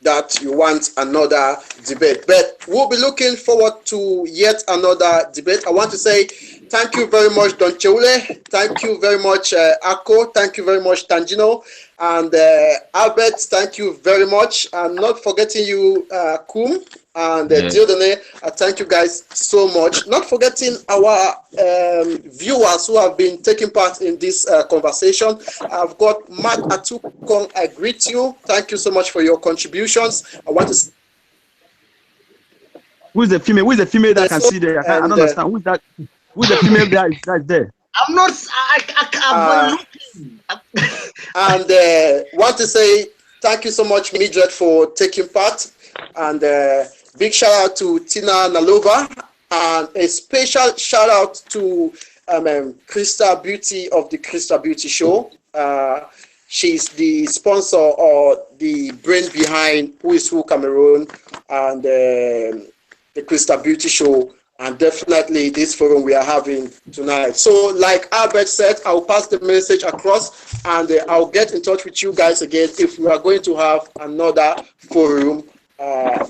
that you want another debate. But we'll be looking forward to yet another debate. I want to say thank you very much, Don Chewule. Thank you very much, Ako. Thank you very much, Tangino. And Albert, thank you very much. And not forgetting you, Kum and Diodone. Thank you guys so much. Not forgetting our viewers who have been taking part in this conversation. I've got Matt Atukong. I greet you. Thank you so much for your contributions. I want to. Who's the female? Who's the female that can see there? I don't understand. Who's that? Who's the female that's there? I'm not. I'm looking. And want to say thank you so much, Midred, for taking part. And big shout out to Tina Nalova, and a special shout out to Crystal Beauty of the Crystal Beauty Show. She's the sponsor or the brain behind Who is Who Cameroon and the Crystal Beauty Show. And definitely this forum we are having tonight. So like Albert said, I'll pass the message across, and I'll get in touch with you guys again if we are going to have another forum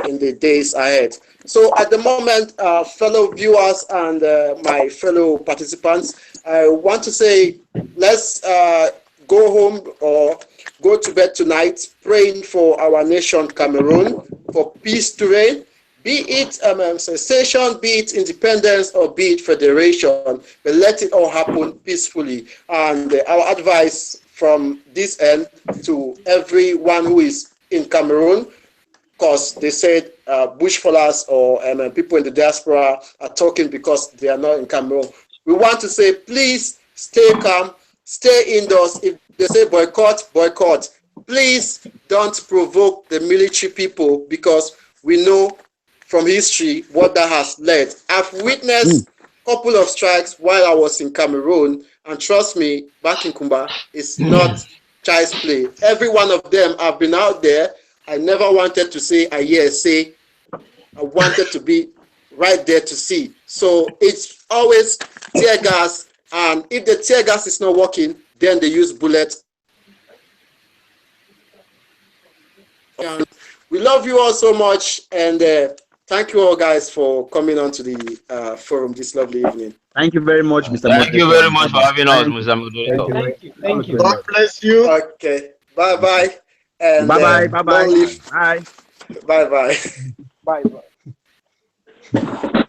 in the days ahead. So at the moment, fellow viewers and my fellow participants, I want to say let's go home or go to bed tonight praying for our nation Cameroon, for peace to reign. Be it secession, be it independence, or be it federation, but let it all happen peacefully. And our advice from this end to everyone who is in Cameroon, because they said bushfallers or people in the diaspora are talking because they are not in Cameroon. We want to say, please stay calm, stay indoors. If they say boycott, boycott. Please don't provoke the military people, because we know from history what that has led. I've witnessed a couple of strikes while I was in Cameroon, and trust me, back in Kumba, it's not child's play. Every one of them, I've been out there. I never wanted to say a yes, say. I wanted to be right there to see. So it's always tear gas, and if the tear gas is not working, then they use bullets. And we love you all so much, and thank you all guys for coming on to the forum this lovely evening. Thank you very much, Mr. Thank you very much for having us, Mr. Moderator. Thank you. God bless you. Okay, bye-bye. And Bye-bye. long live. Bye. Bye-bye. Bye.